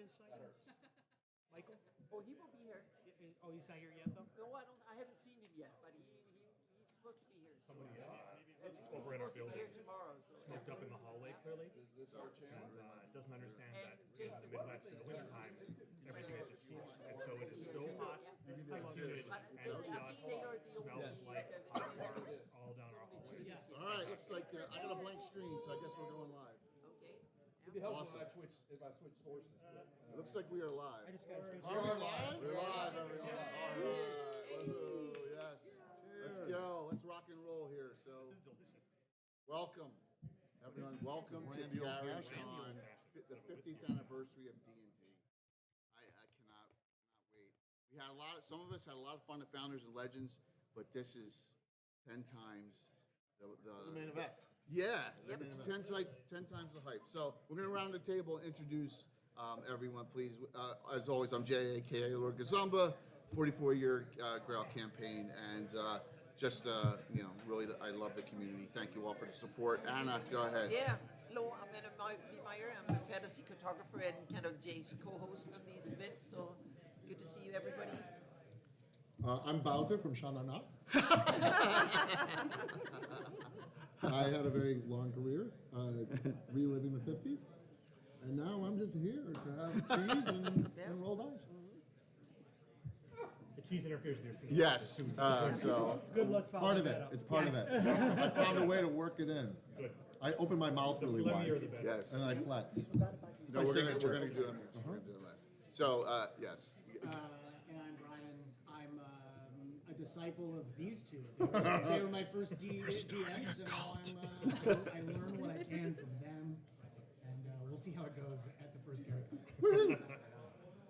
his sightings? Michael? Oh, he will be here. Oh, he's not here yet, though? No, I haven't seen him yet, but he's supposed to be here. So Somebody at least he's over in our supposed to be building here tomorrow. So smoked up in the hallway, clearly. Is this our channel? And doesn't understand And that in Jason. the Midwest in the wintertime, everything is just ceased. And so it is so hot, humid, and just smells like hot water all down our hallway. All right, looks like I got a blank screen, so I guess we're going live. Okay. It'd be helpful if I switch sources. It looks like we are live. I just got to change. Are we live? We're live, everyone. All right. Woohoo, yes. Let's go. Let's rock and roll here. So, This is delicious. welcome, everyone. Welcome to Gabbin on the 50th anniversary of D&D. I cannot wait. We had some of us had a lot of fun at Founders and Legends, but this is 10 times the main event. Yeah, it's 10 times the hype. So we're going to round the table and introduce everyone, please. As always, I'm Jay, a.k.a. Lord Gazumba, 44-year Grail campaign, and really, I love the community. Thank you all for the support. Anna, go ahead. Yeah. Hello, I'm Anna Meyer. I'm a fantasy cartographer and kind of Jay's co-host on these events. So good to see you, everybody. I'm Bowser from Shanana. I had a very long career, reliving the 50s, and now I'm just here to have cheese and rolled eyes. The cheese interferes with your scene. Yes. So Good luck Part following of it. that up. It's part of it. I found a way to work it in. Good. I opened my mouth really The wide, lemmier the better. yes. and then I flexed. No, we're gonna do them next. We're gonna do them next. So yes. And I'm Brian. I'm a disciple of these two. They were my first DMs, and now I learn what I can from them, and we'll see how it goes at the first Gary.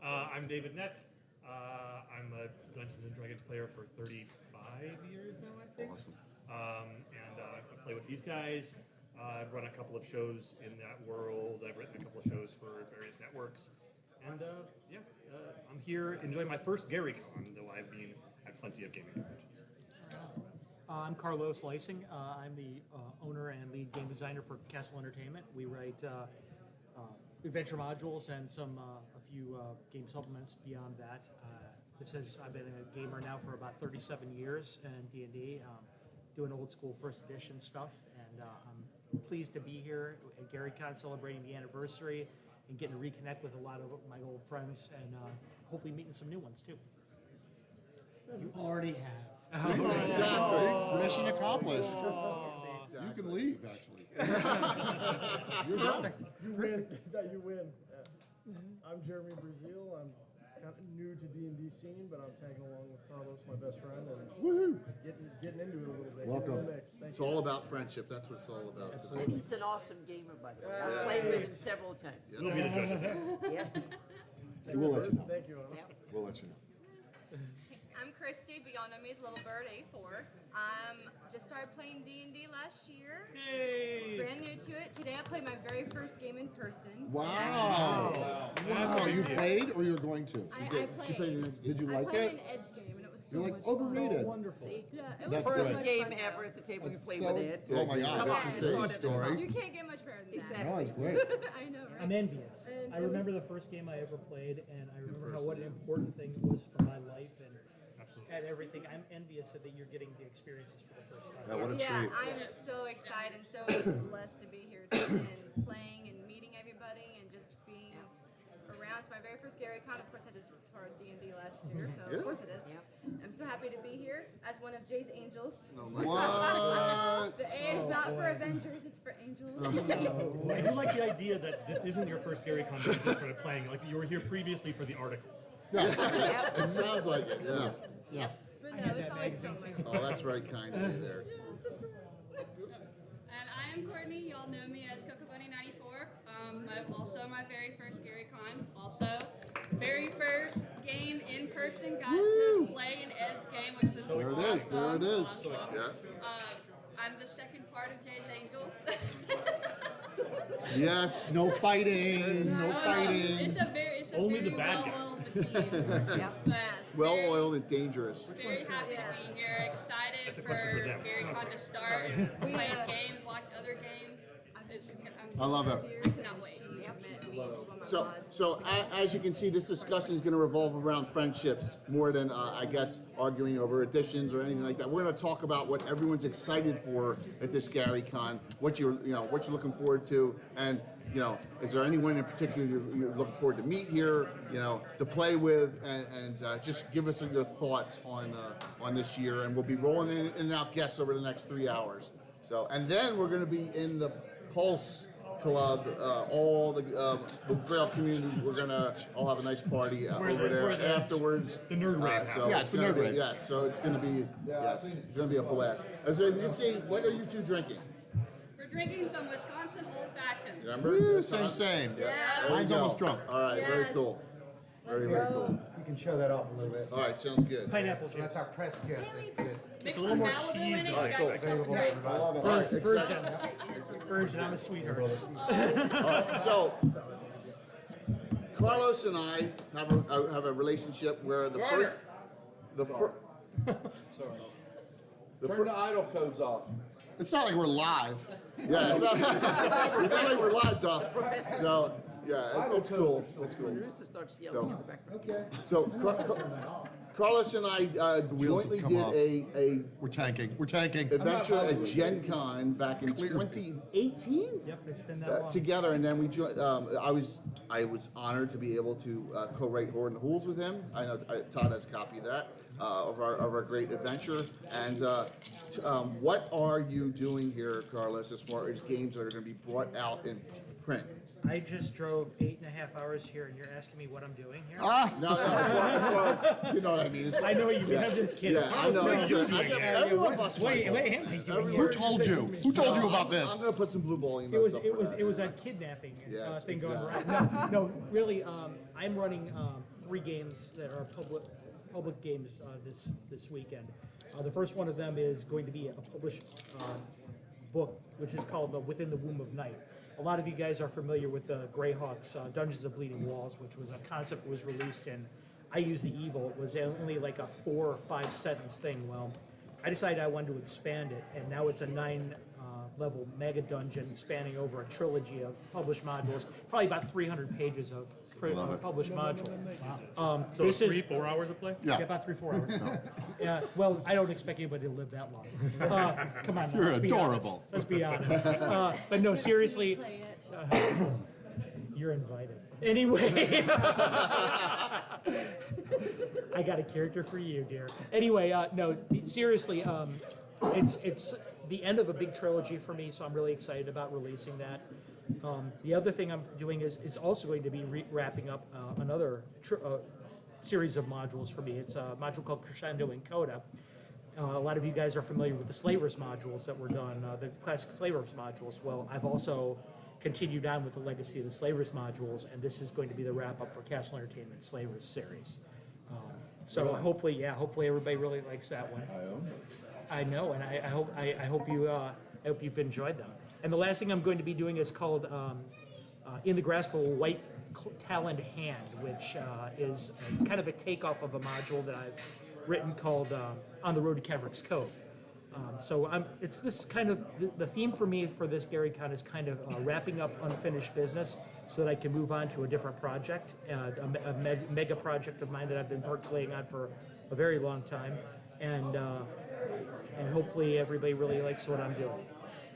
I'm David Nett. I'm a Dungeons and Dragons player for 35 years now, I think. Awesome. And I play with these guys. I've run a couple of shows in that world. I've written a couple of shows for various networks. And I'm here enjoying my first GaryCon, though I've been at plenty of gaming conventions. I'm Carlos Lysing. I'm the owner and lead game designer for Castle Entertainment. We write adventure modules and a few game supplements beyond that. I've been a gamer now for about 37 years in D&D, doing old school first edition stuff, and I'm pleased to be here at GaryCon celebrating the anniversary and getting to reconnect with a lot of my old friends and hopefully meeting some new ones too. You already have. Exactly. Mission accomplished. You can leave, actually. You're done. You win. You win. Yeah. I'm Jeremy Brazil. I'm kind of new to D&D scene, but I'm tagging along with Carlos, my best friend, and Woohoo! getting into it a little bit. Welcome. Getting in the mix. Thank It's you. all about friendship. That's what it's all about. And he's an awesome gamer, by the way. I've played with him several times. We'll be the judge. Yeah. We'll let you know. Thank you, Anna. Yeah. We'll let you know. I'm Christy, but y'all know me as Little Bird A4. Just started playing D&D last year. Yay! Brand new to it. Today I played my very first game in person. Wow. Wow. You played or you're going to? I She played. played Did you I like played it? an Ed's game, and it was so You're like much fun. overrated. Wonderful. Yeah, it was That's so good. First much game fun. ever at the table you That's played so- with Ed. Yeah, Oh my God, that's that's insane. an insane story. You can't get much better than that. Exactly. No, it's great. I know, right? I'm envious. And I remember the first game I ever played, and I remember what an important thing it was for my life and everything. I'm envious that you're getting the experiences for the first time. Yeah, what a Yeah, treat. I'm so excited and so blessed to be here and playing and meeting everybody and just being around. It's my very first GaryCon. Of course, I just toured D&D last year, so of course it is. I'm so happy to be here as one of Jay's angels. What? The A is not for Avengers, it's for angels. I do like the idea that this isn't your first GaryCon that you just started playing. Like you were here previously for the articles. It sounds like it. Yeah. Yeah. But no, it's always so much fun. Oh, that's very kind of you there. And I am Courtney. Y'all know me as Coco Bunny 94. Also my very first GaryCon. Also, very first game in person. Got to play in Ed's game, which was There it is. awesome. There it is. Awesome. Yeah. I'm the second part of Jay's Angels. Yes. No fighting. No fighting. It's a Only very the bad well-oiled machine. Yeah. But Well-oiled and dangerous. very happy to be here. Excited That's a for question for them. GaryCon to start. Playing games, watch other games. I love it. I cannot wait. Yep. weeks when my So, mods. as you can see, this discussion is going to revolve around friendships more than, I guess, arguing over additions or anything like that. We're going to talk about what everyone's excited for at this GaryCon, what you're looking forward to, and is there anyone in particular you're looking forward to meet here, to play with, and just give us your thoughts on this year, and we'll be rolling in and out guests over the next 3 hours. So, and then we're going to be in the Pulse Club, all the Grail communities. We're gonna all have a nice party over there afterwards. The nerd rave So house. it's gonna be, yes, so it's gonna be it's gonna be a blast. As you can see, what are you two drinking? We're drinking some Wisconsin Old Fashioned. Remember? Woo, same. There Mine's you go. almost drunk. All right, very Yes. cool. Very cool. You can show that off a little bit. All right, sounds good. Pineapple So that's juice. our press kit. Mix a little more Malibu in cheese it. You on it. got Cool. yourself a Available drink. for All right, Virgin. Virgin, I'm a sweetheart. All right, so Carlos and I have a relationship where the Turn the idle codes off. It's not like we're live. yeah, it's not, it's not like we're live, Duff. So yeah, it's cool. It's cool. Rooster starts yelling in the background. So Carlos and I wheels jointly have did come off. a We're tanking. adventure at Gen Con back in 2018 Yep, it's been that long. together, and then we joined. I was honored to be able to co-write Horde and the Hools with him. I know Todd has a copy of that of our great adventure. And what are you doing here, Carlos, as far as games that are going to be brought out in print? I just drove 8.5 hours here, and you're asking me what I'm doing here? No, as far as, you know what I mean. I know what you mean. I'm just kidding. Yeah, I know. No, It's good. I get everyone must Wait, like wait, it. hang Everyone- Who told you? Who told you about I'm this? gonna put some blue ball emails It was up it for was that. it was a kidnapping Yes, thing going exactly. around. No, really, I'm running 3 games that are public games this weekend. The first one of them is going to be a published book, which is called Within the Womb of Night. A lot of you guys are familiar with the Greyhawks Dungeons of Bleeding Walls, which was a concept that was released in I Use the Evil. It was only like a 4 or 5 sentence thing. Well, I decided I wanted to expand it, and now it's a 9 level mega dungeon spanning over a trilogy of published modules, probably about 300 pages of published module. So This is 3-4 hours of play? yeah, about 3-4 hours. Yeah, well, I don't expect anybody to live that long. Come on, now, You're let's be adorable. honest. Let's be honest. But no, seriously, Play it. you're invited. Anyway, I got a character for you, dear. Anyway, no, seriously, it's the end of a big trilogy for me, so I'm really excited about releasing that. The other thing I'm doing is also going to be wrapping up another series of modules for me. It's a module called Crescendo and Coda. A lot of you guys are familiar with the Slavers modules that were done, the classic Slavers modules. Well, I've also continued on with the legacy of the Slavers modules, and this is going to be the wrap-up for Castle Entertainment Slavers series. So hopefully everybody really likes that one. I know, and I hope you've enjoyed them. And the last thing I'm going to be doing is called In the Grasp of a White Taloned Hand, which is kind of a takeoff of a module that I've written called On the Road to Caverick's Cove. So it's this kind of, the theme for me for this GaryCon is kind of wrapping up unfinished business so that I can move on to a different project, a mega project of mine that I've been percolating on for a very long time. And hopefully everybody really likes what I'm doing.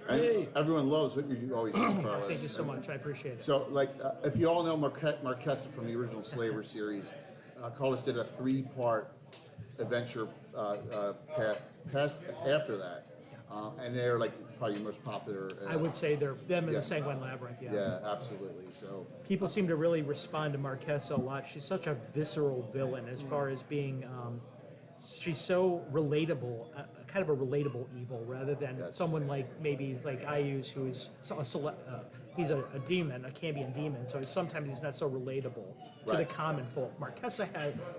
And everyone loves what you always do, Carlos. Thank you so much, I appreciate it. So, like, if you all know Marquesa from the original Slaver series, Carlos did a 3-part adventure past after that, and they're like probably your most popular. I would say they're them in Yeah. the Sanguine Labyrinth, yeah. Yeah, absolutely. So, People seem to really respond to Marquesa a lot. She's such a visceral villain as far as being, she's so relatable, kind of a relatable evil rather than Yes. someone like maybe like I use who is he's a demon, a Cambion demon, so sometimes he's not so relatable to the Right. common folk. Marquesa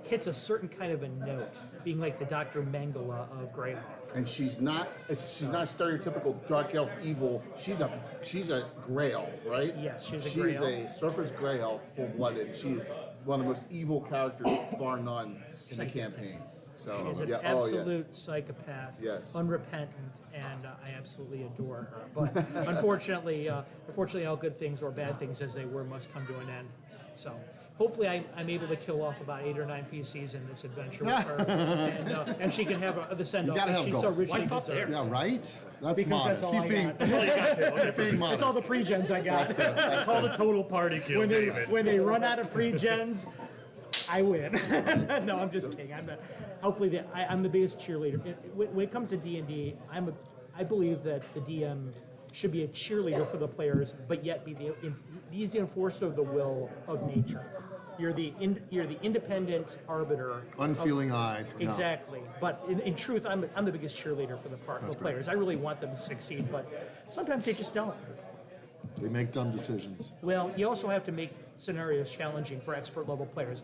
hits a certain kind of a note, being like the Dr. Mengele of Greyhawk. and she's not stereotypical dark elf evil. She's a gray elf, right? Yes, she's a gray elf. She's a surface gray elf, full blooded. She's one of the most evil characters, bar none, in the campaign. So She's an yeah, absolute psychopath, Yes. unrepentant, and I absolutely adore her. But unfortunately, all good things or bad things as they were must come to an end. So hopefully I'm able to kill off about 8 or 9 PCs in this adventure with her, and she can have the send off gotta that have she goals. so richly Why stop there? deserves. Yeah, right? That's Because modest. that's all He's I being, got. That's all you got, Phil. he's being modest. That's all the pre-gens I got. That's all the total party kill, David. When they run out of pre-gens, I win. No, I'm just kidding. Hopefully, I'm the biggest cheerleader. When it comes to D&D, I believe that the DM should be a cheerleader for the players, but yet he's the enforcer of the will of nature. You're the independent arbiter. Unfeeling eye. No. Exactly. But in truth, I'm the biggest cheerleader for the players. I really want them to succeed, but sometimes they just don't. They make dumb decisions. Well, you also have to make scenarios challenging for expert level players.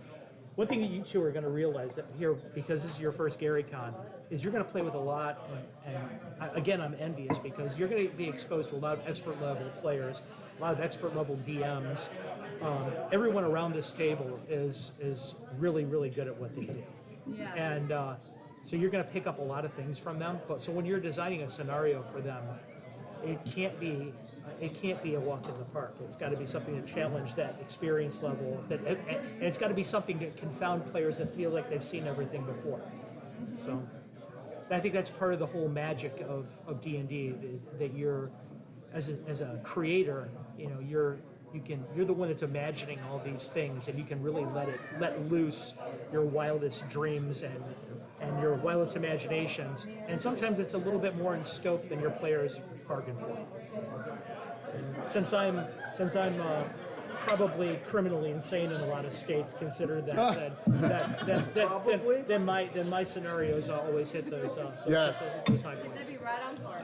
One thing that you two are going to realize that here, because this is your first GaryCon, is you're going to play with a lot, and again, I'm envious because you're going to be exposed to a lot of expert level players, a lot of expert level DMs. Everyone around this table is really, really good at what they do. Yeah. And so you're going to pick up a lot of things from them. But so when you're designing a scenario for them, it can't be a walk in the park. It's got to be something to challenge that experience level. And it's got to be something to confound players that feel like they've seen everything before. So I think that's part of the whole magic of D&D is that you're, as a creator, you're the one that's imagining all these things, and you can really let loose your wildest dreams and your wildest imaginations. And sometimes it's a little bit more in scope than your players bargain for. Since I'm probably criminally insane in a lot of states, consider then my scenarios always hit those those high They'd points. be right on par.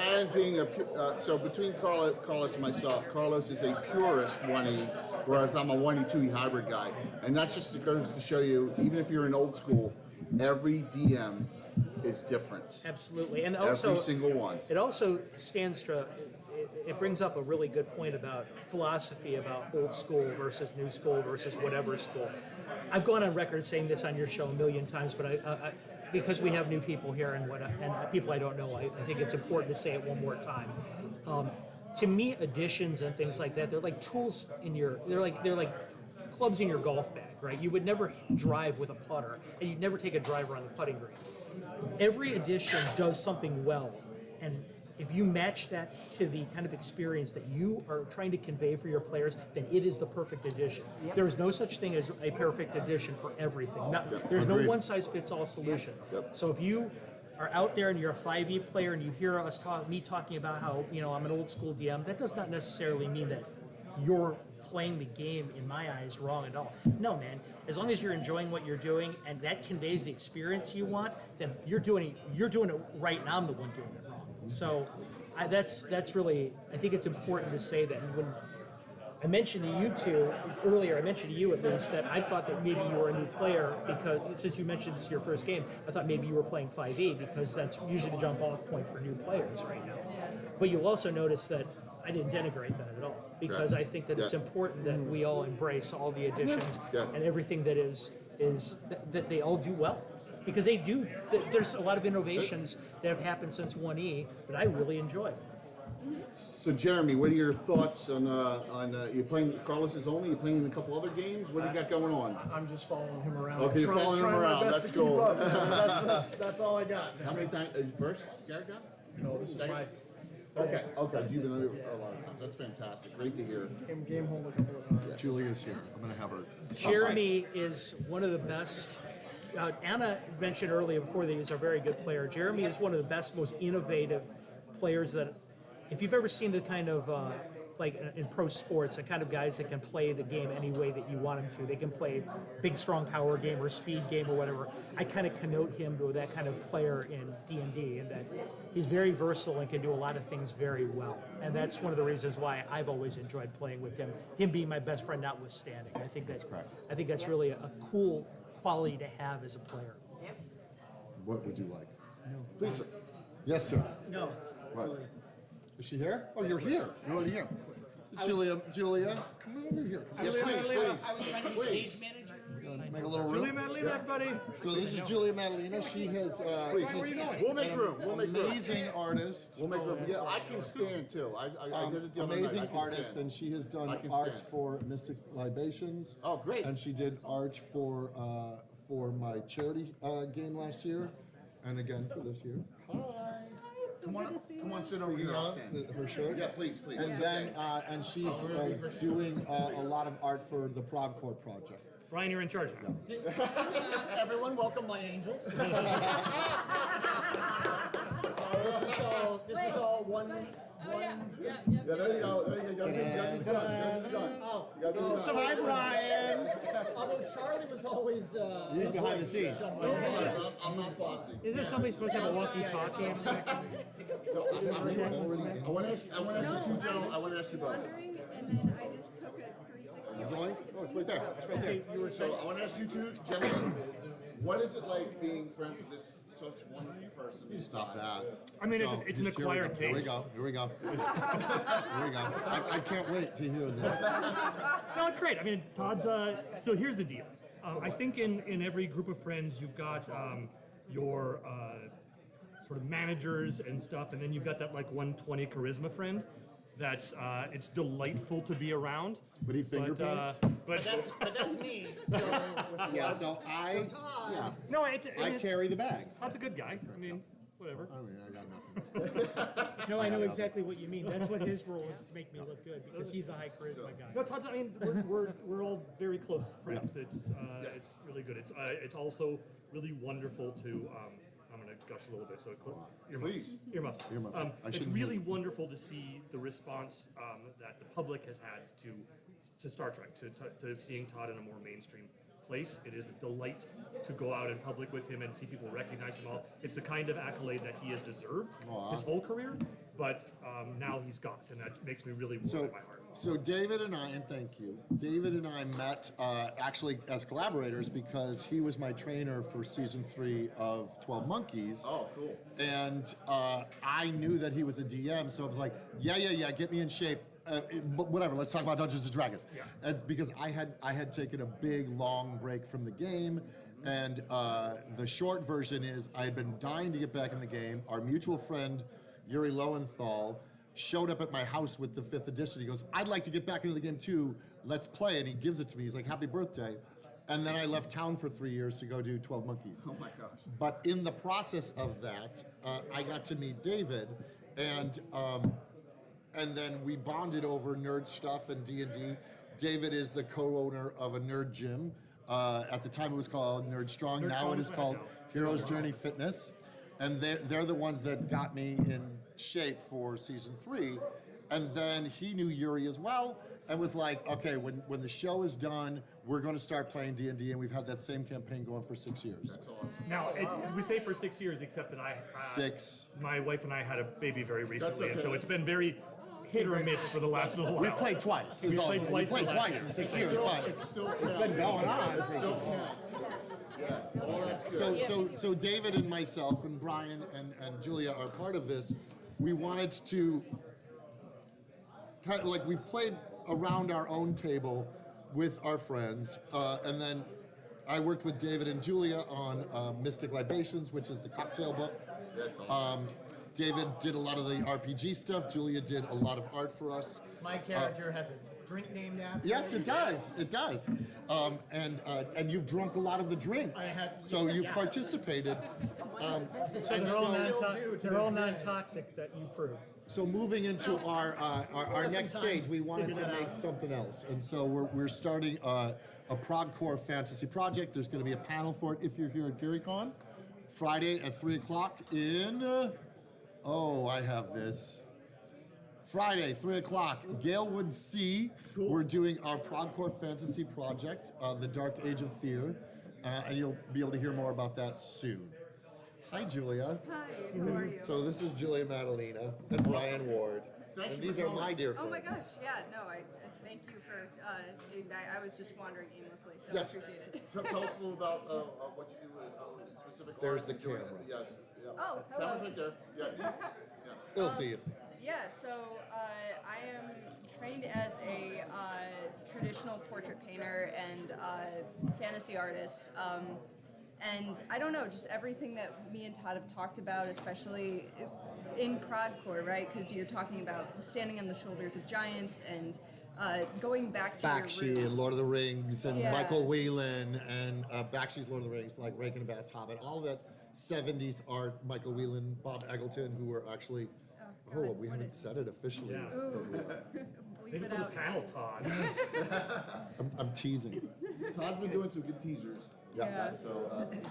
and being so between Carlos and myself, Carlos is a purist 1E, whereas I'm a 1E 2E hybrid guy, and that's just goes to show you, even if you're in old school, every DM is different. Absolutely, and also Every single one. it also stands to. It brings up a really good point about philosophy, about old school versus new school versus whatever school. I've gone on record saying this on your show a million times, but I because we have new people here and people I don't know, I think it's important to say it one more time. To me, additions and things like that, they're like tools they're like clubs in your golf bag, right? You would never drive with a putter, and you'd never take a driver on the putting green. Every addition does something well, and if you match that to the kind of experience that you are trying to convey for your players, then it is the perfect addition. There is no such thing as a perfect addition for everything. There's no one-size-fits-all solution. So if you are out there and you're a 5e player and you hear me talking about how I'm an old school DM, that does not necessarily mean that you're playing the game, in my eyes, wrong at all. No, man. As long as you're enjoying what you're doing and that conveys the experience you want, then you're doing it right, and I'm the one doing it wrong. So that's really, I think it's important to say that. And when I mentioned to you two earlier, I mentioned to you at least, that I thought that maybe you were a new player because since you mentioned this is your first game, I thought maybe you were playing 5e because that's usually the jump off point for new players right now. But you'll also notice that I didn't denigrate that at all because I think that it's important that we all embrace all the additions and everything that is that they all do well. Because they do, there's a lot of innovations that have happened since 1E that I really enjoy. So Jeremy, what are your thoughts on you playing Carlos's only? You playing in a couple other games? What do you got going on? I'm just following him around. Okay, you're following him around. My best That's to keep cool. up, man. That's all I got. How many times? First, Gary got? No, this is my Okay, you've been over a lot of times. That's fantastic. Great to hear. game home a couple of times. Julia's here. I'm going to have her. stop Jeremy is one of the best. Anna mentioned earlier before that he's a very good player. Jeremy is one of the best, most innovative players that, if you've ever seen the kind of, like in pro sports, the kind of guys that can play the game any way that you want them to. They can play big, strong power game or speed game or whatever. I kind of connote him to that kind of player in D&D, and that he's very versatile and can do a lot of things very well. And that's one of the reasons why I've always enjoyed playing with him. Him being my best friend notwithstanding. I think that's really a cool quality to have as a player. What would you like? Please, sir. Yes, sir. No. What? Is she here? Oh, you're here. You're already here. Julia, come over here. Yes, please. I was trying to be stage manager. Make a little room. Julia Madalena. everybody. So this is Julia Madalena. She has. We'll make room. We'll make room. Amazing artist. We'll make room. Yeah, I can stand too. I did it the other night. Amazing I can artist, stand. and she has done I can art stand. for Mystic Libations. Oh, great. And she did art for my charity game last year, and again for this year. Come on, sit over here. I'll stand. Her shirt. Yeah, please. And then, and she's doing a lot of art for the Progcore project. Brian, you're in charge now. Everyone, welcome my angels. This is all one. Oh, yeah. Yeah, there you go. There you go. You got the gun. Oh, So hi, Brian. although Charlie was always. He's behind the scenes. I'm not bossy. Isn't somebody supposed to have a walkie-talkie? I want to ask you two gentlemen. I want to ask you both. Wondering, and then I just took a 360. Zoe? Oh, it's right there. It's right there. So I want to ask you two gentlemen. What is it like being friends with this such wonderful person? Stop that. I mean, it's an Here we acquired go. taste. Here we go. Here we go. I can't wait to hear that. No, it's great. I mean, Todd's. So here's the deal. I think in every group of friends, you've got your sort of managers and stuff, and then you've got that like 120 charisma friend. That's it's delightful to be around. But he finger paints? But That's me. So, Yeah, so I no, I carry the bags. Todd's a good guy. I mean, whatever. I mean, I got nothing. No, I know exactly what you mean. That's what his role is, to make me look good, because he's the high charisma guy. No, Todd's. I mean, we're all very close friends. It's really good. It's also really wonderful to. I'm going to gush a little bit, so Please. earmuffs. I It's shouldn't really hear. wonderful to see the response that the public has had to Star Trek, to seeing Todd in a more mainstream place. It is a delight to go out in public with him and see people recognize him all. It's the kind of accolade that he has deserved his whole career, but now he's got, and that makes me really warm in my heart. So David and I, and thank you, David and I met actually as collaborators because he was my trainer for season 3 of 12 Monkeys. Oh, cool. And I knew that he was a DM, so I was like, yeah, get me in shape. But whatever, let's talk about Dungeons and Dragons. Yeah. It's because I had taken a big long break from the game, and the short version is I had been dying to get back in the game. Our mutual friend Yuri Lowenthal showed up at my house with the 5th edition. He goes, I'd like to get back into the game too. Let's play. And he gives it to me. He's like, happy birthday. And then I left town for 3 years to go do 12 Monkeys. Oh my gosh. But in the process of that, I got to meet David, and then we bonded over nerd stuff and D&D. David is the co-owner of a nerd gym. At the time it was called Nerd Strong. Now it is called Hero's Journey Fitness. And they're the ones that got me in shape for season 3. And then he knew Yuri as well and was like, okay, when the show is done, we're going to start playing D&D, and we've had that same campaign going for 6 years. That's awesome. Now, we say for 6 years, except that 6. My wife and I had a baby very recently, and so okay. it's been very hit or miss for the last little while. We played twice. We played twice We played the last twice year. in 6 years, but it's been going on. So David and myself and Brian and Julia are part of this. We wanted to kind of like we've played around our own table with our friends, and then I worked with David and Julia on Mystic Libations, which is the cocktail book. David did a lot of the RPG stuff. Julia did a lot of art for us. my character has a drink named after Yes, me. it does. It does. And you've drunk a lot of the drinks, I have- so you've yeah. participated. And They're all, so, they're all non-toxic that you proved. so moving into our next time. stage, we wanted Figure to that make out. something else, and so we're starting a Progcore fantasy project. There's going to be a panel for it if you're here at GaryCon, Friday at 3 o'clock in. I have this. Friday, 3 o'clock, Galewood C. We're doing our Progcore fantasy project, The Dark Age of Fear, and you'll be able to hear more about that soon. Hi, Julia. Hi, how are you? So this is Julia Madalena and Brian Ward, and these are my dear friends. Oh my gosh, yeah, no, I thank you for, I was just wandering aimlessly, so Yes. I appreciate it. Tell us a little about what you do specifically. There's the camera. Yes. Yeah. Oh, hello. Camera's right there. Yeah. They'll see you. Yeah, so I am trained as a traditional portrait painter and fantasy artist. And I don't know, just everything that me and Todd have talked about, especially in Progcore, right? Because you're talking about standing on the shoulders of giants and going back to your Bakshi roots. and Lord of the Rings and Yeah. Michael Whelan and Bakshi's Lord of the Rings, like Rankin and Bass Hobbit, all that 70s art, Michael Whelan, Bob Eggleton, who were actually, God, we what haven't is- said it officially. Yeah. Ooh. Save Bleep it it for the out. panel, Todd. I'm teasing. Todd's been doing some good teasers. Yeah.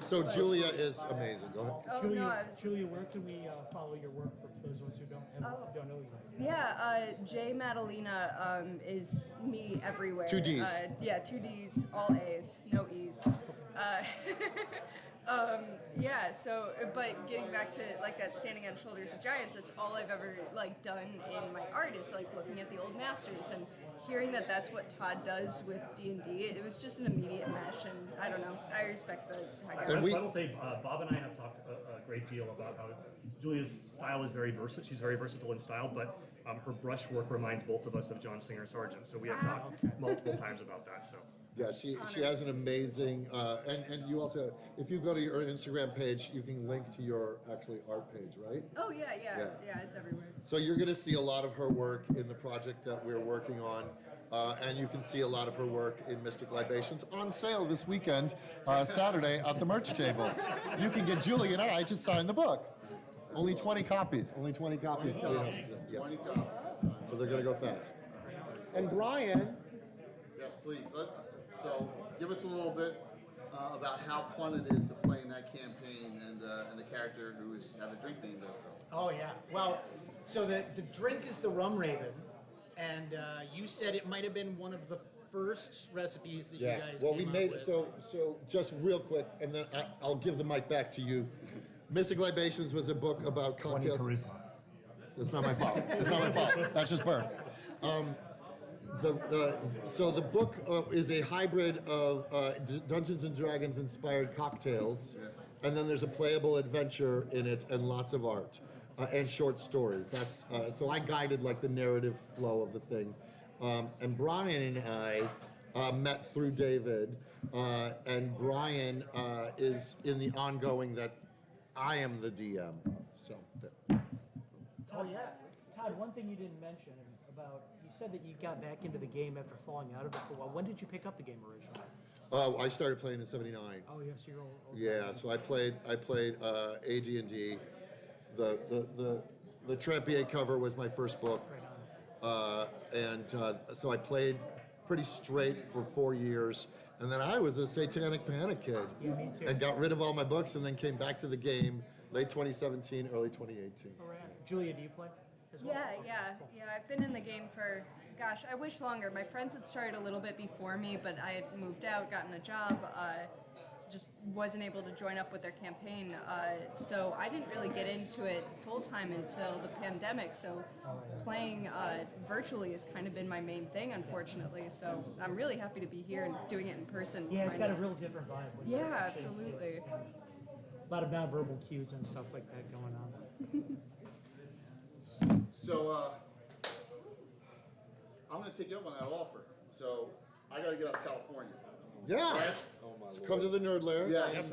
So Julia is amazing. Go ahead. Oh, Julia, no, I was just, Julia, where can we follow your work for those of us who don't know you? yeah, Jay Madalena is me everywhere. Two Ds. Yeah, 2 Ds, all A's, no E's. Yeah, so, but getting back to like that standing on shoulders of giants, that's all I've ever like done in my art is like looking at the old masters and hearing that that's what Todd does with D&D. It was just an immediate mesh, and I don't know, I respect the heck out of And it. we- I will say, Bob and I have talked a great deal about how Julia's style is very versatile. She's very versatile in style, but her brushwork reminds both of us of John Singer Sargent. So we have talked multiple times about that. So Yeah, she has an amazing, and you also, if you go to your Instagram page, you can link to your actually art page, right? Oh yeah, Yeah. yeah, it's everywhere. So you're going to see a lot of her work in the project that we're working on, and you can see a lot of her work in Mystic Libations on sale this weekend, Saturday at the merch table. You can get Julie and I to sign the book. Only 20 copies. Only 20 copies. So, yeah. 20 copies. So they're going to go fast. And Brian, Yes, please. So give us a little bit about how fun it is to play in that campaign and the character who has a drink named after him. Oh yeah. Well, so the drink is the rum raven, and you said it might have been one of the first recipes that you guys well, came we up made with. so just real quick, and then I'll give the mic back to you. Mystic Libations was a book about cocktails. That's not my fault. That's not my fault. That's just birth. So the book is a hybrid of Dungeons and Dragons inspired cocktails, and then there's a playable adventure in it and lots of art and short stories. That's so I guided like the narrative flow of the thing, and Brian and I met through David, and Brian is in the ongoing that I am the DM of. So. Oh yeah, Todd. One thing you didn't mention about you said that you got back into the game after falling out of it for a while. When did you pick up the game originally? I started playing in '79. Oh yes, you're old. Yeah, so I played AD&D. The Trampier cover was my first book, so I played pretty straight for 4 years, and then I was a Satanic Panic kid, me too. and got rid of all my books, and then came back to the game late 2017, early 2018. All right. Julia, do you play as well? Yeah. I've been in the game for, gosh, I wish longer. My friends had started a little bit before me, but I had moved out, gotten a job, just wasn't able to join up with their campaign. So I didn't really get into it full time until the pandemic. So playing virtually has kind of been my main thing, unfortunately. So I'm really happy to be here and doing it in person. Yeah, it's got a real different vibe. when Yeah, you're actually- absolutely. A lot of nonverbal cues and stuff like that going on. So I'm going to take you up on that offer. So I got to get out to California. Yeah, so come to the Nerd Lair. Yes.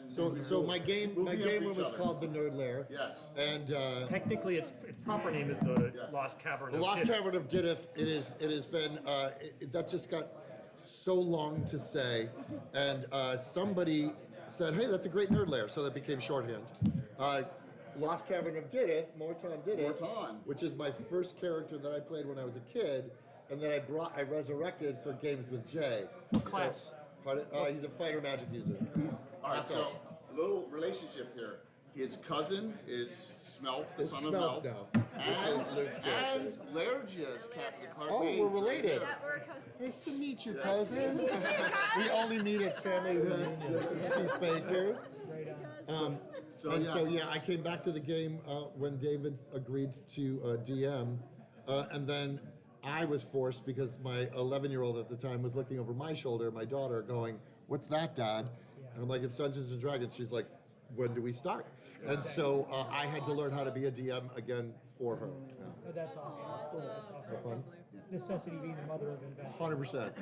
So my game We'll be up for room each is other. called the Nerd Lair. Yes. And technically, its proper name is the Lost Cavern. The of Lost Kid. Cavern of Diddif, it has been, that just got so long to say, and somebody said, hey, that's a great nerd lair, so that became shorthand. Lost Cavern of Diddif, Morton Diddif, Morton. which is my first character that I played when I was a kid, and then I resurrected for Games with Jay. Class. He's a fighter magic user. All right, Half so elf. a little relationship here. His cousin is Smelf, the It's son of Smelf Melf. now, which is Luke's character. And Laergia's Captain Clark. Oh, Page. we're related. That we're cousins. Nice to meet you, cousin. We only meet at family reunions. Keith Baker. So I came back to the game when David agreed to DM, and then I was forced because my 11-year-old at the time was looking over my shoulder, my daughter, going, "What's that, Dad?" And I'm like, "It's Dungeons and Dragons." She's like, "When do we start?" And so I had to learn how to be a DM again for her. Oh, that's awesome. That's cool. That's awesome. Fun. Necessity being the mother of invention. 100%.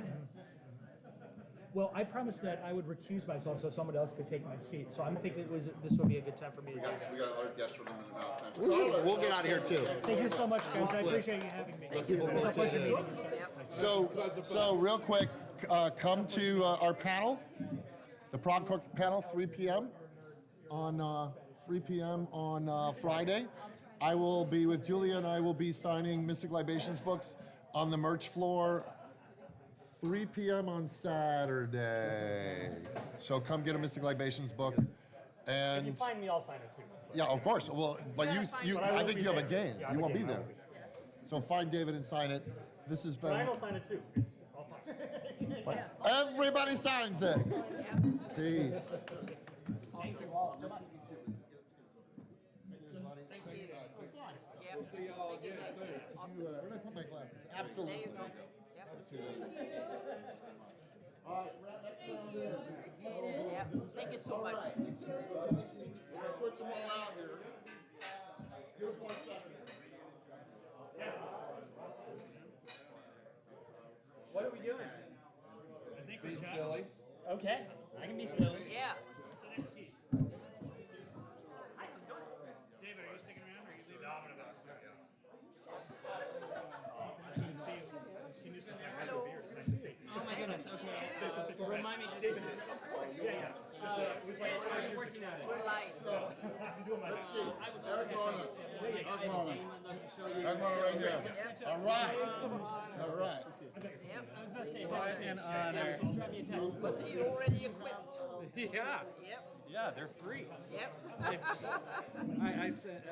Well, I promised that I would recuse myself so someone else could take my seat. So I'm thinking this would be a good time for me to do that. We got our guests for a limited amount of time. We'll get out of here too. Thank you so much, guys. I appreciate you having me. Thank you. It's a pleasure meeting you, sir. So real quick, come to our panel, the Prague Cork panel, 3 p.m. on 3 p.m. on Friday. I will be with Julia, and I will be signing Mystic Libations books on the merch floor 3 p.m. on Saturday. So come get a Mystic Libations book. And If you find me, I'll sign it too. yeah, of course. Well, but But I I won't think be you have a there. game. Yeah, I You have a won't be game. I there. will be. So find David and sign it. This has been. Brian will sign it too. It's all fine. Everybody signs it. Peace. Thank you all so much. Thank you. Yep. We'll see y'all again soon. Awesome. Where did I put my glasses? There Absolutely. you go. Yep. All right, next round in. Yep. Thank you so much. We'll switch them all out here. Give us 1 second. What are we doing? I think Being silly. Okay, I can be silly. Yeah. David, are you sticking around or are you leaving? No, I'm gonna seen you since I read your beers. Nice to see you. Oh my goodness, okay. Remind me just David. Yeah. It was like 5 years working ago. at it. We're live. I'm doing my Let's best. see. Eric Garner. Eric Garner. Show you. Eric Garner right here. All right. All right. Yep. What an honor. So see you already equipped. Yeah, Yep. yeah, they're free. Yep. I said,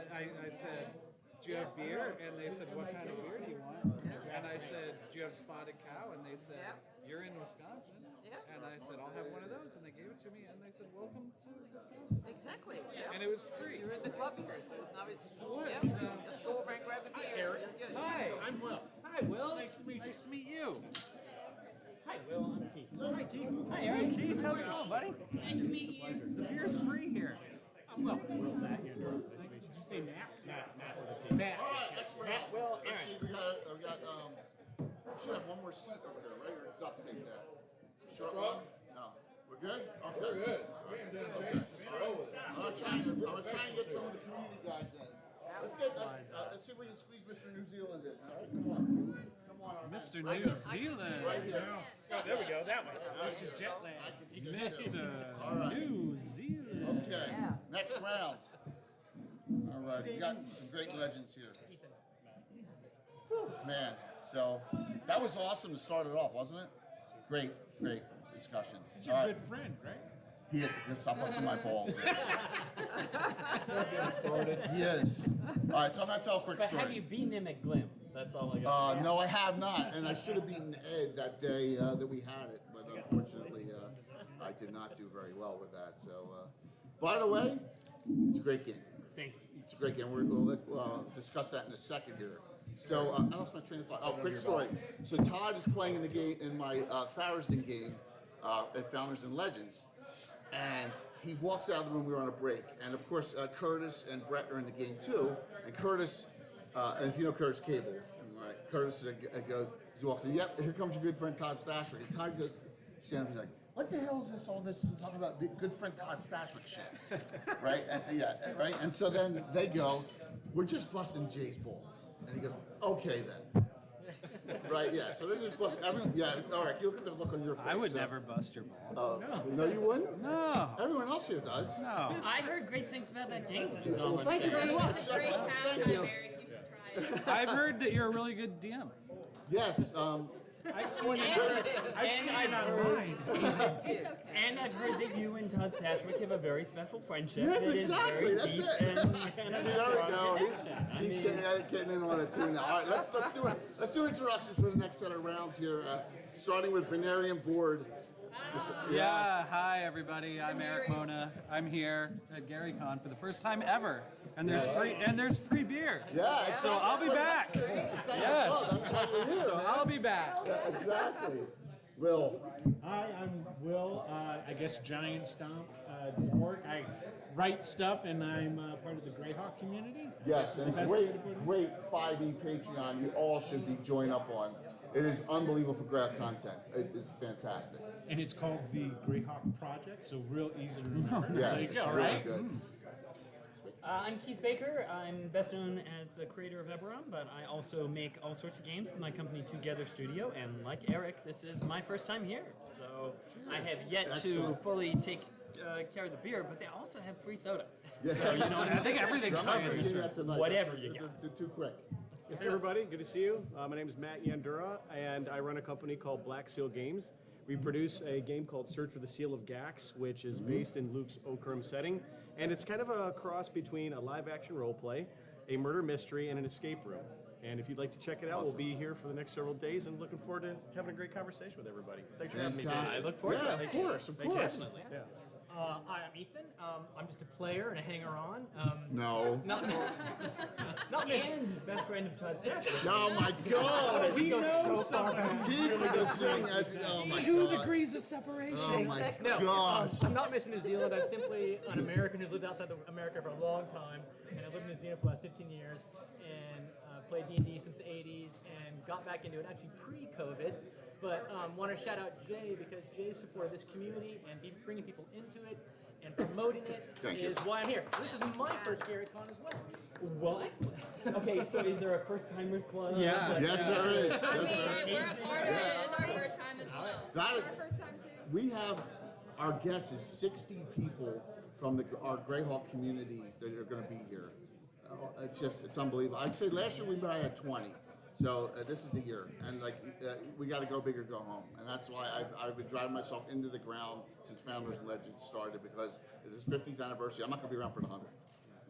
do you have beer? And they said, what kind of beer do you want? And I said, do you have Spotted Cow? And they said, Yeah. you're in Wisconsin. Yeah. And I said, I'll have one of those. And they gave it to me. And they said, welcome to Wisconsin. Exactly. Yep. And it was free. You're in the club here, so now it's What? yep. Just go over and grab a beer. You're good. Hi. I'm Will. Hi, Will. Nice to meet you. Hi, Will. I'm Keith. Hi, Keith. Hi, Aaron. Keith, how's it going, buddy? Nice to meet you. The beer's free here. I'm Will. Will, Matt, Andrew. Nice to meet you. Did you say Matt? Matt for the team. Matt. All right, next round. Matt, Will, Let's Aaron. see, we should have one more seat over there, right? Or duct tape there. Short one? No. We're good? Okay. We're good. We ain't done change. Just roll with it. I'm gonna try and get some of the community guys in. Let's see if we can squeeze Mr. New Zealand in. All right, come on. Come on, our Mr. man. New Zealand. Right here. Oh, there we go. That way. Mr. Jetlag. I can see it. Mr. right. New Zealand. Okay, next round. All right, we got some great legends here. Man, so that was awesome to start it off, wasn't it? Great discussion. He's All your right. good friend, right? He is. Just stop busting my balls. He is. All right, so I'm gonna tell a quick But have story. you beaten him at Glim? That's all I got. No, I have not, and I should have beaten Ed that day that we had it, but unfortunately, I did not do very well with that. So, by the way, it's a great game. Thank you. It's a great game. We'll discuss that in a second here. So I lost my train of thought. Oh, quick story. So Todd is playing in the game in my Farriston game at Founders and Legends, and he walks out of the room. We were on a break, and of course Curtis and Brett are in the game too. And Curtis, and if you know Curtis Cable, right? Curtis goes. He walks in. Yep, here comes your good friend Todd Stashwick. And Todd goes, stand up. He's like, "What the hell is this? All this talking about good friend Todd Stashwick shit, right?" And, yeah, right. And so then they go, "We're just busting Jay's balls." And he goes, "Okay then." Right? Yeah. So they're just busting. Everyone, yeah. All right. You look at the look on your face. I would so- never bust your balls. No, you wouldn't. No. Everyone else here does. No. I heard great things about that game. Well, thank you very much. It's a great Thank pastime, you. Eric. You should try it. I've heard that you're a really good DM. Yes. I've seen and I've heard that you and Todd Stashwick have a very special friendship. Yes, that is exactly. very That's deep it. and a See, there strong we go. connection. I He's mean, getting in on it too now. All right, let's do introductions for the next set of rounds here. Starting with Venarium Vord. Yeah, hi everybody. I'm Eric Mona. I'm here at GaryCon for the first time ever, and there's free beer. Yeah. So I'll be back. Yes. So I'll be back. Exactly. Will. Hi, I'm Will. I guess Giant Stomp Dork. I write stuff, and I'm part of the Greyhawk community. Yes, That's and the best way to put it. great 5e Patreon. You all should be joined up on. It is unbelievable for grab content. It is fantastic. And it's called the Greyhawk Project, so real easy to remember. Yes, There you go, really right? good. I'm Keith Baker. I'm best known as the creator of Eberron, but I also make all sorts of games with my company Together Studio. And like Eric, this is my first time here, so I have yet to Excellent. fully carry the beer. But they also have free soda, Yeah. so you know I think everything's I'm not free in drinking this that tonight. Whatever That's- you got. they're too quick. Hey everybody, good to see you. My name is Matt Yandura, and I run a company called Black Seal Games. We produce a game called Search for the Seal of Gax, which is based in Luke's Okram setting, and it's kind of a cross between a live-action role play, a murder mystery, and an escape room. And if you'd like to check it out, we'll be here for the next several days, and looking forward to having a great conversation with everybody. Thanks for having me. Fantastic. I look forward to Yeah, it. of course, of course. Definitely. Yeah. Hi, I'm Ethan. I'm just a player and a hanger-on. No. Not And best friend of Todd Satchel. Oh my God! He knows He could sing at, oh my 2 God. degrees of separation. Oh my No, gosh. I'm not Mr. New Zealand. I'm simply an American who's lived outside of America for a long time, and I lived in New Zealand for the last 15 years, and played D&D since the 80s, and got back into it actually pre-COVID. But want to shout out Jay because Jay's supported this community and bringing people into it and promoting it Thank you. is why I'm here. This is my first GaryCon as well. Well, excellent. Okay, so is there a first timers club? Yeah. Like, Yes, there is. I Yes, mean, there is. we're a part of it. It's our first time as well. That- Our first time too. we have, our guests is 60 people from our Greyhawk community that are going to be here. It's unbelievable. I'd say last year we probably had 20. So this is the year, and like we got to go big or go home, and that's why I've been driving myself into the ground since Founders Legends started because it is 50th anniversary. I'm not going to be around for the 100th,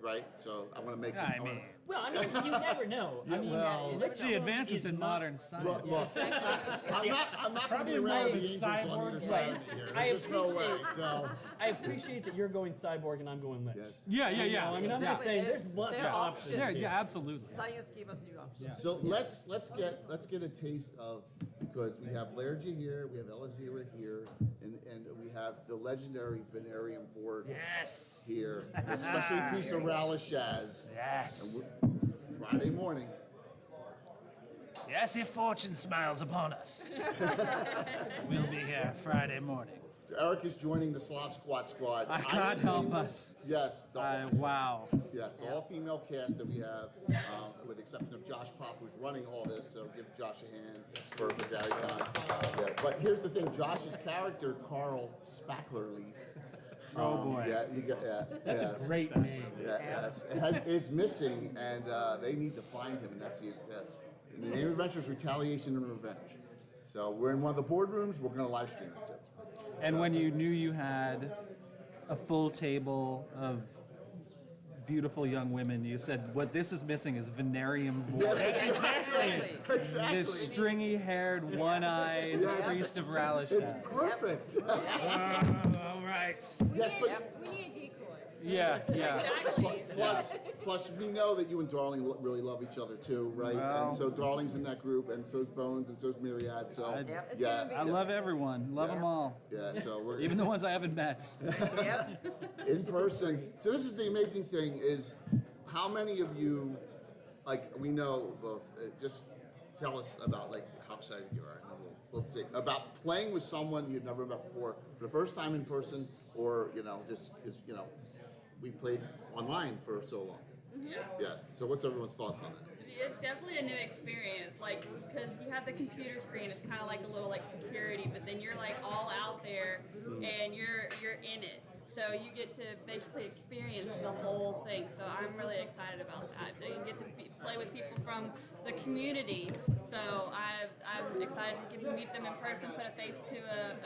right? So I want to make it. Well, I mean, you never know. I mean, well, you never The know. advances It's in not- modern science. Look, I'm not going to be around the angels on either side of me here. I There's just no way. appreciate- So I appreciate that you're going cyborg and I'm going lich. yes. Yeah, yeah, You know, yeah. I mean, I'm just Exactly. saying there's lots There of are options. Yeah, options. yeah, absolutely. Science gave us new options. So let's get a taste of, because we have Lairgia here, we have Elazira here, and we have the legendary Venarium board Yes. here, a special piece of Ralashaz. Yes. Friday morning. Yes, if fortune smiles upon us. We'll be here Friday morning. So Eric is joining the Slav Squad. I can't help us. Yes, Wow. yes, the all-female cast that we have, with the exception of Josh Pop, who's running all this. So give Josh a hand for Gary Con. Yeah, but here's the thing: Josh's character, Carl Spacklerleaf. Oh boy. Yeah, you got, That's yes. a great name. Yeah, yes, is missing, and they need to find him, and that's it. Yes, and the name of the adventure is Retaliation and Revenge. So we're in one of the boardrooms. We're going to live stream it too. And when you knew you had a full table of beautiful young women, you said, what this is missing is Venarium Void. Exactly. Exactly. This stringy-haired, one-eyed priest of Ralashaz. It's perfect. All right. Yes, but We need a decoy. Yeah, yeah. Exactly. plus we know that you and Darling really love each other too, right? Well. And so Darling's in that group, and so's Bones, and so's Myriad. So Yep, it's yeah, gonna be I love everyone. Love them all. yeah. So we're Even the ones I haven't met. Yep. in person. So this is the amazing thing: is how many of you, like we know both. Just tell us about like how excited you are. And we'll see about playing with someone you've never met before for the first time in person, or just because we played online for so long. Yeah. So what's everyone's thoughts on that? It's definitely a new experience, like, because you have the computer screen, it's kind of like a little, like, security, but then you're, like, all out there, and you're in it. So you get to basically experience the whole thing. So I'm really excited about that. So you get to play with people from the community. So I'm excited to get to meet them in person, put a face to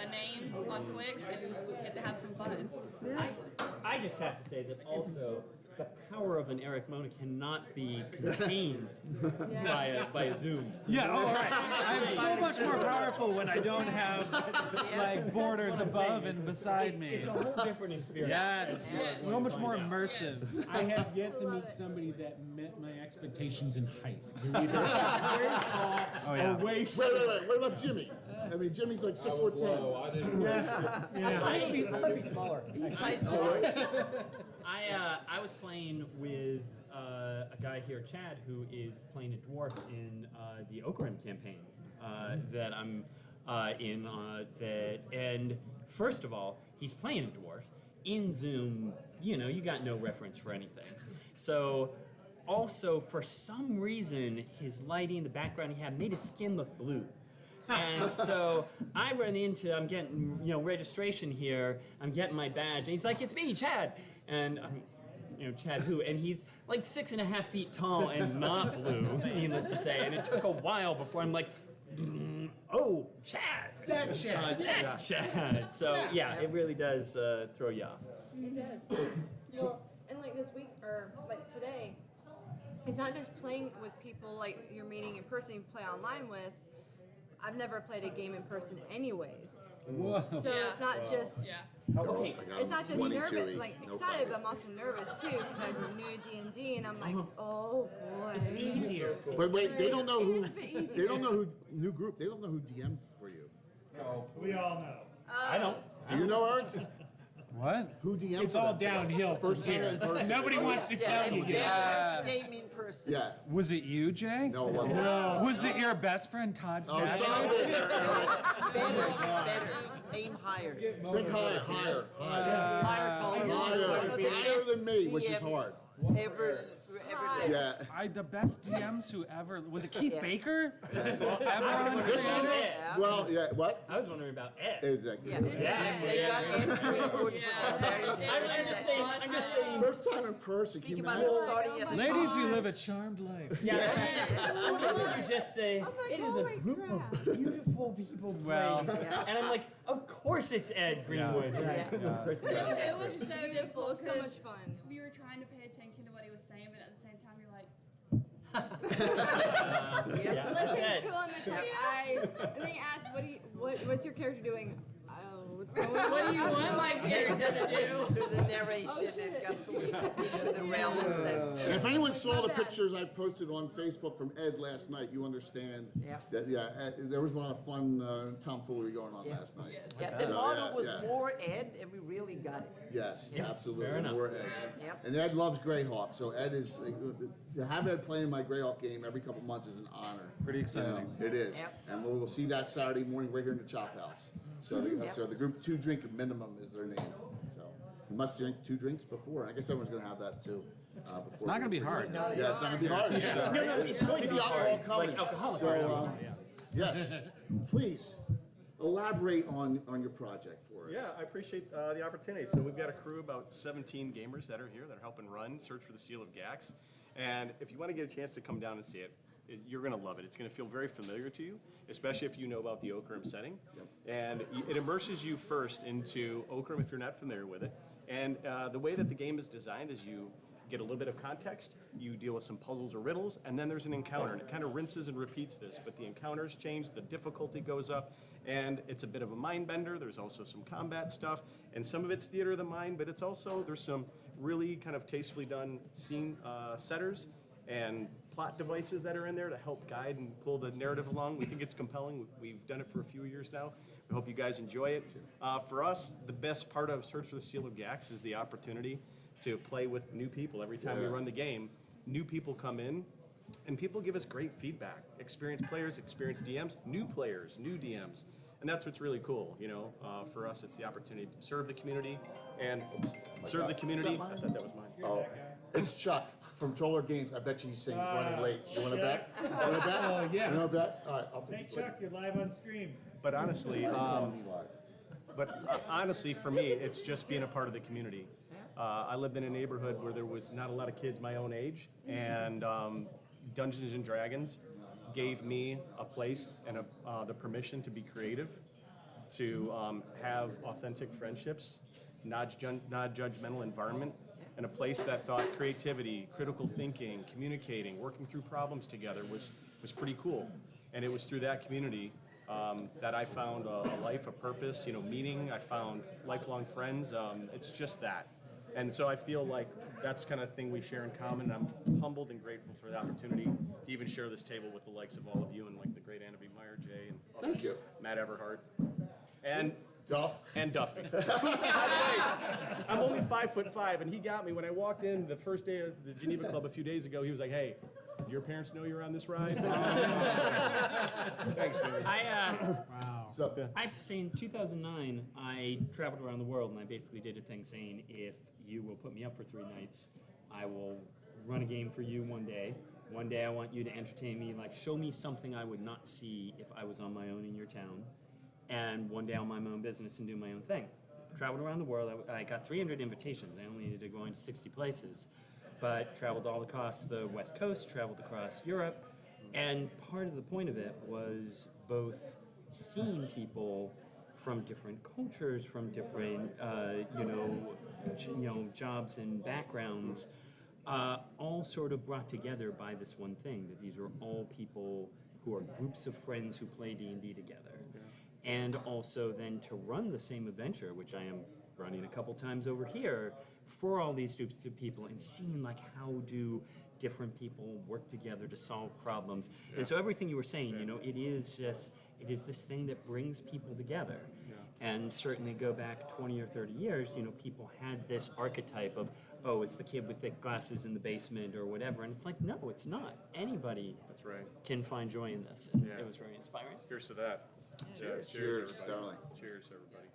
a name on Twitch, and get to have some fun. I just have to say that also the power of an Eric Mona cannot be contained by a Zoom. Yeah, all right. I'm so much more powerful when I don't have like borders above and beside me. It's a whole different experience. Yes, so much more immersive. I have yet to meet somebody that met my expectations in height. They're either very tall or way short. Wait. What about Jimmy? I mean, Jimmy's like 6'10". I didn't. I thought it'd be smaller. He's size two. I was playing with a guy here, Chad, who is playing a dwarf in the Okram campaign. that I'm in. And first of all, he's playing a dwarf in Zoom. You got no reference for anything. So, also for some reason, his lighting, the background he had, made his skin look blue. And so I run into, I'm getting, registration here. I'm getting my badge, and he's like, "It's me, Chad." And I'm, Chad who? And he's like 6.5 feet tall and not blue, needless to say. And it took a while before I'm like, "Oh, Chad." That's Chad. That's Chad. So yeah, it really does throw you off. It does. And like this week, or like today, it's not just playing with people like you're meeting in person, you play online with. I've never played a game in person anyways. Whoa. So it's not just Okay. it's not just 22, nervous, like no excited, fight. but I'm also nervous too because I'm new to D&D and I'm like, oh boy. It's easier. But wait, they don't know who. It's a bit easier. They don't know who new group. They don't know who DM'd for you. We all know. I don't. Do you know, Eric? What? Who DM'd? It's for all them? downhill from First time here. in person. Nobody wants to tell you. Yeah, game in person. Yeah. Was it you, Jay? No, it wasn't. Was it your best friend Todd Oh, Stasher? stop it, Eric. Better. Aim higher. Think higher. Higher, taller. Higher than me, which is hard. Ever day. Yeah. The best DMs who ever was it Keith Yeah. Baker? Ever on This is Creative? Yeah. Well, yeah. What? I was wondering about Ed. Exactly. Yeah, they got input. I'm just saying. First time in person. Can Think you about imagine? the starting at the Ladies, start. you live a charmed life. Yeah. Some people would just say like, it is a holy group crap. of beautiful people Well, playing, and I'm like, of course it's Ed Greenwood. Yeah. Right? Yeah. Of course it is. It was so difficult So because much fun. we were trying to pay attention to what he was saying, but at the same time, you're like, Yeah, that's Listen Ed. to him, it's like and then you ask, what's your character doing? Oh, what's going on? what do you want my character Just to do? listen to the narration and got so into the realms that. And if anyone saw the pictures I posted on Facebook from Ed last night, you understand Yeah. that, Ed, there was a lot of fun tomfoolery going on last night. Yeah, the So, model was yeah. more Ed, and we really got it. Yes, Yeah. absolutely. Fair enough. More Ed. Yep. And Ed loves Greyhawk, so Ed is, to have Ed playing my Greyhawk game every couple months is an honor. Pretty exciting. It is. Yep. And we'll see that Saturday morning right here in the Chop House. So the group 2 drink minimum is their name. So you must drink 2 drinks before. I guess everyone's gonna have that too. It's not gonna be hard. Yeah, it's not gonna be hard. No, it's going to Keep be the alcohol hard. coming. Like alcoholic. So, yes, please elaborate on your project for us. Yeah, I appreciate the opportunity. So we've got a crew of about 17 gamers that are here that are helping run Search for the Seal of Gax. And if you want to get a chance to come down and see it, you're going to love it. It's going to feel very familiar to you, especially if you know about the Okram setting. And it immerses you first into Okram if you're not familiar with it. And the way that the game is designed is you get a little bit of context, you deal with some puzzles or riddles, and then there's an encounter. And it kind of rinses and repeats this, but the encounters change, the difficulty goes up, and it's a bit of a mind bender. There's also some combat stuff, and some of it's theater of the mind, but it's also, there's some really kind of tastefully done scene setters and plot devices that are in there to help guide and pull the narrative along. We think it's compelling. We've done it for a few years now. We hope you guys enjoy it. For us, the best part of Search for the Seal of Gax is the opportunity to play with new people. Every time we run the game, new people come in, and people give us great feedback. Experienced players, experienced DMs, new players, new DMs. And that's what's really cool, for us, it's the opportunity to serve the community and serve the community. I thought that was mine. Oh, it's Chuck from Troller Games. I bet you he's saying he's running late. You want to bet? You want to bet? Oh, yeah. You want to bet? All right, I'll take Hey this. Chuck, you're live on stream. But honestly, for me, it's just being a part of the community. I lived in a neighborhood where there was not a lot of kids my own age, and Dungeons and Dragons gave me a place and the permission to be creative, to have authentic friendships, not judgmental environment, and a place that thought creativity, critical thinking, communicating, working through problems together was pretty cool. And it was through that community that I found a life, a purpose, meaning. I found lifelong friends. It's just that. And so I feel like that's kind of thing we share in common. I'm humbled and grateful for the opportunity to even share this table with the likes of all of you and like the great Anna B. Meyer, Jay, and Thank you. Matt Everhart, and Duff. And Duffy. By the way, I'm only 5'5", and he got me when I walked in the first day of the Geneva Club a few days ago. He was like, "Hey, Did your parents know you were on this ride? Thanks, Jimmy. Wow. So, I have to say, in 2009, I traveled around the world, and I basically did a thing saying, if you will put me up for 3 nights, I will run a game for you one day. One day I want you to entertain me, like show me something I would not see if I was on my own in your town. And one day I'll mind my own business and do my own thing. Traveled around the world. I got 300 invitations. I only needed to go into 60 places. But traveled all across the West Coast, traveled across Europe. And part of the point of it was both seeing people from different cultures, from different, jobs and backgrounds, all sort of brought together by this one thing, that these are all people who are groups of friends who play D&D together. And also then to run the same adventure, which I am running a couple times over here, for all these groups of people and seeing like how do different people work together to solve problems. And so everything you were saying, it is this thing that brings people together. And certainly go back 20 or 30 years, people had this archetype of, oh, it's the kid with thick glasses in the basement or whatever. And it's like, no, it's not. Anybody can find joy in this. And it was very inspiring. Here's to that. cheers, everybody. darling. Cheers, everybody.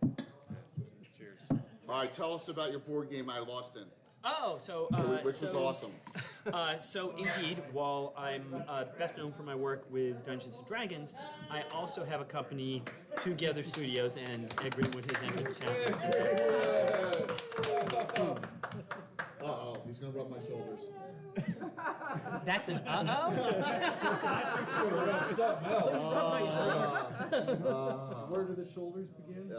Cheers. All right, tell us about your board game I lost in. Oh, so Which was awesome. So indeed, while I'm best known for my work with Dungeons and Dragons, I also have a company, Together Studios, and Ed Greenwood has entered the chapter. Uh-oh, he's gonna rub my shoulders. That's an uh-oh? Where do the shoulders begin?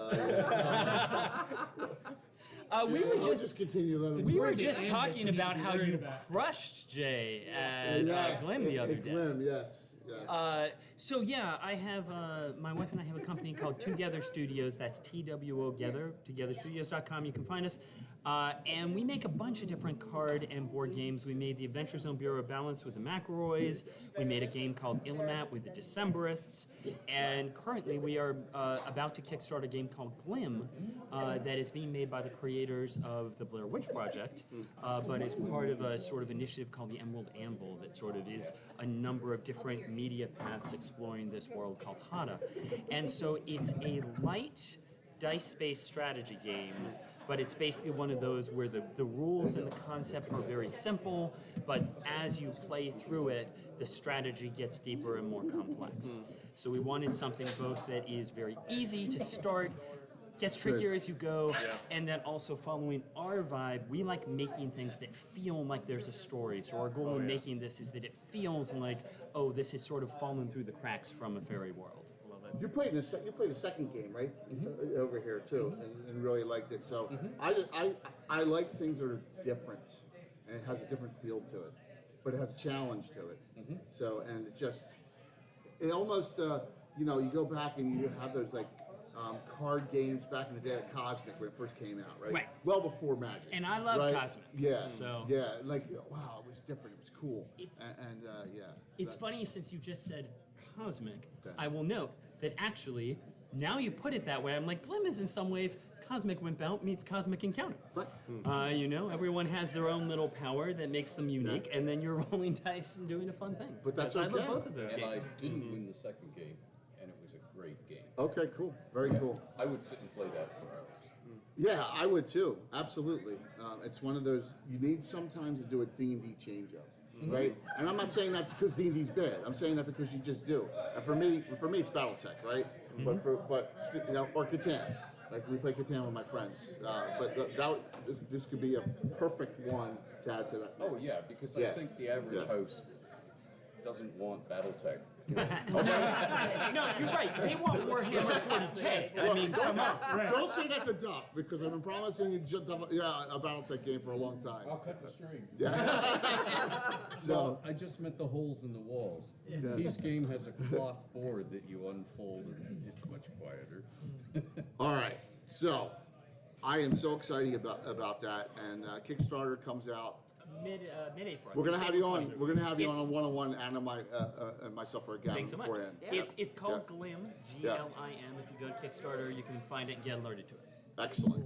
We were just continue. we were just talking about how you crushed Jay at Glim the other day. Glim, yes. So yeah, I have my wife and I have a company called Together Studios. That's TWO Together. TogetherStudios.com. You can find us. And we make a bunch of different card and board games. We made the Adventure Zone Bureau of Balance with the McElroys. We made a game called Illimat with the Decemberists. And currently we are about to kickstart a game called Glim that is being made by the creators of the Blair Witch Project, but is part of a sort of initiative called the Emerald Anvil that sort of is a number of different media paths exploring this world called Hada. And so it's a light dice-based strategy game, but it's basically one of those where the rules and the concept are very simple, but as you play through it, the strategy gets deeper and more complex. So we wanted something both that is very easy to start, gets trickier as you go, and then also following our vibe, we like making things that feel like there's a story. So our goal in making this is that it feels like, oh, this is sort of fallen through the cracks from a fairy world. You played a second game, right? Over here too, and really liked it. So I like things that are different, and it has a different feel to it, but it has a challenge to it. So and it almost you go back and you have those like card games back in the day, like Cosmic when it first came out, right? Right. Well before Magic. And I love Cosmic. Yeah. So yeah, like wow, it was different. It was cool. It's funny since you just said Cosmic. I will note that actually, now you put it that way, I'm like, Glim is in some ways Cosmic Wimp Out meets Cosmic Encounter. Everyone has their own little power that makes them unique, and then you're rolling dice and doing a fun thing. But that's I okay. love both of those games. I didn't win the second game, and it was a great game. Okay, cool. Very cool. I would sit and play that for hours. Yeah, I would too. Absolutely. It's one of those, you need sometimes to do a D&D change-up. Right, and I'm not saying that because D&D's bad. I'm saying that because you just do. And for me, it's BattleTech, right? Or Catan. Like we play Catan with my friends. This could be a perfect one to add to that. Oh yeah, because I think the average host doesn't want BattleTech. No, you're right. They want Warhammer 40K. I mean, come on. Don't say that to Duff because I've been promising you a BattleTech game for a long time. I'll cut the string. So I just meant the holes in the walls. His game has a cloth board that you unfold and it's much quieter. All right, so I am so excited about that, and Kickstarter comes out. Mid-April. We're gonna have you on. We're gonna have you on a one-on-one, and myself for a Gabbin Thanks so much. beforehand. It's called Glim, Glim. If you go to Kickstarter, you can find it and get alerted to it. Excellent.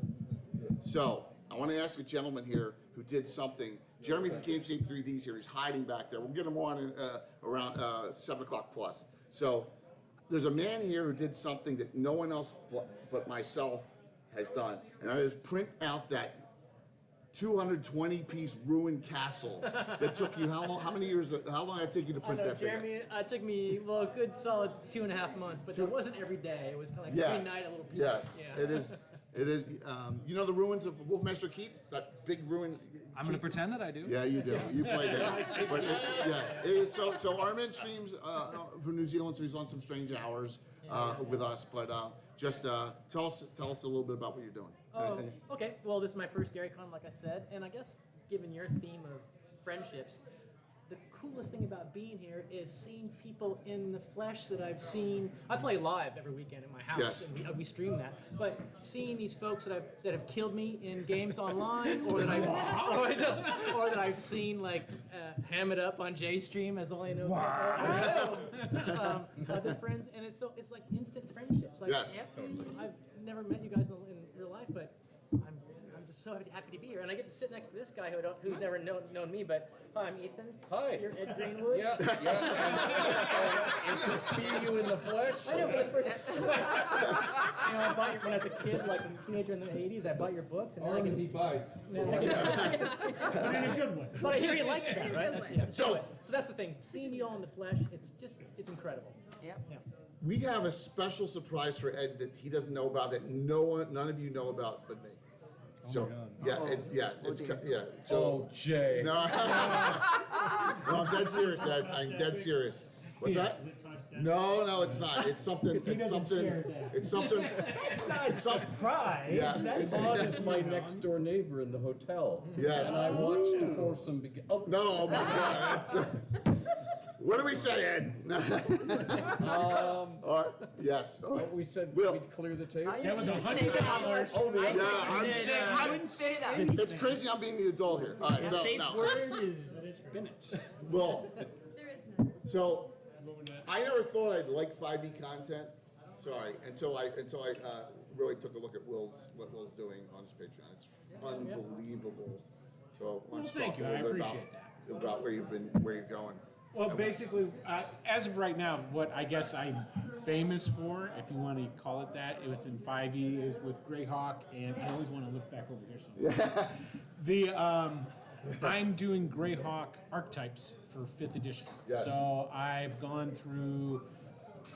So I want to ask a gentleman here who did something. Jeremy from Game Shape 3D's here. He's hiding back there. We'll get him on in, around 7 o'clock plus. So there's a man here who did something that no one else but myself has done, and that is print out that 220-piece ruined castle that took you how long? How many years? How long did it take you to print that thing? Jeremy, it took me a good solid 2.5 months, but it wasn't every day. It was kind of like every night a little piece. Yes, Yeah. it is. It is. You know the ruins of Wolfmaster Keep? That big ruin. I'm going to pretend that I do. Yeah, you do. You played it. But it is, so Armin streams from New Zealand, so he's on some strange hours with us. But just tell us a little bit about what you're doing. Oh, okay. Well, this is my first GaryCon, like I said, and I guess given your theme of friendships, the coolest thing about being here is seeing people in the flesh that I've seen. I play live every weekend at my house, Yes. and we stream that. But seeing these folks that have killed me in games online, or that I've seen like ham it up on JStream, as all I know. Other friends, and it's like instant friendships. Like, Yes. I've never met you guys in real life, but I'm just so happy to be here, and I get to sit next to this guy who's never known me. But hi, I'm Ethan. Hi. You're Ed Greenwood. Yeah. It's to see you in the flesh. I know, but I bought your, when I was a kid, like a teenager in the '80s. I bought your books, and now I can. He bites. But in a good way. But I hear he likes that, right? So that's the thing. Seeing you all in the flesh, it's incredible. Yeah. We have a special surprise for Ed that he doesn't know about, that none of you know about but me. So yeah, yeah. So, Oh, Jay. no, I'm dead serious, Ed. I'm dead serious. What's that? No, it's not. It's something. It's something. It's something. That's not a surprise. Yeah. Todd is my next door neighbor in the hotel. Yes. And I watched the foursome begin. Oh, No, oh my God. What do we say, Ed? Yes. we said Will. we'd clear the table. That was $100. I wouldn't say that. It's crazy I'm being the adult here. All right, The so safe no. word is spinach. Well, so I never thought I'd like 5e content. Sorry, until I really took a look at what Will's doing on his Patreon. It's unbelievable. So why don't you thank talk you. a I little bit appreciate about where you're going. Well, basically, as of right now, what I guess I'm famous for, if you want to call it that, it was in 5e, is with Greyhawk, and I always want to look back over here somewhere. I'm doing Greyhawk archetypes for 5th edition. Yes. So I've gone through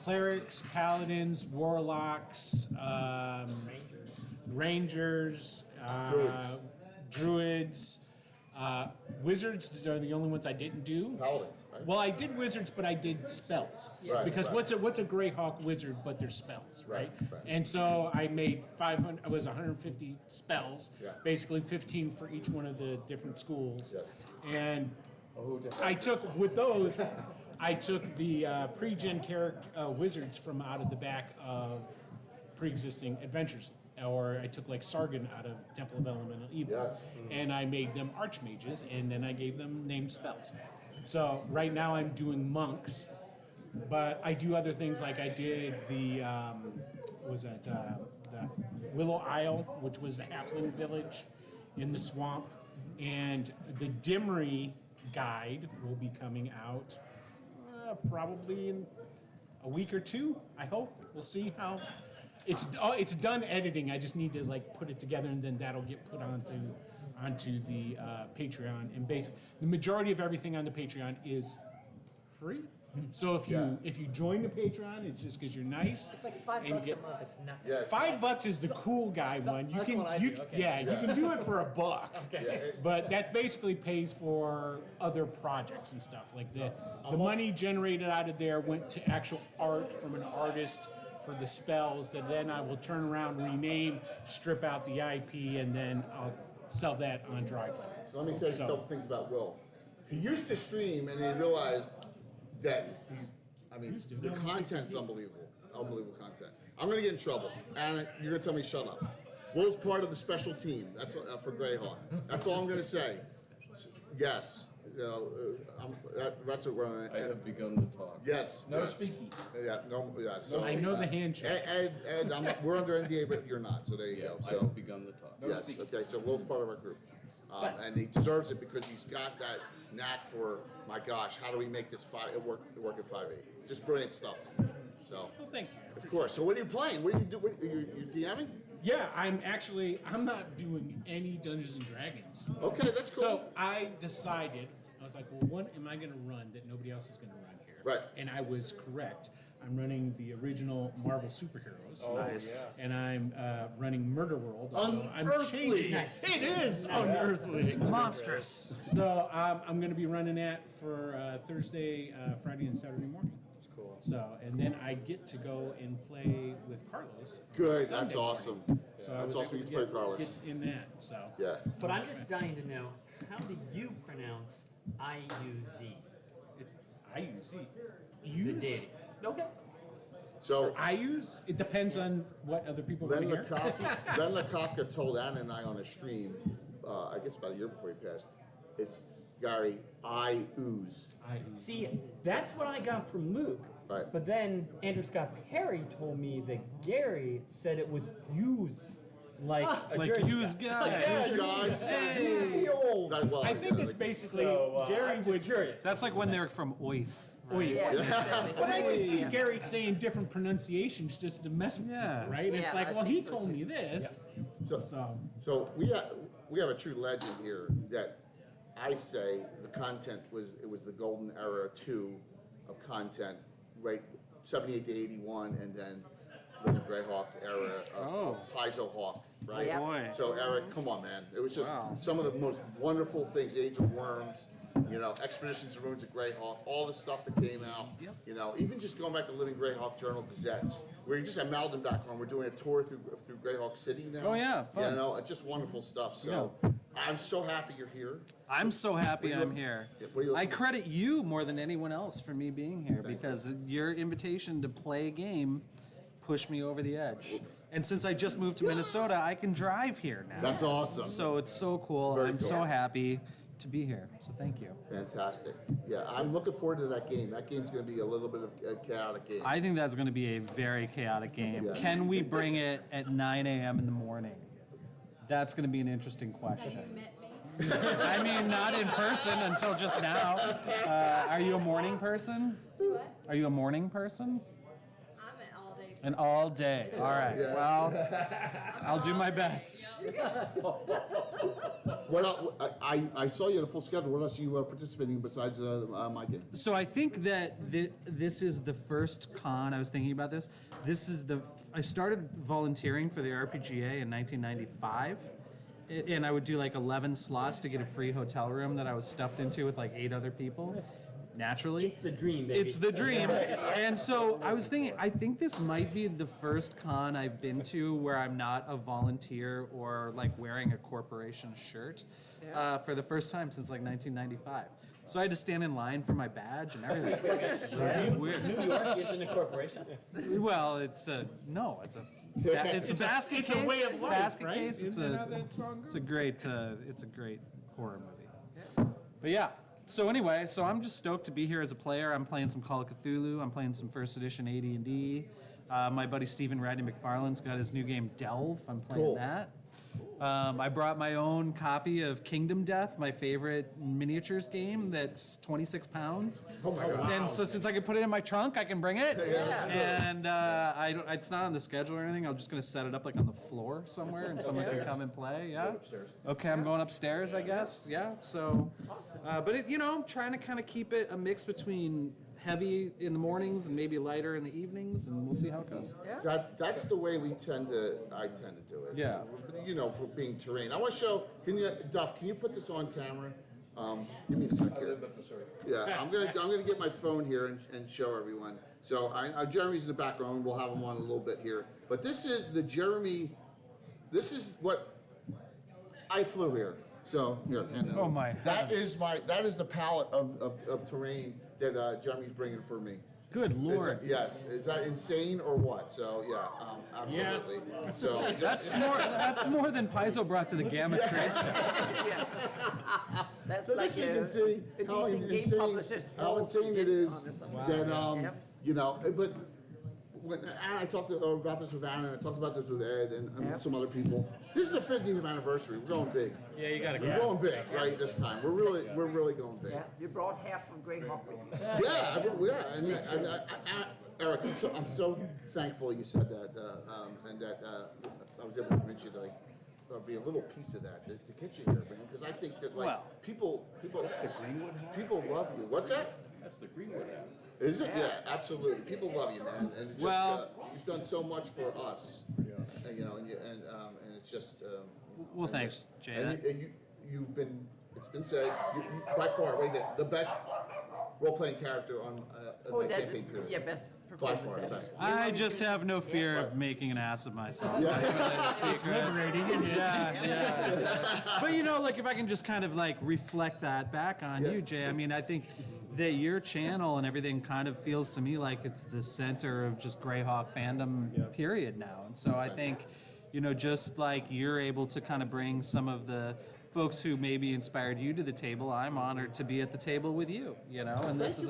clerics, paladins, warlocks, rangers, druids. Wizards are the only ones I didn't do. Paladins, right? Well, I did wizards, but I did spells. Right, Because right. what's a Greyhawk wizard but they're spells, right? Right. And so I made 150 spells, Yeah. basically 15 for each one of the different schools. Yes. And I took the pre-gen character wizards from out of the back of pre-existing adventures. Or I took like Sargon out of Temple of Elemental Evil, Yes. and I made them archmages, and then I gave them named spells. So right now I'm doing monks, but I do other things like I did the the Willow Isle, which was the halfling village in the swamp, and the Dimmery guide will be coming out probably in a week or two. I hope. We'll see how. It's done editing. I just need to like put it together, and then that'll get put onto the Patreon. And the majority of everything on the Patreon is free. So if you join the Patreon, it's just because you're nice. It's like $5 a month. It's nothing. Yeah, $5 is the cool guy one. You that's can what I do, okay. you can do it for $1. Okay. But that basically pays for other projects and stuff. Like the money generated out of there went to actual art from an artist for the spells that then I will turn around, rename, strip out the IP, and then I'll sell that on drive-thru. So let me say a couple things about Will. He used to stream, and he realized that the content's unbelievable. Unbelievable content. I'm going to get in trouble. Anna, you're going to tell me shut up. Will's part of the special team. That's for Greyhawk. That's all I'm going to say. Yes. that's what we're. I have begun to talk. Yes. No yes. speaking. Yeah. No. Yeah. So I know the handshake. Ed, we're under NDA, but you're not. So there you go. I So have begun to talk. yes. Okay. So Will's part of our group, and he deserves it because he's got that knack for. My gosh, how do we make this work at 5e? Just brilliant stuff. So. Well, thank you. Of course. So what are you playing? What do you do? You DMing? Yeah, I'm not doing any Dungeons and Dragons. Okay, that's cool. So I decided, I was like, well, what am I going to run that nobody else is going to run here? Right. And I was correct. I'm running the original Marvel superheroes. Oh, nice. And I'm running Murder World. I'm Unearthly. changing. Nice. It is unearthly. Monstrous. So I'm going to be running that for Thursday, Friday, and Saturday morning. That's cool. So, and then I get to go and play with Carlos. Good. Sunday That's morning. awesome. So I That's was awesome. able You to play Carlos. get in that. So Yeah. But I'm just dying to know, how do you pronounce IUZ? I use Z. The Use? dating. Okay. So I use. It depends on what other people want Len to hear. Lakofka told Anna and I on a stream, I guess about a year before he passed, it's Gary, I ooze. See, that's what I got from Luke. Right. But then Andrew Scott Perry told me that Gary said it was use. Like a Like Jersey use guy. guy. Yes. Use guys. Hey. Old. I think it's basically Gary I'm would. just curious. That's like when they're from Oith. Oy. Yeah, exactly. But I could see Gary saying different pronunciations just to mess with Yeah. people, right? It's Yeah, like, I well, think he so told too. me this. So we have a true legend here that I say the content was the golden era too of content, right? 78 to 81, and then the Greyhawk era of Paizo Hawk, right? Yeah. Boy. So Eric, come on, man! It was just Wow. some of the most wonderful things. Age of Worms, Expeditions of Ruins of Greyhawk, all the stuff that came out. Even just going back to Living Greyhawk Journal Gazettes, where you just have Malden back on. We're doing a tour through Greyhawk City now. Oh, yeah, fun. Just wonderful stuff. So I'm so happy you're here. I'm so happy What are you I'm looking- here. Yeah, what are you I looking- credit you more than anyone else for me being here because your invitation to play a game pushed me over the edge. And since I just moved to Minnesota, I can drive here now. That's awesome. So it's so cool. Very I'm cool. so happy to be here. So thank you. Fantastic. Yeah, I'm looking forward to that game. That game's going to be a little bit of a chaotic game. I think that's going to be a very chaotic game. Yeah. Can we bring it at 9 a.m. in the morning? That's going to be an interesting question. Met me? I mean, not in person until just now. Are you a morning person? What? Are you a morning person? I'm an all day. An all day. All right. Well, I'll do my best. What else, I saw you had a full schedule. What else are you participating in besides my game? So I think that this is the first con. I was thinking about this. I started volunteering for the RPGA in 1995. And I would do like 11 slots to get a free hotel room that I was stuffed into with like 8 other people. Naturally. It's the dream, baby. It's the dream. And so I was thinking, I think this might be the first con I've been to where I'm not a volunteer or like wearing a corporation shirt for the first time since like 1995. So I had to stand in line for my badge and everything. It was weird. New York isn't a corporation. Well, it's a basket It's case. a way of life, basket right? case. Isn't that how that song goes? It's a great horror movie. But yeah. So anyway, I'm just stoked to be here as a player. I'm playing some Call of Cthulhu. I'm playing some first edition AD&D. My buddy Stephen Rodney McFarlane's got his new game Delve. I'm playing that. I brought my own copy of Kingdom Death, my favorite miniatures game. That's 26 pounds. Oh my God. And so since I can put it in my trunk, I can bring it. Yeah. And it's not on the schedule or anything. I'm just going to set it up like on the floor somewhere, and someone can come and play. Yeah. Okay, I'm going upstairs, I guess. Yeah. So, but I'm trying to kind of keep it a mix between heavy in the mornings and maybe lighter in the evenings, and we'll see how it goes. That's the way I tend to do it. Yeah. For being terrain. I want to show, Duff, can you put this on camera? Give me a sec here. Yeah, I'm gonna get my phone here and show everyone. So Jeremy's in the background. We'll have him on a little bit here. But this is the Jeremy. This is what I flew here. So here. And, Oh my That is the palette of terrain that Jeremy's bringing for me. Good Lord. Yes. Is that insane or what? So yeah, absolutely. So That's more than Paizo brought to the Gamma trade show. That's So like this you can see a how decent game insane, publisher's how whole insane it gin is on or something. that Yep. you know. But when I talked about this with Anna, and I talked about this with Ed and some other people. This is the 50th anniversary. We're going big. Yeah, you gotta We're going big, right? This time, we're really going big. Yeah, you brought half from Greyhawk with you. Yeah, and Eric, I'm so thankful you said that, and that I was able to convince you to be a little piece of that to get you here, man. Because I think that people love you. What's that? That's the Greenwood house. Is it? Yeah, absolutely. People love you, man, and just, you've done so much for us. You know, and it's just. Well, thanks, Jay. And you've been. It's been said by far, right there, the best role-playing character on my campaign period. Yeah, best By performance far, the ever. best. I just have no fear of making an ass of myself. Yeah. That's really the secret. liberating, isn't it? Yeah. But you know, like if I can just kind of like reflect that back on you, Jay. I mean, I think that your channel and everything kind of feels to me like it's the center of just Greyhawk fandom, period now. And so I think, you know, just like you're able to kind of bring some of the folks who maybe inspired you to the table, I'm honored to be at the table with you, you know, and this is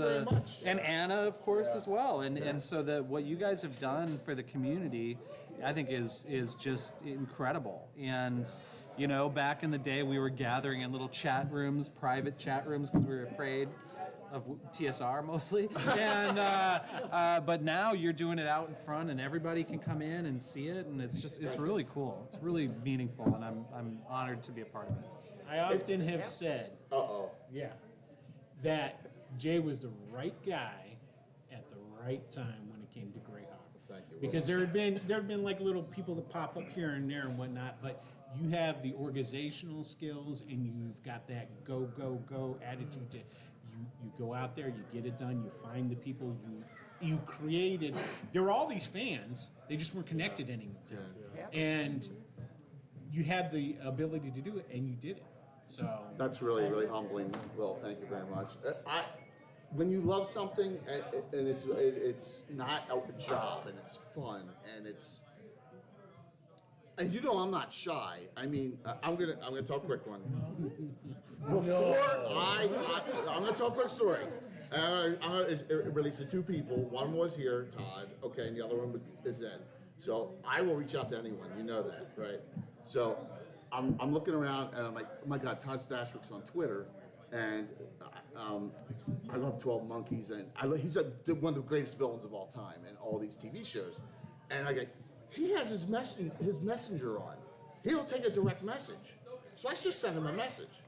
and Anna, of course, as well. And so that what you guys have done for the community, I think is just incredible. And, you know, back in the day, we were gathering in little chat rooms, private chat rooms, because we were afraid of TSR mostly, and but now you're doing it out in front, and everybody can come in and see it, and it's really cool. It's really meaningful, and I'm honored to be a part of it. I often have said, that Jay was the right guy at the right time when it came to Greyhawk. Thank you. Because there had been like little people that pop up here and there and whatnot, but you have the organizational skills and you've got that go attitude to you go out there, you get it done, you find the people you created. There were all these fans, they just weren't connected anymore. And you had the ability to do it, and you did it. So that's really, really humbling. Will, thank you very much. When you love something and it's not a job and it's fun and you know I'm not shy. I mean, I'm gonna tell a quick one. Before I'm gonna tell a quick story. I'm gonna release to two people. One was here, Todd. Okay, and the other one is Ed. So I will reach out to anyone. You know that, right? So I'm looking around and I'm like, oh my God, Todd Stashwick's on Twitter, and I love 12 Monkeys, and he's one of the greatest villains of all time in all these TV shows. And I go, he has his messenger on. He'll take a direct message. So I just sent him a message,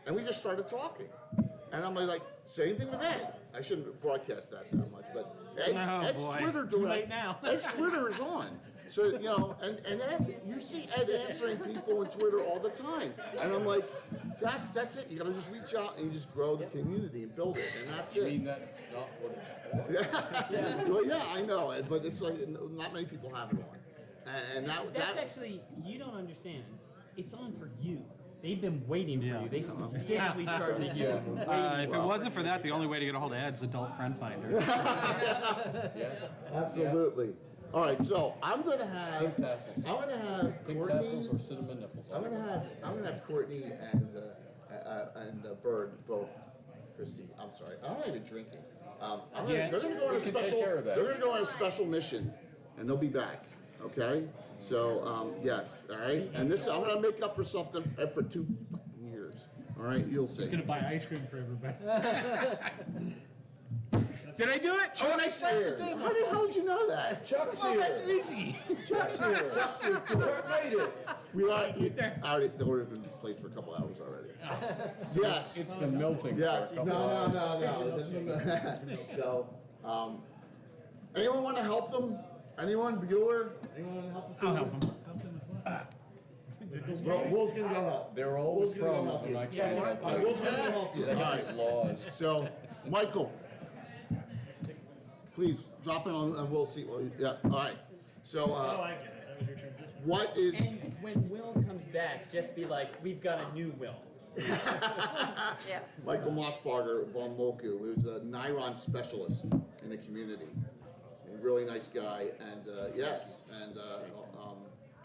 and we just started talking. And I'm like, same thing with Ed. I shouldn't broadcast that much, but Ed's Twitter direct. Ed's Twitter is on. So, you know, and Ed, you see Ed answering people on Twitter all the time. And I'm like, that's it. You gotta just reach out and you just grow the community and build it, and that's it. I mean, that's not what it's for. Well, yeah, I know, Ed, but it's like not many people have it on. And That's actually, you don't understand. It's on for you. They've been waiting for you. They specifically targeted you. If it wasn't for that, the only way to get a hold of Ed's Adult Friend Finder. Absolutely. All right, so I'm gonna have Pink Courtney. tassels or cinnamon nipples. I'm gonna have Courtney and Bird both. Christy, I'm sorry, I'm not even drinking. They're gonna go on a special. They're gonna go on a special mission, and they'll be back. Okay. So yes, all right. And this I'm gonna make up for something for 2 years. All right, you'll see. He's gonna buy ice cream for everybody. Did I do it? Oh, I set the table. How the hell did you know that? Chuck's here. That's easy. Chuck's here. Chuck made it. The order's been placed for a couple hours already. So. Yes. It's been melting Yes. for a couple hours. No. So, anyone want to help them? Anyone? Bueller? Anyone want to help them? I'll help him. Well, Will's gonna go help. There are always problems when I try to help you. Will's gonna help you. They All have right. these laws. So, Michael, please drop in and we'll see. Yeah. All right. So, I get it. That was your transition. what is? And when Will comes back, just be like, we've got a new Will. Yeah. Michael Mossbarger von Moku, who's a Nylon specialist in the community. He's a really nice guy, and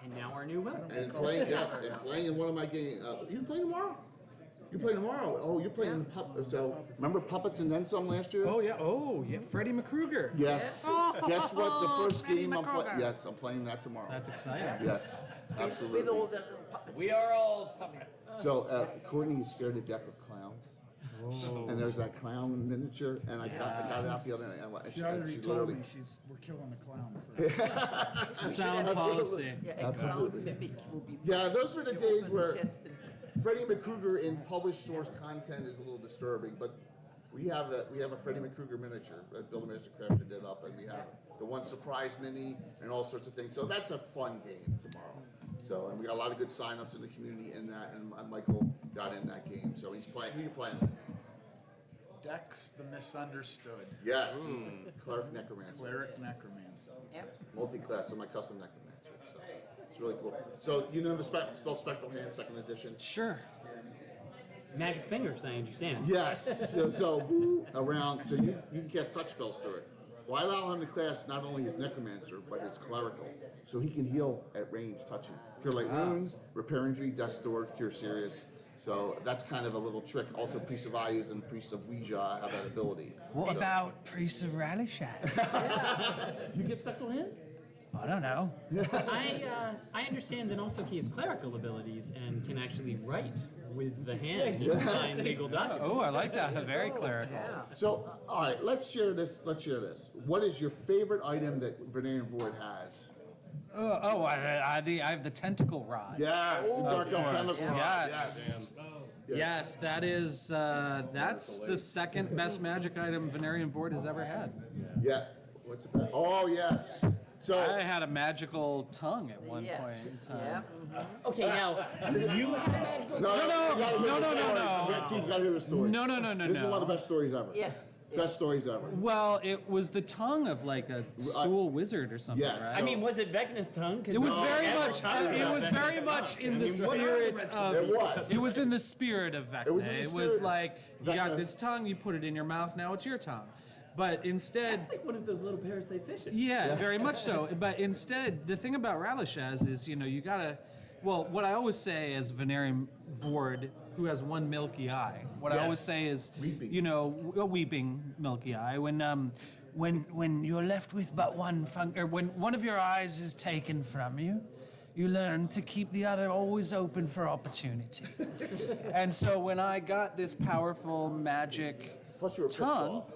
And now our new weapon. and playing in one of my games. You playing tomorrow? You play tomorrow? Oh, you're playing so remember Puppets and Then Some last year? Oh yeah, Freddie McCruger. Yes. Guess what? The first game I'm playing. Yes, I'm playing that tomorrow. That's exciting. Yes, absolutely. With all the little puppets. We are all puppets. So Courtney is scared to death of clowns. And there's that clown miniature, and I got it out the other night. And She already told literally- me we're killing the clown first. It's a sound policy. Yeah, a clown mimic will be. Yeah, those were the days where chest and- Freddie McCruger in published source content is a little disturbing, but we have a Freddie McCruger miniature that Bill the Magic Crafter did up, and we have the one surprise mini and all sorts of things. So that's a fun game tomorrow. So, and we got a lot of good signups in the community in that, and Michael got in that game. So he's playing. Who are you playing? Dex the Misunderstood. Yes, Cleric Necromancer. Cleric Necromancer. Yep. Multi-class, so my custom Necromancer. So it's really cool. So you know the spell Spectral Hand, 2nd edition. Sure. Magic fingers, I understand. Yes. So around, so you can cast touch spells through it. Well, I allow him to cast not only his Necromancer, but his Clerical. So he can heal at range touching. Cure Light Wounds, Repair Injury, Death's Door, Cure Serious. So that's kind of a little trick. Also, Priest of Ayus and Priest of Ouija have that ability. What about Priest of Rallyshads? You get Spectral Hand? I don't know. I understand that also he has clerical abilities and can actually write with the hand and sign legal documents. Oh, I like that. Very clerical. So, all right, let's share this. What is your favorite item that Venerian Void has? I have the tentacle rod. Yes, the Dark Elf Tentacle Rod. Yes. Yes, that is that's the second best magic item Venerian Void has ever had. Yeah. What's it? Oh yes. So I had a magical tongue at one Yes. point in time. Yeah. Okay, now you had a magical. No. Keith, gotta hear the story. No. This is one of the best stories ever. Yes. Best stories ever. Well, it was the tongue of like a Soul wizard or something, Yes. right? I mean, was it Vecna's tongue? 'Cause It was no, very every much. child It got was Vecna's very tongue. much in I the mean, what are the spirit rest of. It was. It was in the spirit of Vecna. It was in the It was spirit. like you got Vecna- this tongue, you put it in your mouth. Now it's your tongue. But instead, It's like one of those little parasite fishes. yeah, very much so. But instead, the thing about Rallishaz is, you gotta. Well, what I always say as Venerian Vord, who has one milky eye, what I Yes. always say is, Weeping. a weeping milky eye. When you're left with but one or when one of your eyes is taken from you, you learn to keep the other always open for opportunity. And so when I got this powerful magic Plus you were pissed tongue, off.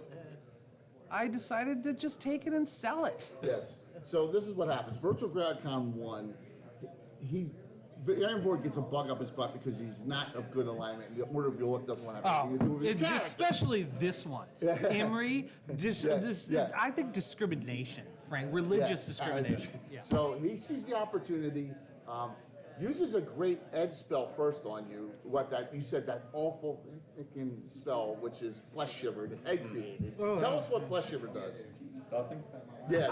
I decided to just take it and sell it. Yes. So this is what happens. Virtual GradCon 1, Venerian Void gets a bug up his butt because he's not of good alignment. The Order of York doesn't want to have anything to do with his character. Especially this one. Imri, I think discrimination, Frank, religious discrimination. Yeah. So he sees the opportunity, uses a great edge spell first on you. You said that awful freaking spell, which is Flesh Shiver, the head created. Tell us what Flesh Shiver does. Nothing? Yeah,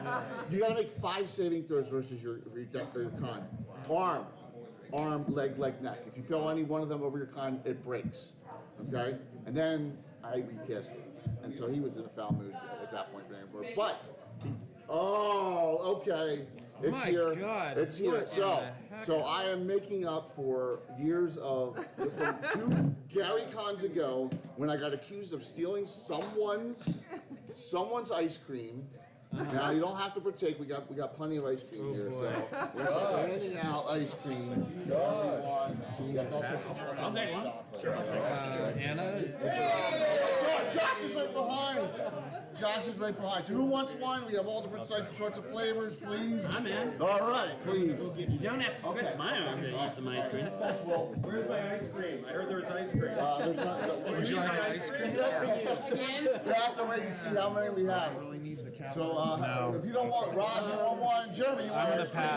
no. You gotta make 5 saving throws versus your con. Arm, leg, neck. If you fail any one of them over your con, it breaks. Okay? And then I recast it. And so he was in a foul mood at that point, but okay. It's My here. God, It's here. what in So the heck? I am making up for years from 2 Gary Cons ago when I got accused of stealing someone's ice cream. Now you don't have to partake. We got plenty of ice cream here, so we're handing out ice cream. I'll take one. Anna? Josh is right behind. So who wants one? We have all different sorts of flavors, please. I'm in. All right, please. You don't have to twist my arm to eat some ice cream. Where's my ice cream? I heard there was ice cream. There's not. Would you like ice cream? We have to wait and see how many we have. Really needs the cap. So if you don't want Rob, you don't want Jeremy, you want I'm ice gonna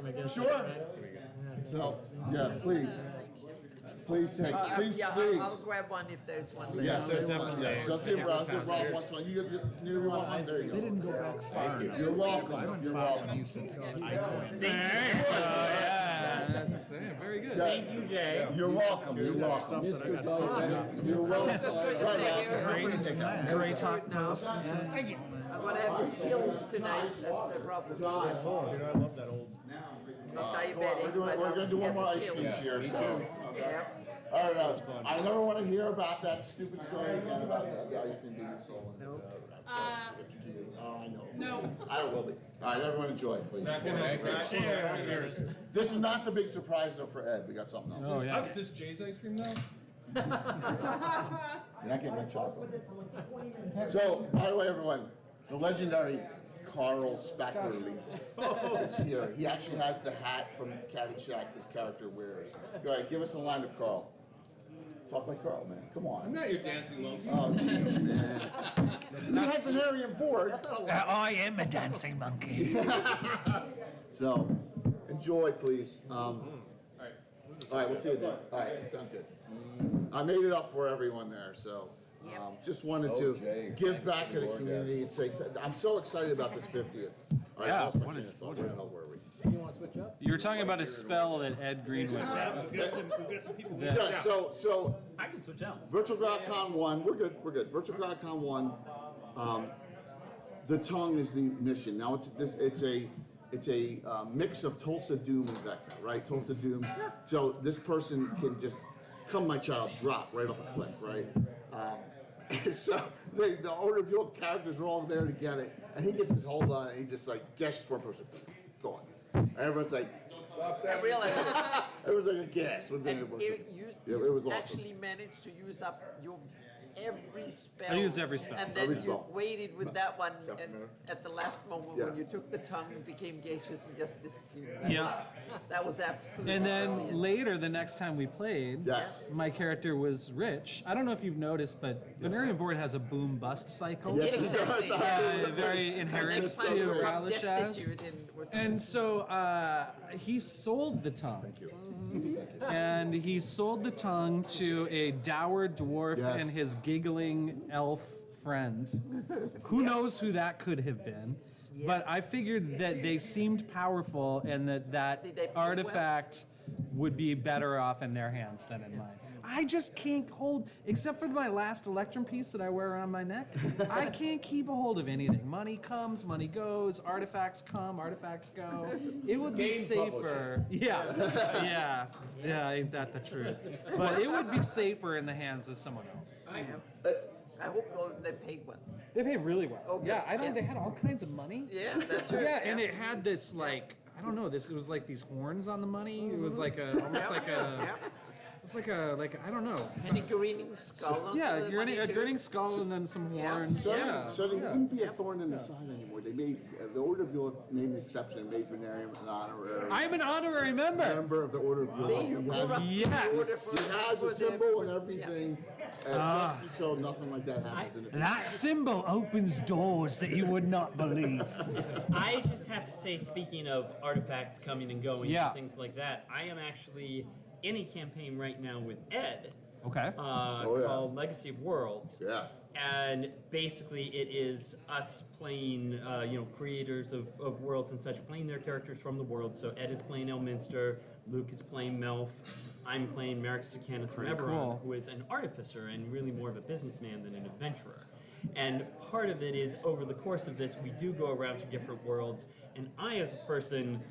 cream. pass. Sure. So yeah, please. Please take. Please. I'll grab one if there's one left. Yes, there's definitely. Yes. Let's see if Rob wants one. You want one? There you They go. didn't go back far enough. You're welcome. I've been You're following welcome. you since I coined. Yeah, that's it. very good. Thank you, Jay. You're welcome. You're welcome. Mr. Diabetic. You're welcome. It's just good to see you. Great talk post. Thank you. I'm gonna have the chills tonight. That's the problem. Oh, dude, I love that old. Not diabetic. We're gonna do one more ice cream here. So. Yeah. All right, I never want to hear about that stupid story again about the ice cream being stolen. No. Oh, I know. No. I will be. All right, everyone enjoy, please. Cheers. This is not the big surprise though for Ed. We got something else. Oh yeah. Is this Jay's ice cream now? You're not getting my chocolate. So, by the way, everyone, the legendary Carl Spackerleaf is here. He actually has the hat from Caddyshack his character wears. Go ahead, give us a line of Carl. Talk like Carl, man. Come on. I'm not your dancing monkey. Oh, jeez, man. You have Venarian Ford. I am a dancing monkey. So, enjoy, please. All right, we'll see you then. All right, sounds good. I made it up for everyone there, so just wanted to give back to the community and say I'm so excited about this 50th. All right, Yeah, I lost my what train a- of thought. Where the hell were we? You want to switch up? You were talking about a spell that Ed Greenwood We've got did. some people. Yeah. So I can switch out. Virtual GrowdCon 1, we're good. Virtual GrowdCon 1, the tongue is the mission. Now it's a mix of Tulsa Doom and Vecna, right? Tulsa Doom. So this person can just come, my child, drop right off a cliff, right? So the order of your characters are all there to get it, and he gets his hold on it, and he just like gestures for a person, gone. And everyone's like, I realized it was like a guess. and Eric, Yeah, you it was awesome. actually managed to use up your every spell. I used every spell. And then Every you spell. waited with that one, Except and for- at the last moment Yeah. when you took the tongue, it became gaseous and just disappeared. Yeah. That was absolutely. And then brilliant. later, the next time we played, Yes. my character was Rich. I don't know if you've noticed, but Venarian Void has a boom bust cycle. Yes, he Exactly. does. Very inherent Next time to you become Kalashaz. destitute or something. And so he sold the tongue. Thank you. And he sold the tongue to a dour dwarf Yes. and his giggling elf friend. Who knows who that could have been? But I figured that they seemed powerful and that Did they play artifact would be better off in their hands than in mine. I just can't hold, except for my last electrum piece that I wear around my neck, I can't keep a hold of anything. Money comes, money goes, artifacts come, artifacts go. It would be Game safer. Yeah, ain't that the truth? But it would be safer in the hands of someone else. I hope they paid well. They pay really well. Okay, Yeah, I don't. yeah. They had all kinds of money. Yeah, that's right. Yeah, and it had this like I don't know. It was like these horns on the money. It was like almost like a. Yeah. It's like I don't know. And a grinning skull. on Yeah, some of the money a too. grinning skull and then some horns. So, Yeah. so they wouldn't be a thorn in the side anymore. They made the Order of Yule made an exception and made Venarium an honorary I'm an honorary member. member of the Order of Yule. See, you He grew has, up in the Yes. order he for- has for a the- symbol and everything, Ah. just so nothing like that happens in the future. That symbol opens doors that you would not believe. I just have to say, speaking of artifacts coming and going Yeah. and things like that, I am actually in a campaign right now with Ed Okay. Oh, yeah. called Legacy of Worlds. Yeah. And basically, it is us playing, creators of worlds and such, playing their characters from the world. So Ed is playing Elminster, Luke is playing Melf, I'm playing Merrick Kenneth from Pretty Eberron, cool. who is an artificer and really more of a businessman than an adventurer. And part of it is, over the course of this, we do go around to different worlds. And I, as a person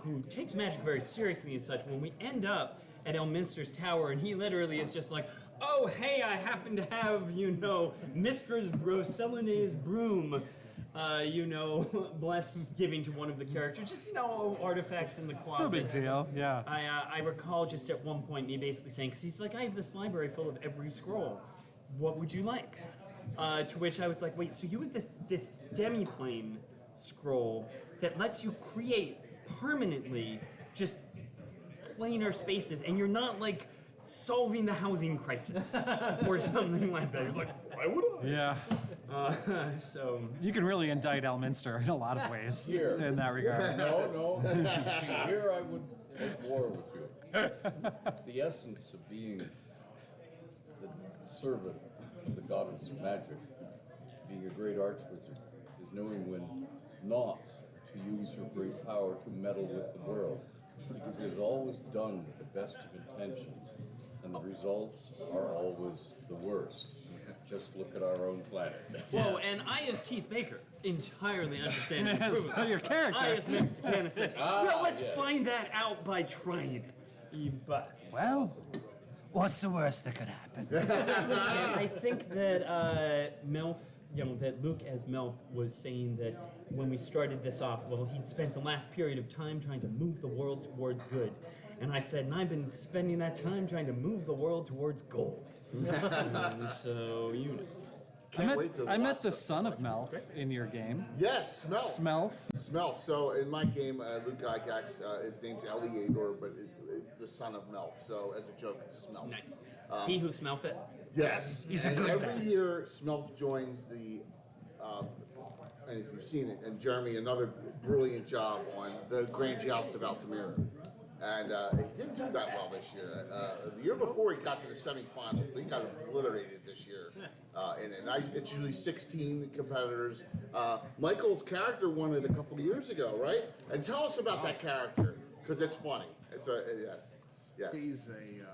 who takes magic very seriously and such, when we end up at Elminster's tower, and he literally is just like, oh, hey, I happen to have, Mistress Roseline's broom, blessed giving to one of the characters. Just, artifacts in the closet. No big deal. Yeah. I recall just at one point me basically saying, because he's like, I have this library full of every scroll. What would you like? To which I was like, wait, so you have this demi-plane scroll that lets you create permanently just planar spaces, and you're not like solving the housing crisis or something like that. You're like, why would I? Yeah. So You can really indict Elminster in a lot of ways Here. in that regard. No. See, here I would at war with you. The essence of being the servant of the goddess of magic, being a great archwizard, is knowing when not to use your great power to meddle with the world, because it is always done with the best of intentions, and the results are always the worst. Just look at our own planet. Whoa, and I, as Keith Baker, entirely understand and Yes, approve of your that. character. I, as Mexican, says, Ah, well, let's yes. find that out by trying it. You bet. Well, what's the worst that could happen? And I think that Melf, that Luke as Melf was saying that when we started this off, well, he'd spent the last period of time trying to move the world towards good. And I said, and I've been spending that time trying to move the world towards gold. So, you know. I met the son of Melf in your game. Yes, Smelf. Smelf. Smelf. So in my game, Luke Gygax, his name's Eliador, but it's the son of Melf. So as a joke, it's Smelf. Nice. He who smelleth it. Yes. He's a and good every man. year, Smelf joins the, and if you've seen it, and Jeremy, another brilliant job on the Grand Joust of Altamira. And he didn't do that well this year. The year before, he got to the semifinals, but he got obliterated this year. It's usually 16 competitors. Michael's character won it a couple of years ago, right? And tell us about that character, because it's funny. It's yes. He's a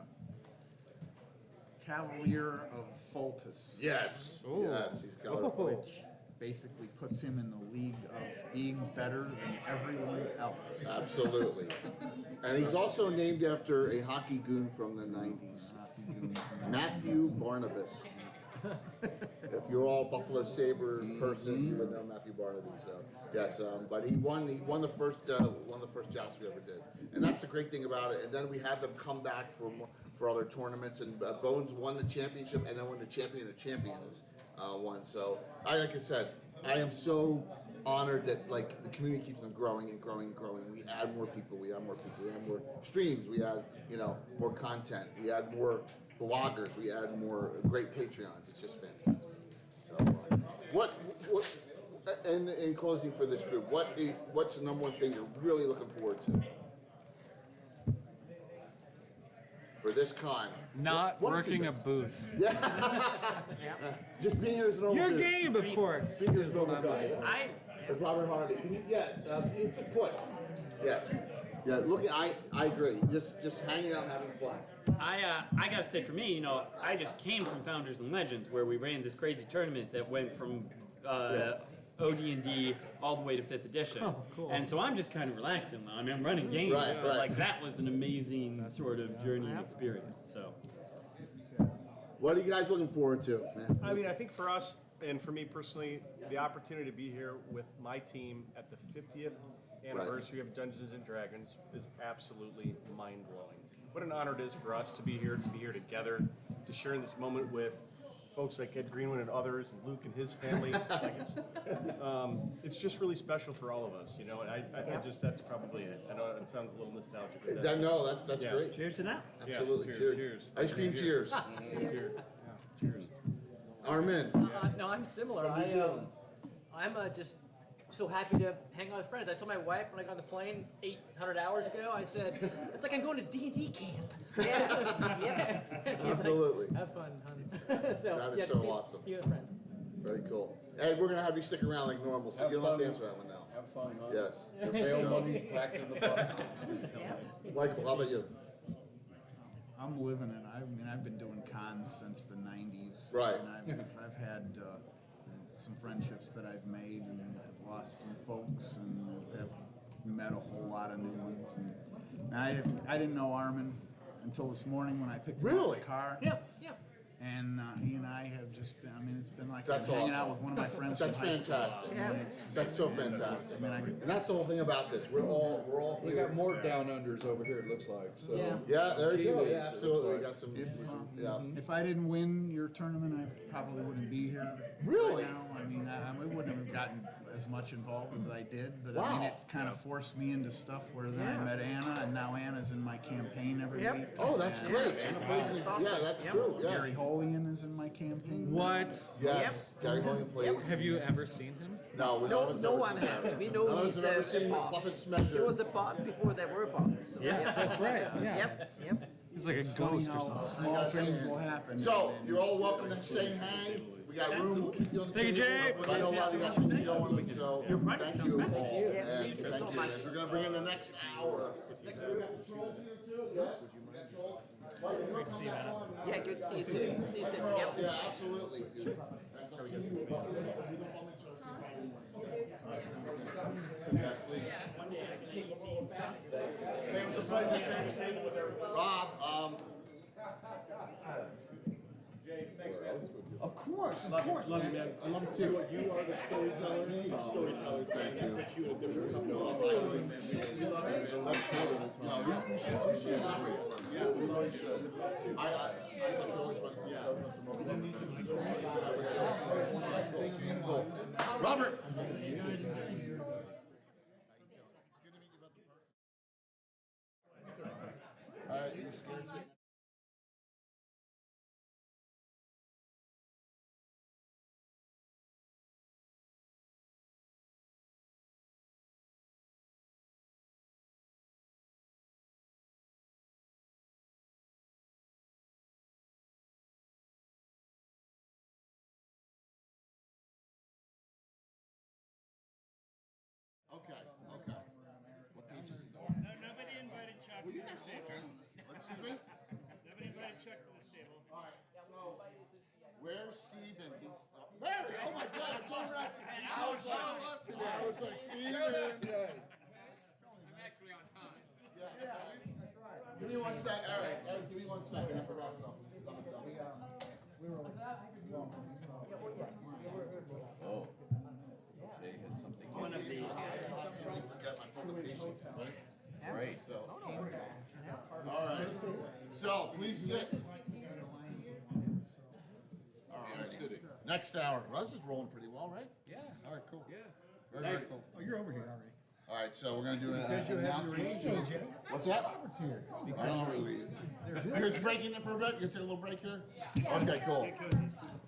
Cavalier of Fultus. Yes. Yes, he's got it. Which basically puts him in the league of being better than everyone else. Absolutely. And he's also named after a hockey goon from the 90s. Matthew Barnabas. If you're all Buffalo Sabre person, you would know Matthew Barnabas. So yes, but he won the first joust we ever did, and that's the great thing about it. And then we had them come back for other tournaments, and Bones won the championship, and then when the champion of champions won. So like I said, I am so honored that like the community keeps on growing and growing and growing. We add more people, we add more streams, we add more content, we add more bloggers, we add more great Patreons. It's just fantastic. So what and in closing for this group, what's the number one thing you're really looking forward to for this con? Not What working you a booth. Yeah. Just being here as a normal Your dude. game, of course. Being here as a normal Is guy. what I'm Yeah. There's Robert Hardy. Can you, you just push. Yes. Yeah. Look, I agree. Just hanging out, and having fun. I gotta say, for me, I just came from Founders and Legends, where we ran this crazy tournament that went from OD&D all the way to 5th edition. Oh, cool. And so I'm just kind of relaxing now. I mean, I'm running games, Right, but right. like that was an amazing sort of journey and experience. So. What are you guys looking forward to, man? I mean, I think for us, and for me personally, the opportunity to be here with my team at the 50th anniversary of Dungeons and Dragons is absolutely mind-blowing. What an honor it is for us to be here together, to share in this moment with folks like Ed Greenwood and others, and Luke and his family. It's just really special for all of us, and I just, that's probably it. I know it sounds a little nostalgic. But That's yeah. great. Cheers to that. Absolutely. Yeah, cheers. cheers. Ice cream cheers. Cheers. Cheers. Armin. No, I'm similar. From New Zealand. I'm just so happy to hang out with friends. I told my wife when I got on the plane 800 hours ago, I said, it's like I'm going to D&D camp. Yeah. Absolutely. Like, have fun, hon. That is yeah, so just awesome. Be with friends. Very cool. Ed, we're gonna have you stick around like normal, so Have you don't have to fun. answer that one now. Have fun, huh? Yes. Your bail money's packed in the bucket. Michael, how about you? I'm living it. I've been doing cons since the 90s. Right. And I've had some friendships that I've made and have lost some folks and have met a whole lot of new ones. And I didn't know Armin until this morning when I picked him up in the car. Yeah. And he and I have just been, it's been like That's I'm hanging awesome. out with one of my friends That's from high school. fantastic. I mean, it's- That's so fantastic. I mean, And that's the whole thing about this. We're all We here. got more down unders over here, it looks like, so. Yeah, there you go. Kiwis, Yeah, it looks absolutely. We like. got some. If I didn't win your tournament, I probably wouldn't be here. Really? Right now. I mean, I wouldn't have gotten as much involved as I did, but I Wow. mean, it kind of forced me into stuff where then I met Anna, and now Anna's in my campaign every Yep. week. Oh, that's And- great. Anna plays in- That's awesome. Yeah, that's Yep. true. Yeah. Gary Holian is in my campaign. What? Yes. Gary Hogan plays. Have you ever seen him? No, No one has. We know None of us he's have ever a seen bot. Clefford He Smedger. was a bot before there were bots. So Yeah, that's right. Yeah. Yep. He's like a It's funny ghost or how something. small things will happen. So and- you're all welcome to stay and hang. We got room. We'll keep you on the Thank you, table. Jay. I know a lot of you got things going, so Your project thank sounds you fantastic. all. Thank you. And Thank you so thank you. much. As we're gonna bring in the next hour. We got trolls here too. Yes. We got trolls. Great to see you, man. Yeah, good to see you too. See you soon. Yep. Yeah, absolutely. Sure. Yeah, please. It was a pleasure sharing the table with everyone. Rob, Jay, thanks, man. of course, Love you, man. I love you too. You are the storyteller. Storytellers, thank you. Put you in a different company. We love you. That's cool. No, we should. Yeah, we really should. I always want to Robert. It's good to meet you, about the person. All right, you're scared sitting. Okay. What page is it? Nobody invited Chuck Well, you guys okay. Excuse me? Nobody invited Chuck to this table. All right, so where's Steven? He's Barry. Oh my God, it's all right. I was like Steven. I'm actually on time. Yeah, that's right. Give me 1 sec. All right, give me 1 second. I forgot something. Oh, Jay has something. One of the. Forget my publication, right? Right. All right. So please sit. All right. Next hour. Well, this is rolling pretty well, right? Yeah. All right, cool. Yeah. Very cool. Oh, you're over here already. All right, so we're gonna do an Because you have your announcement. angel. What's that? Robert's here. I don't really. You're just breaking it for a bit. You take a little break here. Okay, cool.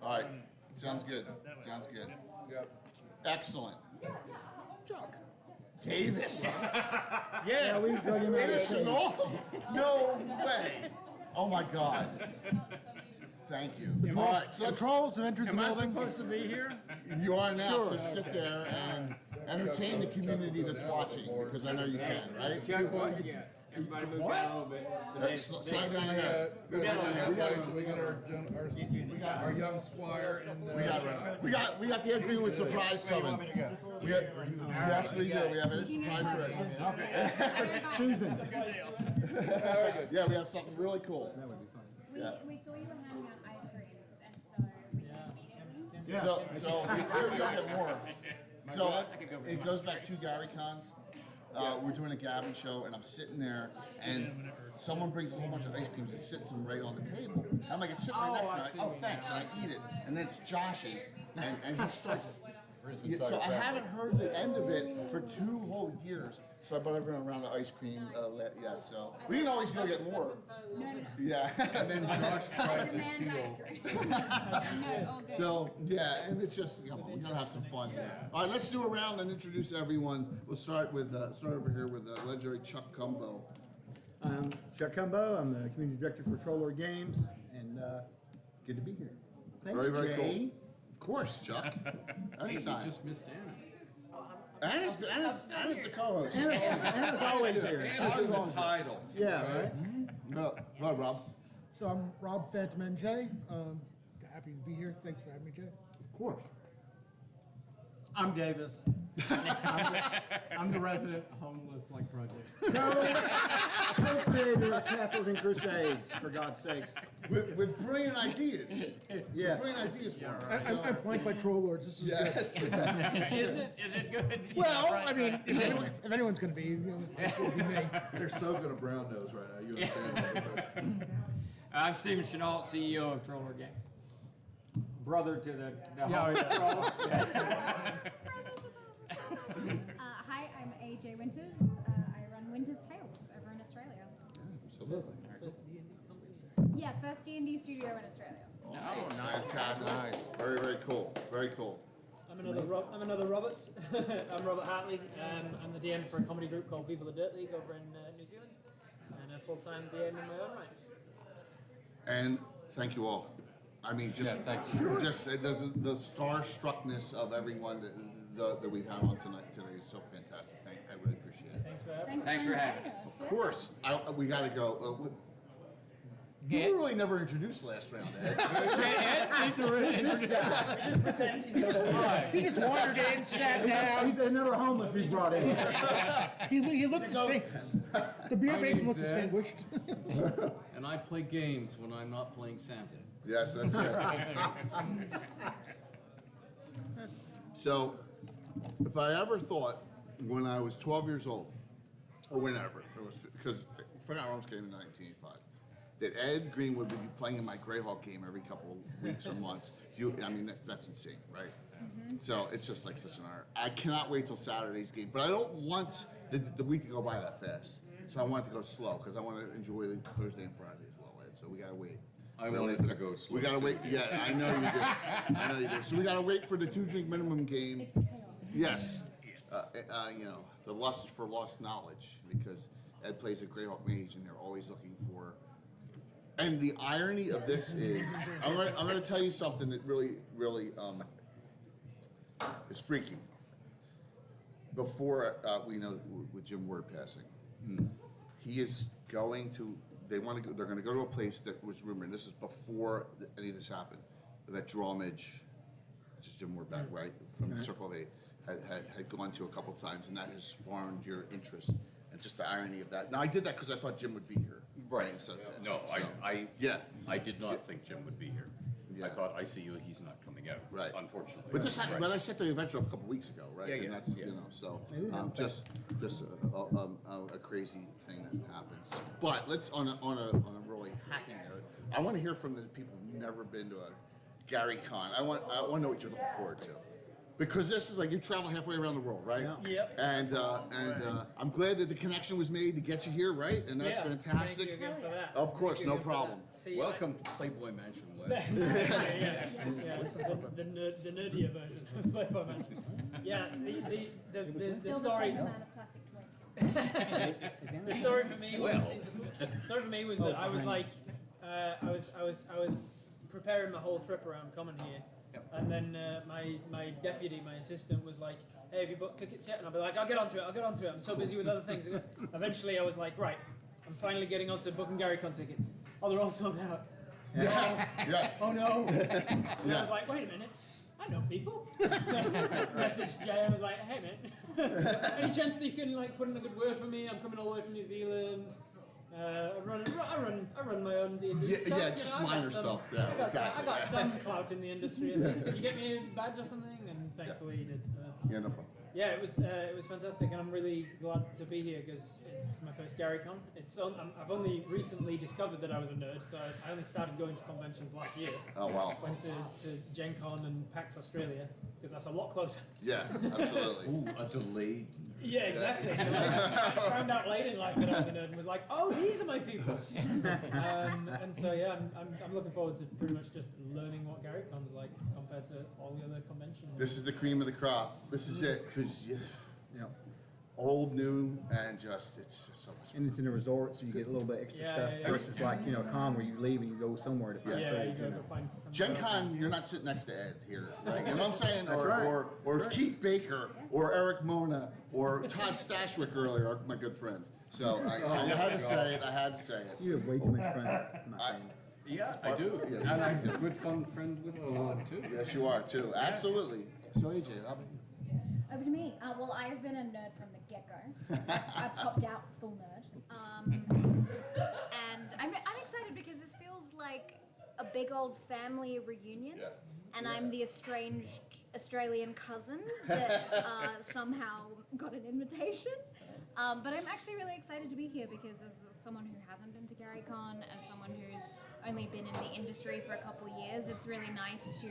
All right, sounds good. Sounds good. Yep. Excellent. Davis. Yeah, Yes. we drug him out of Davis the and cage. all. No way. Oh my God. Thank you. All right, so let's. Trolls have entered the Am I building. supposed to be here? You are now. Sure. So sit there and entertain the community that's watching, because I know you can, right? Chuck, what? Yeah. Everybody move down a little bit. Slide down here. We got our young squire and We got the agreement with surprise coming. Yes, we do. We have a surprise for Susan. Yeah, we have something really cool. That would be fun. We saw you were handing out ice creams, and so we came immediately. So we'll get more. So it goes back to Gary Cons. We're doing a Gabbin show, and I'm sitting there, and someone brings a whole bunch of ice creams and sits them right on the table. And I'm like, it's sitting right next to me. I'm like, oh, thanks. And I eat it, and then it's Josh's, and he starts. So I haven't heard the end of it for 2 whole years. So I brought everyone around the ice cream. Yeah, so we can always go get more. Yeah. And then Josh tried to steal. So yeah, and it's just come on, we're gonna have some fun here. All right, let's do a round and introduce everyone. We'll start with start over here with legendary Chuck Cumbo. I'm Chuck Cumbo. I'm the community director for Troller Games, and good to be here. Thanks, Very Jay. cool. Of course, Chuck. Anytime. Just missed Anna. Anna's the co-host. Anna's always here. Anna's in the titles. Yeah, right? Go ahead, Rob. So I'm Rob Phantom NJ. Happy to be here. Thanks for having me, Jay. Of course. I'm Davis. I'm the resident homeless like project. Co-creator of Castles and Crusades, for God's sakes. With brilliant ideas. Yeah. Brilliant ideas for him. I'm flanked by troll lords. This is Yes. good. Is it good? Well, I mean, if anyone's going to be, it will be me. They're so good at brown nose right now. You understand? I'm Steven Chenault, CEO of Troller Games. Brother to the Yeah, Hi, I'm AJ Winters. I run Winters Tales over in Australia. Absolutely. Yeah, first D&D studio in Australia. Fantastic. Nice. Very, very cool. Very cool. I'm another Robert. I'm Robert Hartley. I'm the DM for a comedy group called Viva the Dirt League over in New Zealand, and a full-time DM in my own right. And thank you all. I mean, just the starstruckness of everyone that we've had on today is so fantastic. I really appreciate it. Thanks for having us. Of course, we got to go. You were really never introduced last round, Ed. He just wandered in, sat down. He's another homeless we brought in. he looked distinguished. The beer makes him look distinguished. And I play games when I'm not playing Santa. Yes, that's it. So, if I ever thought when I was 12 years old, or whenever, it was because Forgotten Realms came in 1985, that Ed Green would be playing in my Greyhawk game every couple of weeks or months. That's insane, right? So it's just like such an honor. I cannot wait till Saturday's game, but I don't want the week to go by that fast. So I want it to go slow because I want to enjoy the Thursday and Friday as well, Ed. So we gotta wait. I want it to go slow. We gotta wait. Yeah, I know you do. I know you do. So we gotta wait for the 2-drink minimum game. Yes. The lust for lost knowledge because Ed plays a Greyhawk mage and they're always looking for. And the irony of this is, I'm going to tell you something that really is freaky. Before we know with Jim Ward passing, he is going to. They're going to go to a place that was rumored. And this is before any of this happened. That Drawmage, which is Jim Ward back right from the Circle of Eight, had gone to a couple times, and that has spawned your interest. And just the irony of that. Now I did that because I thought Jim would be here. Right. No, I did not think Jim would be here. I thought ICU, he's not coming out. Right. Unfortunately. But but I set the adventure up a couple weeks ago, right? Yeah, And yeah, that's yeah. so just a crazy thing that happens. But let's on a really happy note. I want to hear from the people who've never been to a Gary Con. I want to know what you're looking forward to. Because this is like you travel halfway around the world, right? Yep. And I'm glad that the connection was made to get you here, right? And that's fantastic. Thank you again for that. Of course, Thank you no again for problem. that. See, Welcome to Playboy Mansion West. The nerdier version of Playboy Mansion. Yeah, the story. The story for me was that I was like, I was preparing my whole trip around coming here, and then my deputy, my assistant, was like, "Hey, have you booked tickets yet?" And I'll be like, I'll get onto it. I'm so busy with other things." Eventually, I was like, "Right, I'm finally getting onto booking GaryCon tickets. Oh, they're all sold out. Oh no!" And I was like, "Wait a minute, I know people." Messaged Jay. I was like, "Hey man, any chance that you can like put in a good word for me? I'm coming all the way from New Zealand. I run my own D&D stuff. Yeah, just minor stuff. Yeah, I got some clout in the industry. At least, could you get me a badge or something?" And thankfully he did. So. Yeah, no problem. Yeah, it was fantastic, and I'm really glad to be here because it's my first GaryCon. I've only recently discovered that I was a nerd, so I only started going to conventions last year. Oh wow! Went to Gen Con and PAX Australia because that's a lot closer. Yeah, absolutely. Ooh, a delayed. Yeah, exactly. I found out late in life that I was a nerd and was like, "Oh, these are my people." And so yeah, I'm looking forward to pretty much just learning what GaryCon's like compared to all the other conventions. This is the cream of the crop. This is it, because old, new, and just it's just so much fun. And it's in a resort, so you get a little bit extra stuff versus like con where you leave and you go somewhere to find food. You go find Gen Con, you're not sitting next to Ed here, right? You know what I'm saying? That's right. Or Keith Baker, or Eric Mona, or Todd Stashwick earlier, my good friends. So I had to say it. I had to say it. You have way too much fun. I'm not saying. Yeah, I do. And I'm a good fun friend with Todd, too. Yes, you are, too. Absolutely. So, AJ, how about you? Over to me. Well, I have been a nerd from the get-go. I popped out full nerd. And I'm excited because this feels like a big old family reunion. Yeah. And I'm the estranged Australian cousin that somehow got an invitation. But I'm actually really excited to be here because as someone who hasn't been to GaryCon, as someone who's only been in the industry for a couple of years, it's really nice to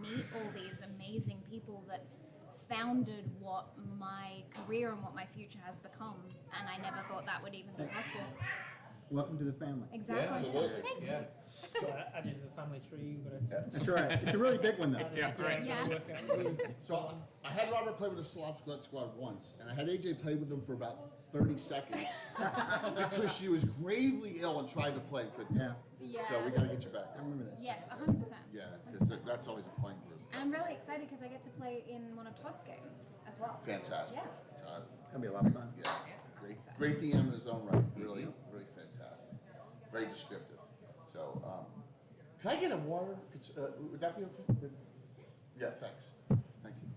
meet all these amazing people that founded what my career and what my future has become. And I never thought that would even be possible. Welcome to the family. Exactly. Absolutely. Thank you. Yeah. So I did the family tree, but That's right. It's a really big one, though. Yeah, right. Yeah. So I had Robert play with the Slop Squad once, and I had AJ play with them for about 30 seconds because she was gravely ill and tried to play and couldn't. Yeah. So we gotta get you back. I remember this. Yes, 100%. Yeah, because that's always a fun group. And I'm really excited because I get to play in one of Todd's games as well. Fantastic. Yeah. Todd. That'll be a lot of fun. Yeah. Great DM in his own right. Really, really fantastic. Very descriptive. So, can I get a water? Would that be okay? Yeah, thanks. Thank you.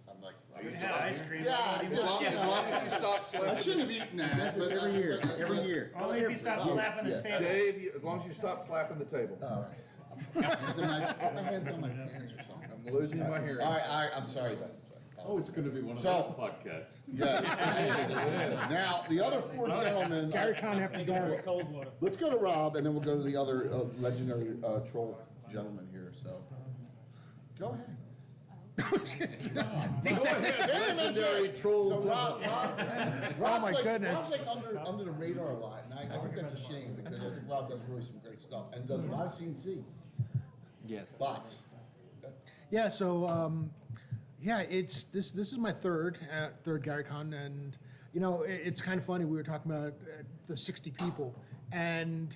I'm like, You had ice cream. yeah, You as long as you stop slapping. I shouldn't have eaten that. But Every year. Every year. Only if you stop slapping the table. Jay, as long as you stop slapping the table. All right. Is it my hands on my pants or something? I'm losing my hearing. All right, I'm sorry about that. Oh, it's gonna be one of So- those podcasts. Yes. Now, the other four gentlemen. GaryCon after dark. Cold water. Let's go to Rob, and then we'll go to the other legendary troll gentleman here. So, go ahead. Legendary troll. So Rob's Oh, my like, goodness. Rob's like under the radar a lot, and I think that's a shame because I think Rob does really some great stuff and does a lot of CNC. Yes. Lots. Yeah, so yeah, it's this is my third GaryCon, and you know it's kind of funny. We were talking about the 60 people, and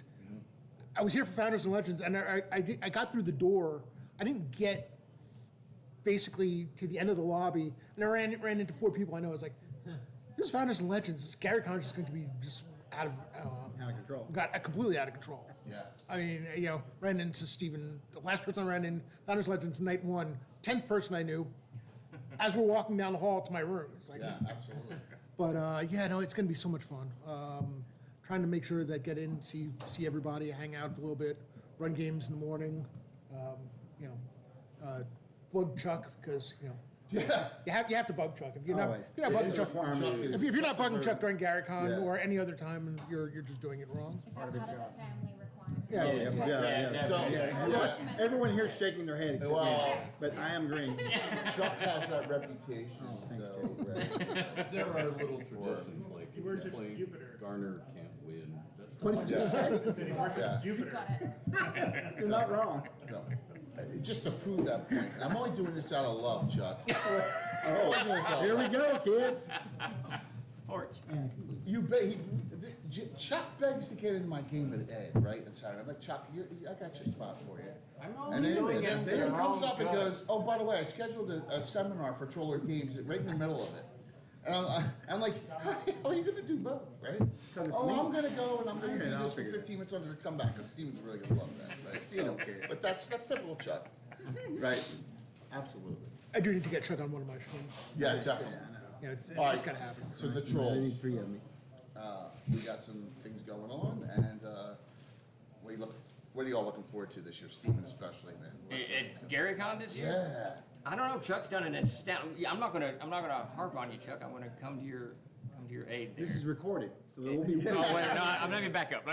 I was here for Founders and Legends, and I got through the door. I didn't get basically to the end of the lobby, and I ran into 4 people I know. I was like, this is Founders and Legends. This GaryCon is just going to be just out of control. Got completely out of control. Yeah. I mean, you know, ran into Steven, the last person I ran in, Founders Legends night 1, 10th person I knew, as we're walking down the hall to my room. It's like, Yeah, absolutely. but yeah, no, it's going to be so much fun. Trying to make sure that get in, see everybody, hang out a little bit, run games in the morning, you know, bug Chuck because you know. Yeah. You have to bug Chuck if you're not Always. if you're not bugging It's a Chuck. requirement. If you're not bugging Chuck during GaryCon Yeah. or any other time, and you're just doing it wrong. Is that part of the family requirement? Yeah, So, Everyone here is shaking their head except Well- me, but I am agreeing. Chuck has that reputation. thanks, so, There are little traditions, like if you're worships playing Jupiter. Garner can't win. That's What did you say? Said he worships Yeah. Jupiter. Got it. You're not wrong. No. Just to prove that point. And I'm only doing this out of love, Chuck. Here we go, kids. Porch. Chuck begs to get in my game with Ed, right? And Saturday. I'm like, Chuck, I got your spot for you. And then he comes up and goes, oh, by the way, I scheduled a seminar for Troller Games right in the middle of it. And I'm like, how are you going to do both, right? it's Oh, me. I'm going to go and I'm going to Okay, do I'll this for figure it. 15 minutes under the comeback. And Steven's really going to love that, right? You don't care. But that's typical Chuck, right? Absolutely. I do need to get Chuck on one of my streams. Yeah, definitely. Yeah, it's All right, got to happen. So the I trolls. need 3 of me. We got some things going on, and what are y'all looking forward to this year, Steven especially, man? It's GaryCon this year. Yeah. I don't know. Chuck's done an astounding. I'm not gonna harp on you, Chuck. I want to come to your aid there. This is recorded, so there will be. Oh wait, no, let me back up.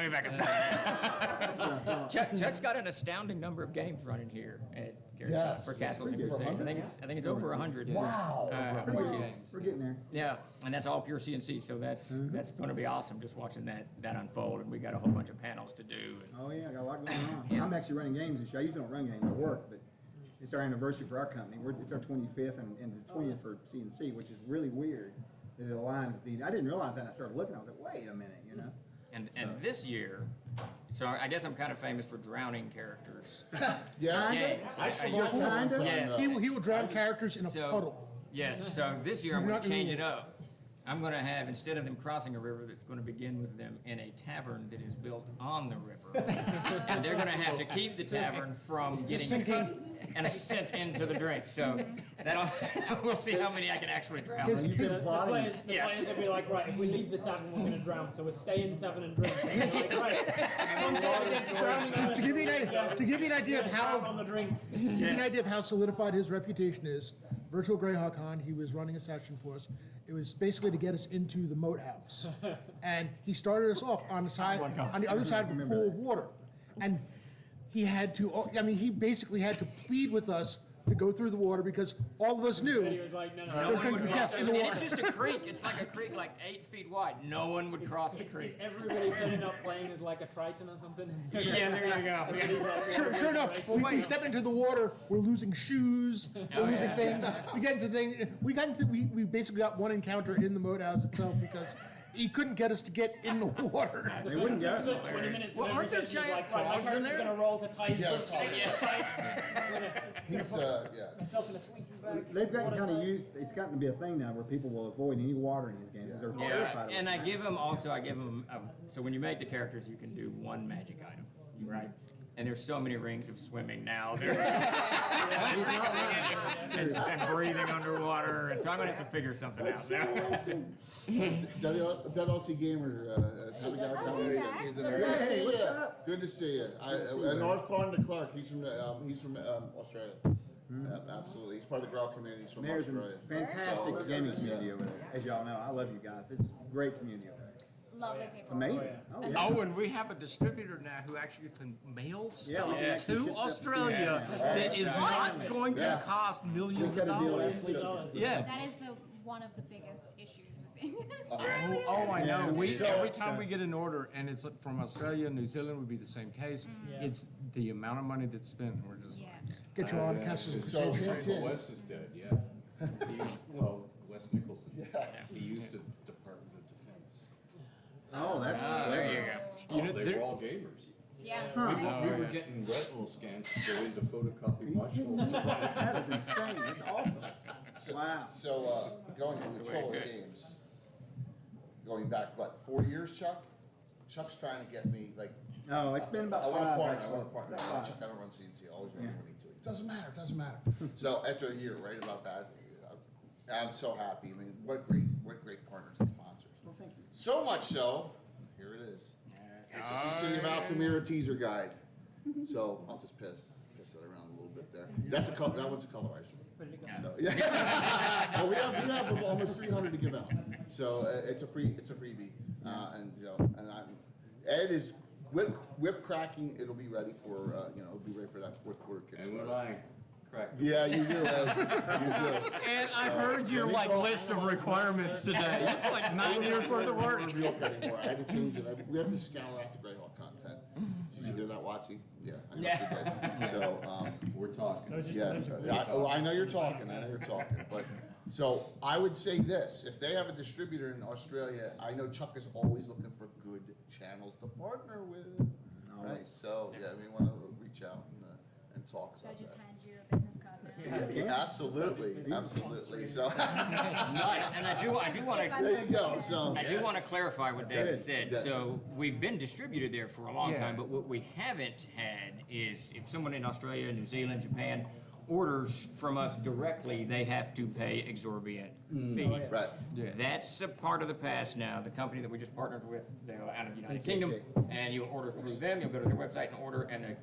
Chuck's got an astounding number of games running here at GaryCon Yes. for Castles and Pretty good. Crusades. I think it's over 100. Wow. Which is, We're getting there. yeah, and that's all pure CNC. So that's going to be awesome just watching that unfold. And we got a whole bunch of panels to do. And, Oh yeah, I got a lot going on. Yeah. I'm actually running games this year. I usually don't run games at work, but it's our anniversary for our company. It's our 25th and the 20th for CNC, which is really weird that it aligned with the. I didn't realize that. I started looking. I was like, wait a minute, you know. and this year, so I guess I'm kind of famous for drowning characters. Yeah, Games. I survived Kinda. one time. Yes. He will drown characters in a So- puddle. Yes, so this year I'm You're going not to change gonna- it up. I'm going to have, instead of them crossing a river, that's going to begin with them in a tavern that is built on the river. And they're going to have to keep the tavern from getting cut and sent into the drink. So that'll, we'll see how many I can actually drown. You've been The plotting. players will be like, right, if we leave the tavern, we're going to drown, so we'll stay in the tavern and drink. And they're like, right, one side against drowning. To give you an idea of how on the drink. to give you an idea of how solidified his reputation is, Virtual Greyhawk Con, he was running a session for us. It was basically to get us into the moat house, and he started us off on the other side of a pool of water, and he had to. I mean, he basically had to plead with us to go through the water because all of us knew He was like, no, no, there no was one going to would be cross death it. in the And water. it's just a creek. It's like a creek, like 8 feet wide. No one would cross the creek. Is everybody turning up playing as like a Triton or something? Yeah, there you go. Everybody's like, Sure enough, we step into the water, we're losing shoes, we're losing things. We get into things. We basically got one encounter in the moat house itself because he couldn't get us to get in the water. They wouldn't go. Those 20 minutes. Well, of aren't there every session is giant like, right, frogs my in character's there? gonna roll to tie his Yeah. boots extra tight. He's, Myself in a sleeping bag. They've gotten kind of watertight. used. It's gotten to be a thing now where people will avoid any water in these games. They're Yeah, terrified of and it. I give them so when you make the characters, you can do one magic item, right? And there's so many rings of swimming now. And breathing underwater, and so I'm gonna have to figure something out now. Dead LC Gamer, how we got He's Good to see you. Good to see you. And our friend Clark, he's from Australia. Absolutely, he's part of the Growl community. He's from There's a Australia. fantastic gaming community over there. As y'all know, I love you guys. It's a great community over there. Lovely people. It's amazing. Oh, yeah. Oh, and we have a distributor now who actually can mail stuff we can actually ship to stuff to Australia Seattle. that is not going to cost millions of dollars. Yeah. That is one of the biggest issues with being in Australia. Oh, I know. So- Every time we get an order, and it's from Australia, New Zealand would be the same case. It's the amount of money that's spent. We're just Yeah. Get your own castles So- of Uncle Wes is dead, yeah. He used, well, Wes Nichols is dead. He used the Department of Defense. Oh, that's There you clever. go. You know, they were all gamers. Yeah. We were getting retinal scans to go into photocopy modules to run it. That is insane. That's awesome. Wow. So, going to Control to do it. Games, going back, what, 4 years, Chuck? Chuck's trying to get me, like, Oh, it's been about I want a 5 partner, I actually. want a partner. About No, 5. Chuck, I don't run CNC, I always run me to it. Doesn't matter. So after a year, right, about that, I'm so happy. I mean, what great partners and sponsors. Well, thank you. So much so, here it is. It's the City of Altamira teaser guide. So I'll just piss it around a little bit there. That one's a colorizer. So, yeah. Well, we have almost 300 to give out. So it's a freebie. Ed is whip cracking. It'll be ready for it'll be ready for that fourth quarter kick. And when I crack. Yeah, you do, Ed. You do. And I heard your list of requirements today. It's like 9 years worth of work. Not real anymore. I had to change it. We have to scour out the Greyhawk content. Did you hear that, Watsy? Yeah, I know you did. So We're talking. yes, I know you're talking. But so I would say this: if they have a distributor in Australia, I know Chuck is always looking for good channels to partner with. Right. So yeah, I mean, want to reach out and talk Should I about just that. hand you a business card now? Yeah, absolutely. So Right, and I do want to. there you go. So I do want to clarify what Dave Good. said. Yeah. So we've been distributed there for a long Yeah. time, but what we haven't had is if someone in Australia, New Zealand, Japan orders from us directly, they have to pay exorbitant fees. Right. Yeah. That's a part of the past now. The company that we just partnered with, they're out of the United Kingdom, and you'll order through them. You'll go to their website and order, and the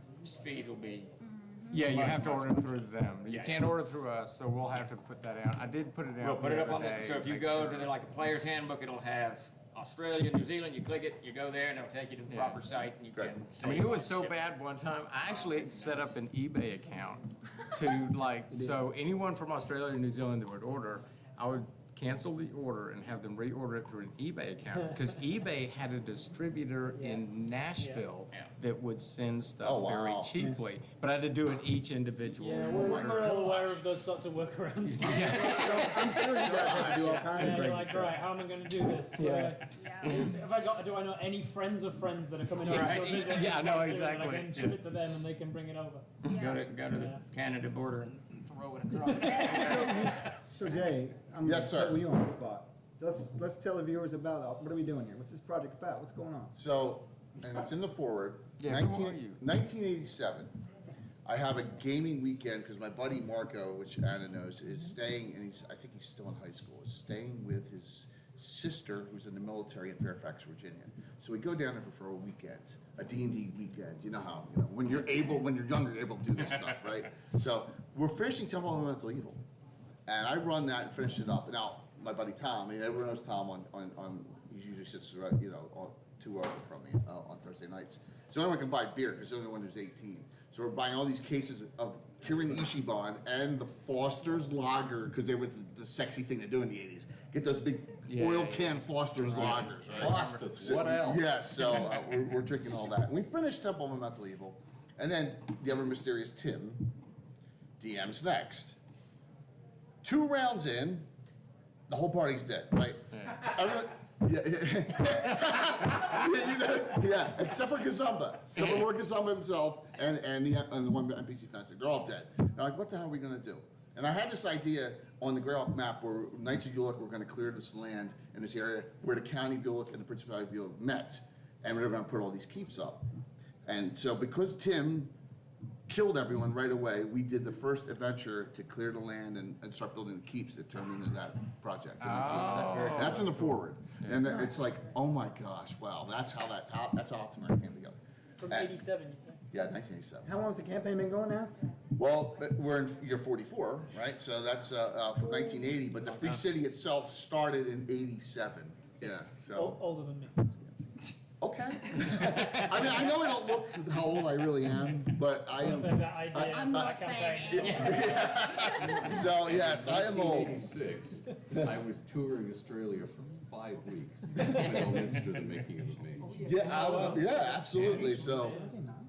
fees will be. Yeah, you Much, have to much, order much. through them. You Yeah. can't order through us, so we'll have to put that out. I did put it out. We'll put it up the on other the, day so if you make go sure. to the, like the player's handbook, it'll have Australia, New Zealand, you click it, you go there, and it'll take you to the proper site, and you can I save mean, it was on so shipping. bad one time, I actually set up an eBay account to like, so anyone from Australia or New Zealand that would order, I would cancel the order and have them reorder it through an eBay account. Because eBay had a distributor in Nashville that would send stuff Oh, very wow. cheaply. But I had to do it each individual Yeah, order. we're all aware of those sorts of workarounds. I'm sure you guys have to do all kinds And of you're crazy like, stuff. right, how am I going to do this? Yeah. Do I know any friends of friends that are coming over Right. to visit? Yeah, I know, anytime soon, and exactly. I can ship it to them and they can bring it over. Go to the Canada border and throw it across. So Jay, I'm Yes, sir. putting you on the spot. Let's tell the viewers about what are we doing here? What's this project about? What's going on? So, and it's in the forward. Yeah, who are you? 1987. I have a gaming weekend because my buddy Marco, which Anna knows, is staying, and I think he's still in high school, is staying with his sister who's in the military in Fairfax, Virginia. So we go down there for a weekend, a D&D weekend. You know how, when you're younger, you're able to do this stuff, right? So we're finishing Temple of Elemental Evil. And I run that and finish it up. Now, my buddy Tom, I mean, everyone knows Tom he usually sits right, on 2 hours from me on Thursday nights. So anyone can buy beer because he's the only one who's 18. So we're buying all these cases of Kirin Ichiban and the Foster's Lager, because there was the sexy thing to do in the 80s. Get those big oil can Foster's lagers, right? Foster's, what else? Yeah, so we're drinking all that. And we finished Temple of Mental Evil, and then the ever mysterious Tim DM's next. 2 rounds in, the whole party's dead, right? Everyone, yeah, except for Kazumba. Except for Lord Kazumba himself and the one NPC fencing. They're all dead. They're like, what the hell are we gonna do? And I had this idea on the Greyhawk map where Knights of Ulick were gonna clear this land in this area where the County of Ulick and the Principality of Ulick met. And we were gonna put all these keeps up. And so because Tim killed everyone right away, we did the first adventure to clear the land and start building the keeps that turned into that project. That's in the forward. Yeah. And it's like, oh my gosh, wow, that's how Altamira came together. From 87, you say? Yeah, 1987. How long has the campaign been going now? Well, we're in year 44, right? So that's from 1980, but the Free City itself started in 87. Yeah, so. Older than me. Okay. I mean, I know I don't look how old I really am, but I am. I'm not saying it. So, yes, I am old. 1986, I was touring Australia for 5 weeks when I went to the making of me. Yeah, absolutely. So.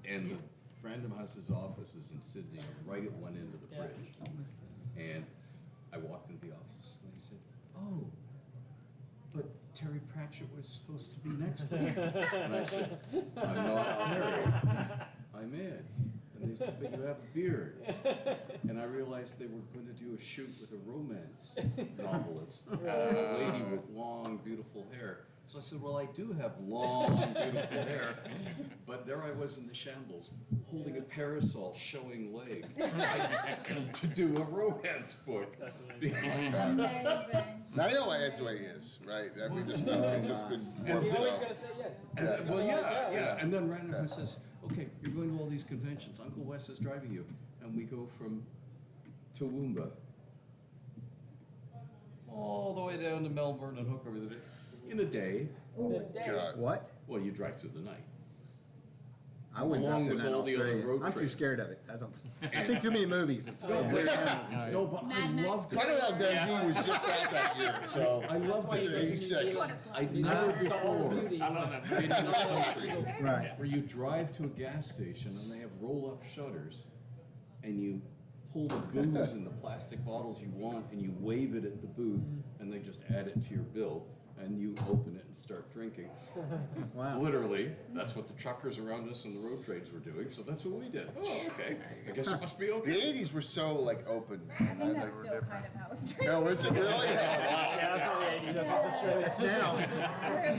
And the Random House's office is in Sydney, right at one end of the bridge. And I walked into the office and they said, "Oh, but Terry Pratchett was supposed to be next week." And I said, "I'm not Terry, I'm Ed." And they said, "But you have a beard." And I realized they were going to do a shoot with a romance novelist, a lady with long, beautiful hair. So I said, "Well, I do have long, beautiful hair." But there I was in the shambles, holding a parasol, showing leg, to do a romance book. Amazing. Now I know why Ed's the way he is, right? I mean, just know he's just been. And You always gotta say yes. And, well, yeah. And then Random House says, "Okay, you're going to all these conventions. Uncle Wes is driving you." And we go from Toowoomba all the way down to Melbourne and hook over the day. In a day. Oh my God. What? Well, you drive through the night. I wouldn't Along go with through that all the other Australia. road I'm too trips. scared of it. I don't. I've seen too many movies. It's No, but I loved it. Crocodile Dundee was just out that year, so. I loved it. 86. I'd never before been in a country Right. where you drive to a gas station and they have roll-up shutters and you pull the booze in the plastic bottles you want and you wave it at the booth and they just add it to your bill and you open it and start drinking. Wow. Literally, that's what the truckers around us and the road trades were doing, so that's what we did. Oh, okay. I guess it must be okay. The 80s were so like open. I think that's still kind of how Australia No, is it really? Oh, wow. Yeah, that's not the 80s, that's just Australia. It's now.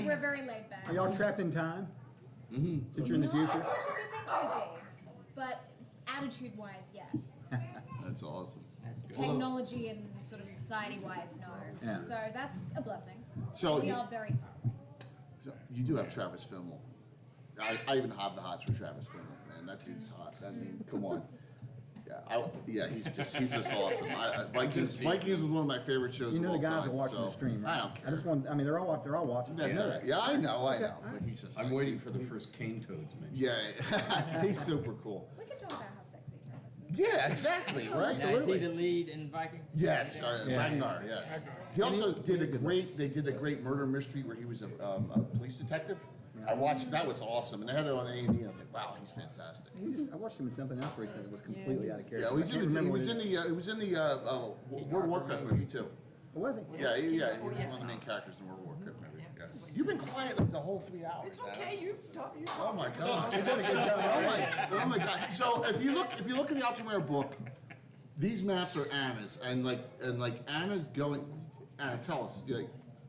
We're very laid back. Are y'all trapped in time? Mm-hmm. Since you're in the Not future? as much as you think I would be, but attitude-wise, yes. That's awesome. Technology and sort of society-wise, no. Yeah. So that's a blessing. So we you- are very far away. So you do have Travis Fimmel. I even have the hots for Travis Fimmel, man. That dude's hot. I mean, come on. Yeah, he's just awesome. Vikings was one of my favorite shows. You know of the all guys time, are watching so the stream, I right? don't care. I just want. I mean, they're all watching. That's I know all that. right. Yeah, I know. But he's just. I'm waiting for the first cane toads mention. Yeah, he's super cool. We can talk about how sexy Travis is. Yeah, exactly. Right. Now, is he the lead in Vikings? Yes, Ragnar. Yes. He also did a great. They did a great murder mystery where he was a police detective. I watched. That was awesome, and they had it on A&E. And I was like, wow, he's fantastic. I watched him in something else recently that was completely out of character. Yeah, he was in the World of Warcraft movie too. Was he? Yeah, he was one of the main characters in the World of Warcraft movie. Yeah. You've been quiet like the whole 3 hours. It's okay, you talk. Oh my God! Oh my God! So if you look at the Altamira book, these maps are Anna's, and Anna's going. Anna, tell us,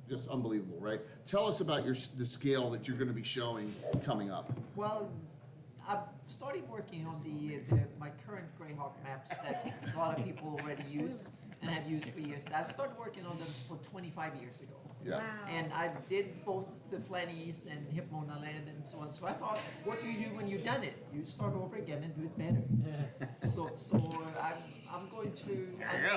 just unbelievable, right? Tell us about the scale that you're going to be showing coming up. Well, I've started working on my current Greyhawk maps that a lot of people already use and have used for years. I started working on them for 25 years ago. Yeah. Wow. And I did both the Flannies and Hipmona Land and so on. So I thought, what do you do when you've done it? You start over again and do it better. So I'm going to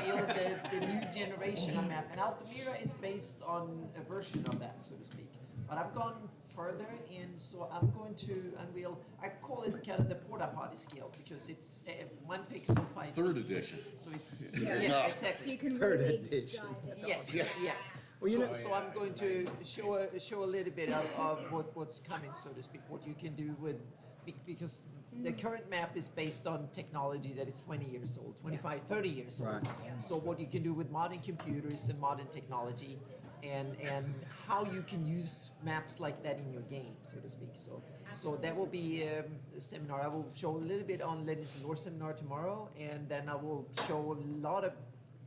unveil the new generation of map. And Altamira is based on a version of that, so to speak. But I've gone further, and so I'm going to unveil. I call it kind of the porta potty scale because it's 1 pixel 5 Third feet. edition. So it's Yeah. exactly. So you can Third really edition. dive in. Yes, Yeah. yeah. Well, you know- So I'm going to show a little bit of what's coming, so to speak, what you can do with, because the current map is based on technology that is 20 years old, 25, 30 years old. Right. So what you can do with modern computers and modern technology, and how you can use maps like that in your game, so to speak. So that will be a seminar. I will show a little bit on Legends of Lore seminar tomorrow, and then I will show a lot of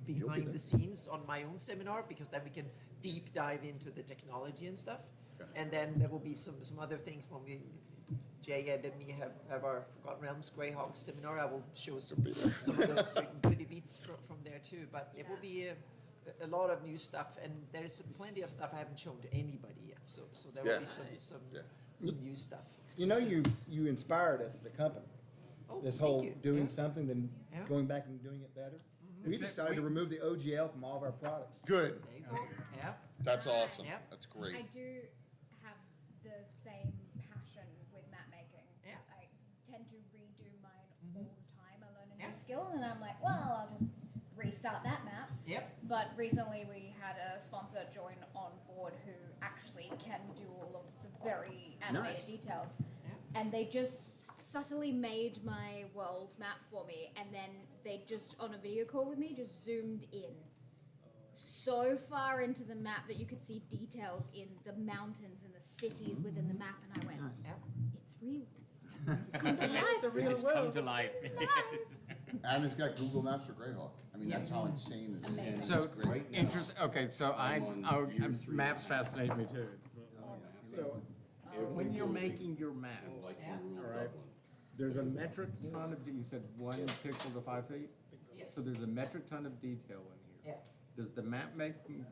behind the scenes on my own seminar, because then we can deep dive into the technology and stuff. And then there will be some other things when Jay and me have our Forgotten Realms Greyhawk seminar. I will show some of those goodie bits from there too. But it will be a lot of new stuff, and there's plenty of stuff I haven't shown to anybody yet. So there will be some new stuff. You know, you inspired us as a company. Oh, This thank whole you. doing Yeah. something, then Yeah. going back and doing it better. We Except decided to we- remove the OGL from all of our products. Good. There you go. Yeah. That's awesome. Yep. That's I great. do have the same passion with map making. Yeah. I tend to redo mine all the time. I learn a Yeah. new skill and I'm like, well, I'll just restart that map. Yep. But recently we had a sponsor join on board who actually can do all of the very animated Nice. details. Yeah. And they just subtly made my world map for me, and then they just, on a video call with me, just zoomed in so far into the map that you could see details in the mountains and the cities within the map, and I went, Yep. it's real. It's come to life. the real It's world. come to life. Yes. And it's got Google Maps for Greyhawk. I mean, that's how insane it is. Amazing. So, It's great. okay, so I'm on year 3. maps fascinate me too. So, when you're making your maps, Like Yeah. you rule all right, Dublin. there's a metric ton of, you said 1 pixel to 5 feet? Yes. So there's a metric ton of detail in here. Yeah. Does the map making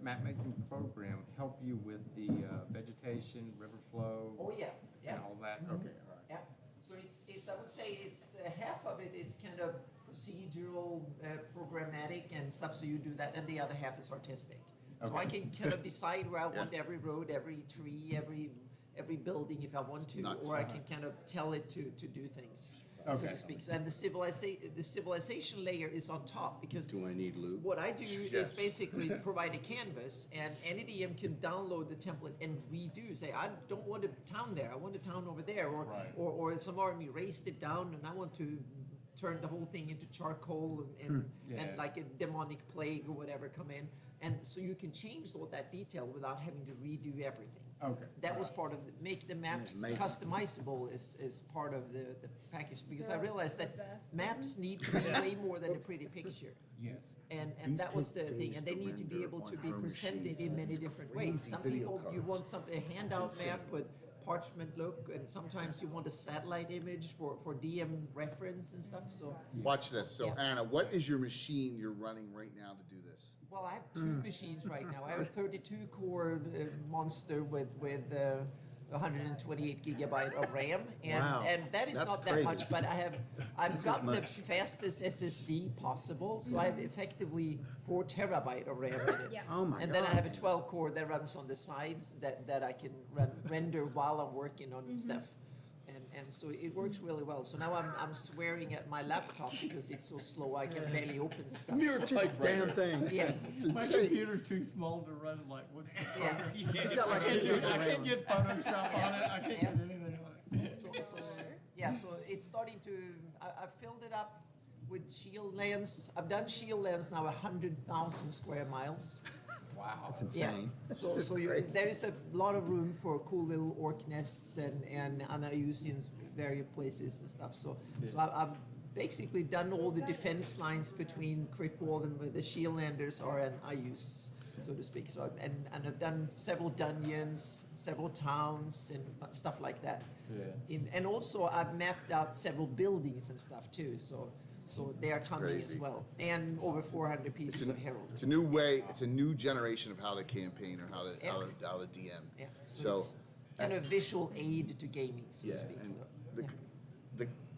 program help you with the vegetation, river flow, Oh yeah. Yeah. and all that? Okay, all right. Yeah. So it's I would say it's half of it is kind of procedural, programmatic and stuff. So you do that, and the other half is artistic. So I can kind of decide where I want every road, every tree, every building if I want to, Nuts. or I can kind of tell it to do things, so Okay. to speak. So, and the civilization layer is on top, because Do I need lube? what I do Yes. is basically provide a canvas, and any DM can download the template and redo. Say, I don't want a town there, I want a town over there, or some army raced it down, and I want to turn the whole thing into charcoal and Yeah. like a demonic plague or whatever come in, and so you can change all that detail without having to redo everything. Okay. That was part of make the maps amazing. customizable is part of the package, because I So, realized that reverse maps need to be way more than a pretty picture. Yes. And that was the thing, and they need to be able to be presented in many different ways. Some people, you want a handout map with parchment look, and sometimes you want a satellite image for DM reference and stuff, so. Watch this. So, Yeah. Anna, what is your machine you're running right now to do this? Well, I have two machines right now. I have a 32 core monster with 128 gigabyte of RAM, and that is That's not crazy. that much. But I've got the fastest SSD possible, so I have effectively 4 terabyte of RAM in it. Yeah. Oh my And then I God. have a 12 core that runs on the sides that I can render while I'm working on stuff. And so it works really well. So now I'm swearing at my laptop because it's so slow I can barely open the stuff. Mere So- typewriter. Damn thing. Yeah. It's My insane. computer's too small to run, like, what's the Yeah. program? He's got like I 2 gigs of can't RAM. get Photoshop on it, I can't get anything on it. So it's starting to. I filled it up with shield lands. I've done shield lands now 100,000 square miles. Wow. That's insane. So there is a lot of room for cool little orc nests and anayus in various places and stuff. So I've basically done all the defense lines between Crit Wall and where the shield landers are and ayus, so to speak. So and I've done several dungeons, several towns, and stuff like that. And also I've mapped out several buildings and stuff too. So they are coming as crazy. well, and over 400 pieces of heraldry. It's a new way. It's a new generation of how to campaign or how to DM. Yeah. So, it's kind of visual aid to gaming, so to speak. and So,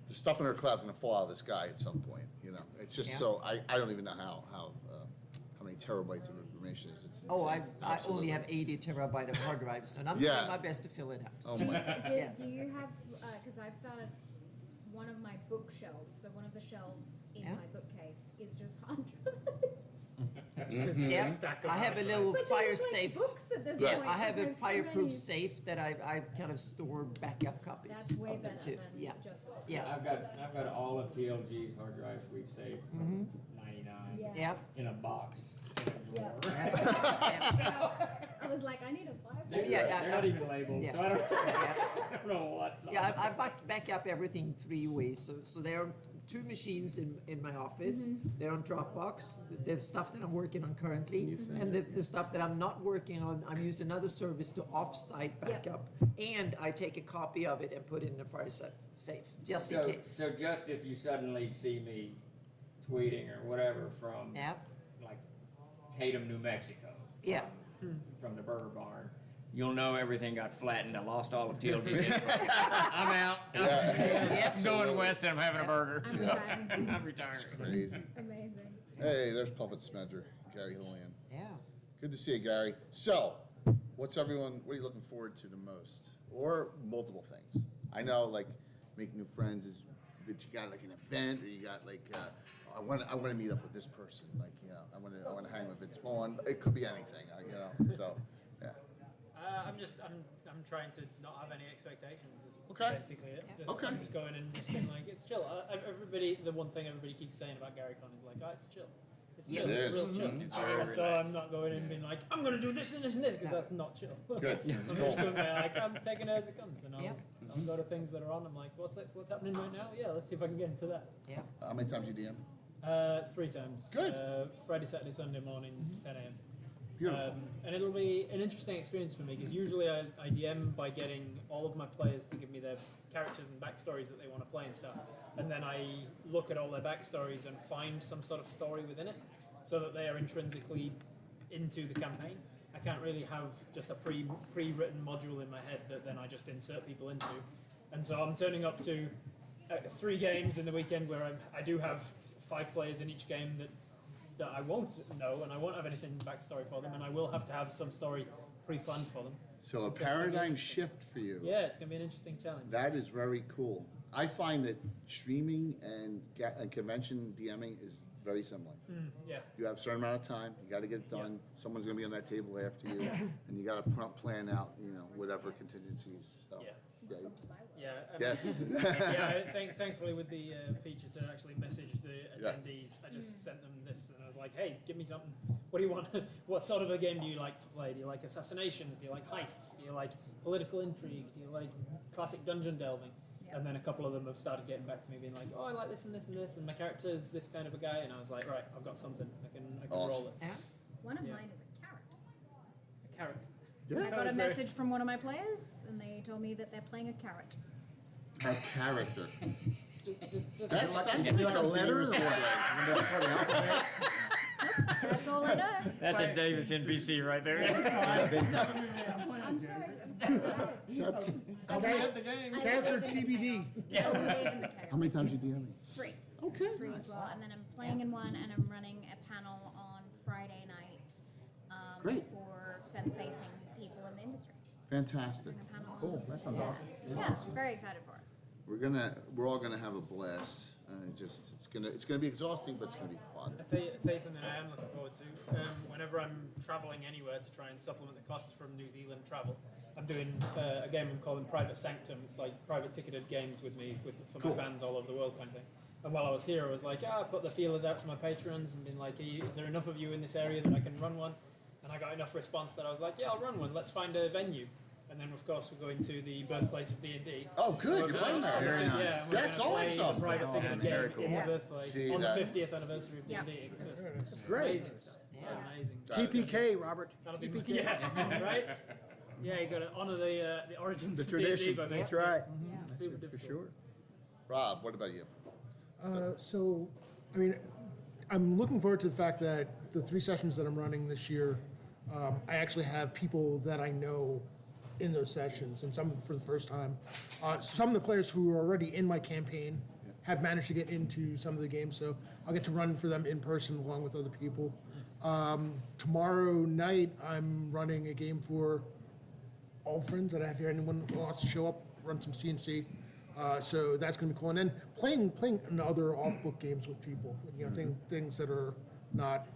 the stuff in our cloud's gonna fall out of the sky at some point. You know, it's just Yeah. so I don't even know how many many terabytes of information is. It's Oh, insane. I only have 80 terabyte of hard drives, and I'm Yeah. trying my best to fill it up. Oh Do you, my- Yeah. do you have, because I've started one of my bookshelves, so one of the shelves in my bookcase is just hard drives. Yeah, I have a little But fire they're like safe. books at this Yeah, point, I have 'cause a there's so fireproof many. safe that I kind of store backup copies That's way of them better too. than Yeah, just yeah. I've got all of TLG's hard drives we've saved from '99 Yeah. Yep. in a box. Yeah. I was like, I need a fireproof. They're not even labeled, yeah. so I don't, I don't know what. Yeah, I back up everything 3 ways. So there are 2 machines in my office. They're on Dropbox. There's stuff that I'm working on currently, and the stuff that I'm not working on, I'm using another service to off-site backup. And I take a copy of it and put it in a fire safe, just in case. So just if you suddenly see me tweeting or whatever from like Tatum, New Mexico. Yeah. From the Burger Barn. You'll know everything got flattened. I lost all of TLG's info. I'm out. I'm going west and I'm having a burger. I'm retiring. I'm retiring. Crazy. Amazing. Hey, there's Puppet Smedger, Gary Hillian. Yeah. Good to see you, Gary. So, what are you looking forward to the most? Or multiple things. I know, like, making new friends is, but you got like an event, or you got like, I want to meet up with this person. Like, you know, I want to hang with Vince Vaughn. It could be anything, you know. So, yeah. I'm trying to not have any expectations. Is Okay. Basically it. Just, Okay. I'm just going and just being like, it's chill. The one thing everybody keeps saying about GaryCon is like, oh, it's chill. It's chill. It It's real is. chill. It's very So relaxed. I'm not going in and being like, I'm going to do this and this and this, because that's not chill. Good. I'm Cool. just going there like, I'm taking it as it comes, and I'll go to things that are on. I'm like, what's happening right now? Yeah, let's see if I can get into that. Yeah. How many times you DM? 3 times. Good. Friday, Saturday, Sunday mornings, 10 a.m. Beautiful. And it'll be an interesting experience for me because usually I DM by getting all of my players to give me their characters and backstories that they want to play and stuff. And then I look at all their backstories and find some sort of story within it so that they are intrinsically into the campaign. I can't really have just a pre-written module in my head that then I just insert people into. And so I'm turning up to 3 games in the weekend where I do have 5 players in each game that I won't know, and I won't have anything backstory for them, and I will have to have some story pre-planned for them. So a it's gonna be paradigm interesting. shift for you. Yeah, it's going to be an interesting challenge. That is very cool. I find that streaming and convention DMing is very similar. Yeah. You have a certain amount of time. You got to get it done. Someone's going to be on that table after you, and you got to plan out, whatever contingencies. So, yeah. Yeah. Yes. Thankfully, with the feature to actually message the attendees, I just sent them this, and I was like, "Hey, give me something. What do you want? What sort of a game do you like to play? Do you like assassinations? Do you like heists? Do you like political intrigue? Do you like classic dungeon delving?" And then a couple of them have started getting back to me, being like, "Oh, I like this and this and this, and my character is this kind of a guy." And I was like, "Right, I've got something. I can roll it." One of mine is a carrot. A carrot. I got a message from one of my players, and they told me that they're playing a carrot. A character. That's like a letter or what? That's all I know. That's a Davis NPC right there. I'm so excited. That's the game. Character TBD. I believe in the character. How many times you DM me? 3. Okay. 3 as well. And then I'm playing in one, and I'm running a panel on Friday night Great. for femme-facing people in the industry. Fantastic. Cool. That sounds awesome. Yeah, very excited for it. We're all gonna have a blast. It's gonna be exhausting, but it's gonna be fun. I'll tell you something I am looking forward to. Whenever I'm traveling anywhere to try and supplement the costs from New Zealand travel, I'm doing a game I'm calling Private Sanctum. It's like private ticketed games with me for Cool. my fans all over the world kind of thing. And while I was here, I was like, I put the feelers out to my patrons and been like, is there enough of you in this area that I can run one? And I got enough response that I was like, yeah, I'll run one. Let's find a venue. And then, of course, we're going to the birthplace of D&D. Oh, good. You're playing that. Very nice. Yeah, we're That's gonna play awesome. a private ticketed game Very cool. in the birthplace See on that. the 50th anniversary of D&D. It's just That's great. amazing stuff. Yeah. Amazing. TPK, Robert. That'll be TPK. yeah, right? Yeah, you got to honor the origins The of D&D tradition. by That's making it right. super For difficult. sure. Rob, what about you? So, I mean, I'm looking forward to the fact that the 3 sessions that I'm running this year, I actually have people that I know in those sessions, and some for the first time. Some of the players who are already in my campaign have managed to get into some of the games, so I'll get to run for them in person along with other people. Tomorrow night, I'm running a game for all friends that I have here. Anyone who wants to show up, run some CNC. So that's going to be cool. And then playing in other off-book games with people. You know, things that are not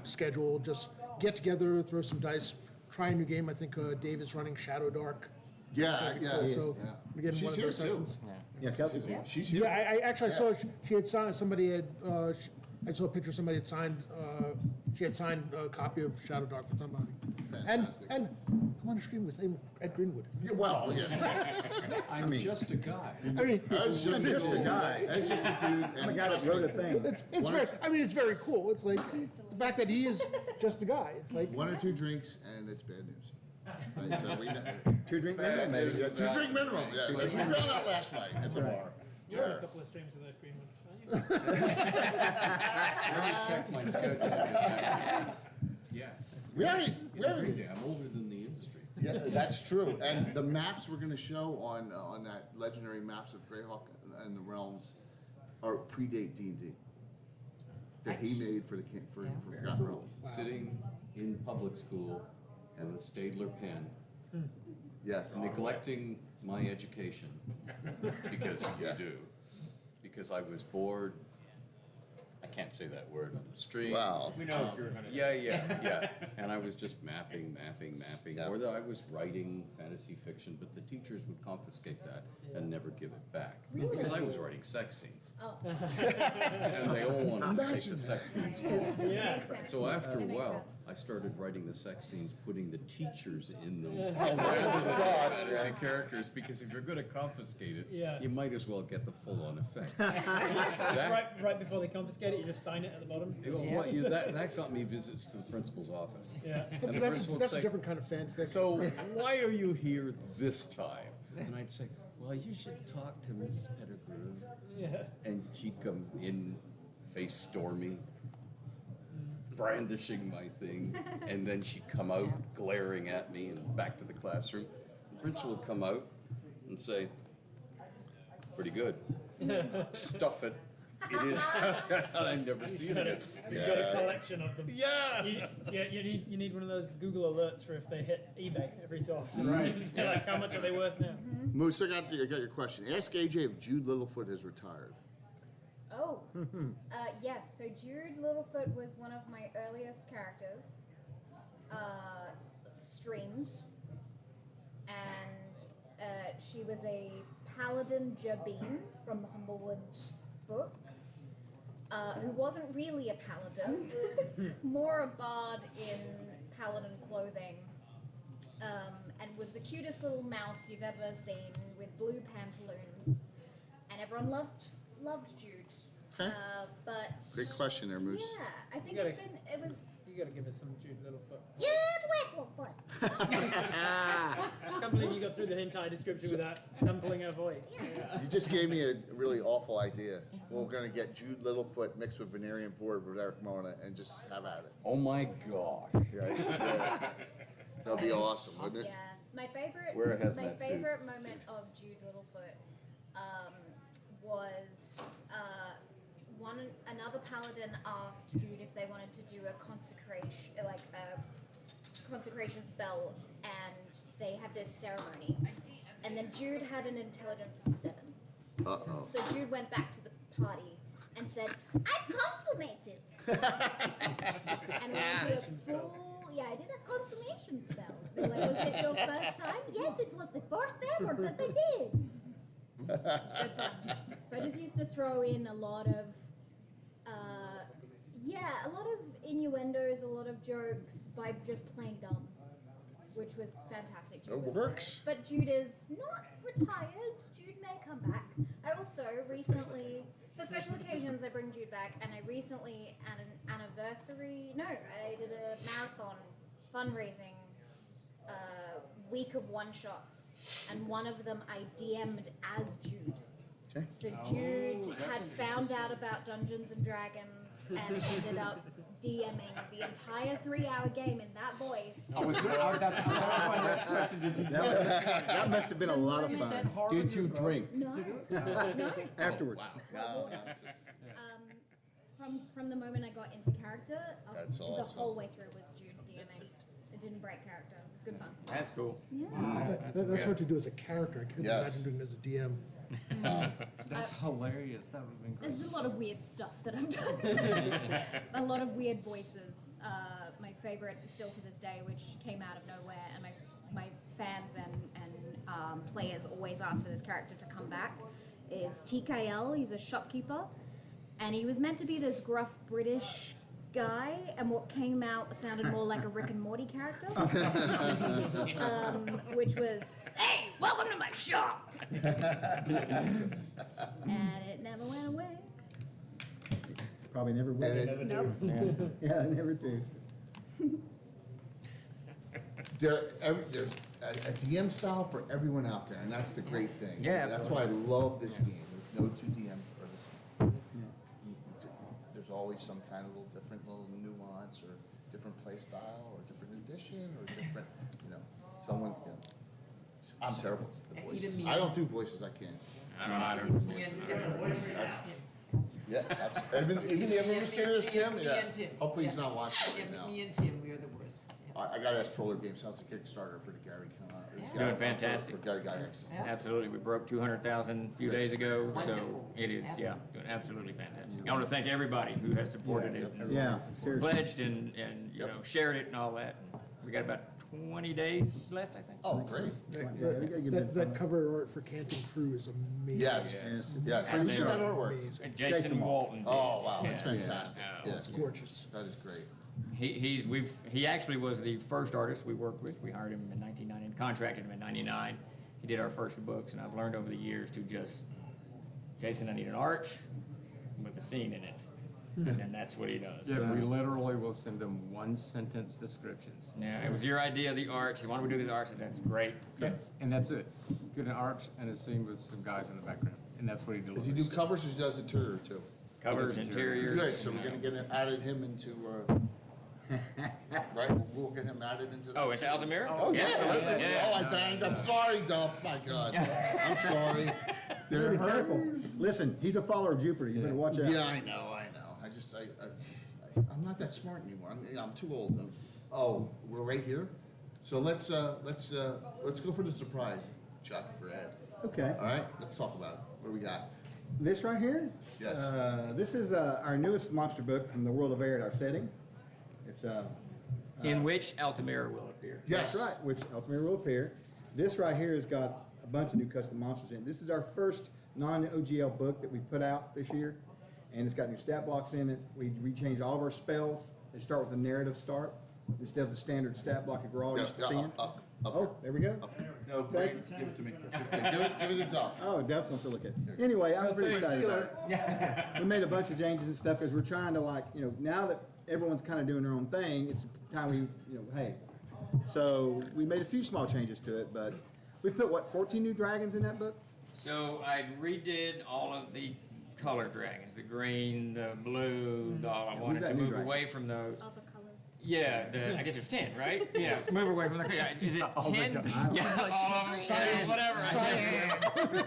scheduled. Just get together, throw some dice, try a new game. I think Dave is running Shadow Dark. Yeah, That'd be yeah. cool. he is, So yeah. we get in She's one of here those too. sessions. Yeah, Kelsey's here. She's here. Yeah, I actually saw she had signed. Somebody had. I saw a picture. Somebody had signed. She had signed a copy of Shadow Dark for somebody. Fantastic. And I'm on a stream with Ed Greenwood. Yeah, well, yeah. I'm just a guy. I mean, That's just a guy. That's just a dude. I'm the guy that wrote the thing. it's very. I mean, it's very cool. It's like the fact that he is just a guy. It's like One or two drinks, and it's bad news. Right, so we know. 2 drink Bad minimum. news. Yeah, 2 drink minimum. Yeah, because we found out last night at the bar. You have a couple of streams with that Greenwood. I just checked my schedule. Yeah. We already. It's easy. I'm older than the industry. Yeah, that's true. And the maps we're going to show on that legendary maps of Greyhawk and the Realms are predate D&D that he made for Forgotten Realms. Sitting in public school and the Stadler pen, Yes. neglecting my education, because you do, because I was bored. I can't say that word on the street. Wow. We know what you were going to say. Yeah. And I was just mapping, Yeah. or that I was writing fantasy fiction, but the teachers would confiscate that and never give it back. Because I was writing sex scenes. Oh. And they all wanted to take the sex scenes off. Yeah. Makes sense. So after a It makes while, sense. I started writing the sex scenes, putting the teachers in them. Yeah. rather than Gosh, fantasy yeah. characters, because if you're gonna confiscate it, Yeah. you might as well get the full-on effect. That- Right before they confiscate it, you just sign it at the bottom. that got me visits to the principal's office. Yeah. And that's, the principal would that's a say, different kind of fanfic. "So why are you here this time?" And I'd say, "Well, you should talk to Miss Pettigrew." Yeah. And she'd come in, face stormy, brandishing my thing, and then she'd come out glaring at me and back to the classroom. The principal would come out and say, "Pretty good." Stuff it. It is. I've never seen it. He's got a collection of them. Yeah. You need one of those Google alerts for if they hit eBay every so often, right? Like, how much are they worth now? Moose, I got your question. Ask AJ if Jude Littlefoot has retired. Oh, yes. So Jude Littlefoot was one of my earliest characters, streamed, and she was a paladin Gabbin from the Humblewood books, who wasn't really a paladin, more a bard in paladin clothing, and was the cutest little mouse you've ever seen with blue pantaloons, and everyone loved Jude. Okay. But Great question there, Moose. yeah, I think You gotta- it was You gotta give us some Jude Littlefoot. Jude Littlefoot. I can't believe you got through the hentai description without sampling her voice. Yeah. You just gave me a really awful idea. We're going to get Jude Littlefoot mixed with Venerian Ford with Eric Mona and just have at it. Oh my gosh. Right? Yeah. That'd be awesome, wouldn't it? Yeah, my favorite. Wear a hazmat my suit. favorite moment of Jude Littlefoot was another paladin asked Jude if they wanted to do a consecration spell, and they had this ceremony, and then Jude had an intelligence of 7. Uh-oh. So Jude went back to the party and said, "I'm consummated." And we did a full, I did a consummation spell. They're like, "Was it your first time?" "Yes, it was the first ever that I did." It's good fun. So I just used to throw in a lot of, innuendos, a lot of jokes by just playing dumb, which was fantastic. Jude was works. great. But Jude is not retired. Jude may come back. I also recently, for special occasions, I bring Jude back, and I recently, at an anniversary, I did a marathon fundraising week of one-shots, and one of them I DM'd as Jude. Okay. So Jude had found out about Dungeons and Dragons and ended up DMing the entire 3-hour game in that voice. That's my next question. That must have been a lot of fun. Did you drink? No. Afterwards. No, from the moment I got into character, That's the awesome. whole way through was DMing. It didn't break character. It was good fun. That's cool. Yeah. That's hard to do as a character. I couldn't Yes. imagine doing it as a DM. That's hilarious. That would have been great. There's a lot of weird stuff that I've done. A lot of weird voices. My favorite, still to this day, which came out of nowhere, and my fans and players always ask for this character to come back, is TKL. He's a shopkeeper, and he was meant to be this gruff British guy, and what came out sounded more like a Rick and Morty character, which was, "Hey, welcome to my shop," and it never went away. Probably never will. Nope. Yeah, never do. There's a DM style for everyone out there, and that's the great thing. Yeah, That's why I love this game. There's no two DMs are the same. There's always some kind of little different little nuance or different play style or different edition or different, someone, I'm terrible at voices. I don't do voices, I can't. I don't know. Yeah, absolutely. Even the ever mysterious Tim? Me Yeah. and Tim. Hopefully he's not watching right now. Me and Tim, we are the worst. I gotta ask Troller Games, how's the Kickstarter for the Gary Con? Doing fantastic. For Gary Gygax. Absolutely. We broke 200,000 a few days ago, so Wonderful. it is, doing absolutely fantastic. I want to thank everybody who has supported it. and Yeah, seriously. Pledged and shared it and all that. We got about 20 days left, I think. Oh, great. That cover art for Canton Crew is amazing. Yes, yes. And Who did that then- artwork? Amazing. And Jason Walton did. Oh, wow, that's Yeah. fantastic. Yeah. Yes, Gorgeous. that is great. He actually was the first artist we worked with. We hired him in 1990 and contracted him in 99. He did our first books, and I've learned over the years to just, Jason, I need an arch with a scene in it. And that's what he does. Yeah, we literally will send them one-sentence descriptions. Yeah, it was your idea, the arch. You want to do this arch, and that's great. Yes, and that's it. Get an arch and a scene with some guys in the background, and that's what he delivers. Does he do covers or he does interior too? Covers, interiors. Good, so we're gonna get him, added him into, right, we'll get him added into. Oh, into Altamira? Oh, yeah. Absolutely, yeah. Oh, I banged, I'm sorry, Duff, my God. I'm sorry. Better be careful. Listen, he's a follower of Jupiter. You better watch out. Yeah, I know. I'm not that smart anymore. I'm too old. Oh, we're right here? So let's go for the surprise, Chuck, for Ed. Okay. All right, let's talk about it. What do we got? This right here? Yes. This is our newest monster book from the World of Air, our setting. It's In which Altamira will appear. Yes. That's right, which Altamira will appear. This right here has got a bunch of new custom monsters in it. This is our first non-OGL book that we've put out this year, and it's got new stat blocks in it. We changed all of our spells. They start with a narrative start instead of the standard stat block that we're all used to seeing. Up Oh, there we go. No, great. Give it to me. Give it to Duff. Oh, Duff wants to look at it. Anyway, I'm pretty excited about it. We made a bunch of changes and stuff because we're trying to now that everyone's kind of doing their own thing, it's time hey. So we made a few small changes to it, but we've put, 14 new dragons in that book? So I redid all of the color dragons, the green, the blue, I wanted got to new move dragons. away from those. All the colors. Yeah, I guess there's 10, right? Yeah, move away from the, is it 10? Yeah, all of them, whatever.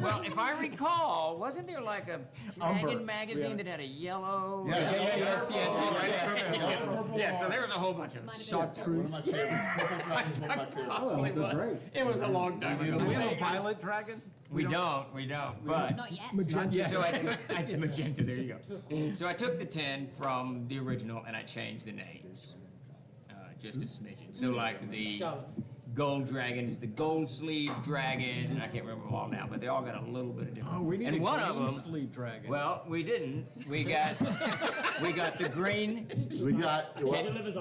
Well, if I recall, wasn't there like a dragon magazine that had a yellow? Yes. Yeah, so there was a whole bunch of them. Chartreuse. One of my favorites. One of my favorites. Probably they're was. great. It was a long time ago. Do we have a violet dragon? We don't, but. Not yet. Magenta. So I took magenta. There you go. So I took the 10 from the original and I changed the names, just a smidgen. So like the gold dragon is the gold sleeve dragon. I can't remember them all now, but they all got a little bit of different. Oh, we need and a one of green them. sleeve dragon. Well, we didn't. We got the green. We got.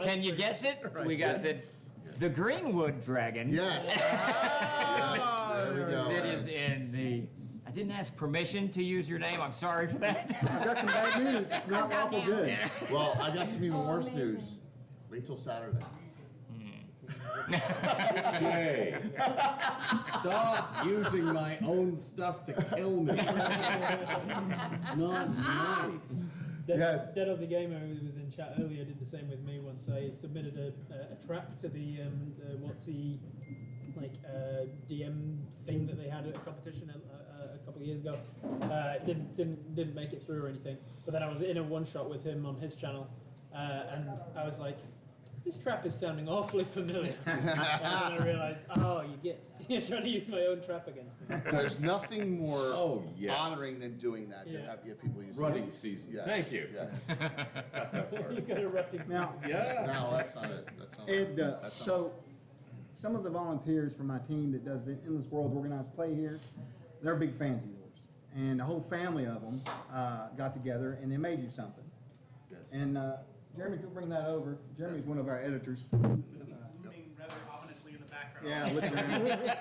Can you guess it? We got the Greenwood dragon. Yes. There we go. That is in the. I didn't ask permission to use your name. I'm sorry for that. I've got some bad news. It's not awful good. Well, I got some even worse news. Wait till Saturday. Jay, stop using my own stuff to kill me. It's not nice. Dead Aussie Gamer, who was in chat earlier, did the same with me once. I submitted a trap to the DM thing that they had at a competition a couple of years ago. Didn't make it through or anything. But then I was in a one shot with him on his channel, and I was like, this trap is sounding awfully familiar. And then I realized, oh, you're trying to use my own trap against me. There's nothing more yes. honoring than doing that, to Yeah. have people use Running season. Yes. Thank you. Yes. You got a rutting Now, No, that's not it. That's not Ed, it. That's not so some of the volunteers from my team that does the Endless Worlds organized play here, they're big fans of yours. And a whole family of them got together and they made you something. Yes. And Jeremy, if you'll bring that over. Jeremy's one of our editors. Looming rather ominously in the background. Yeah, look around.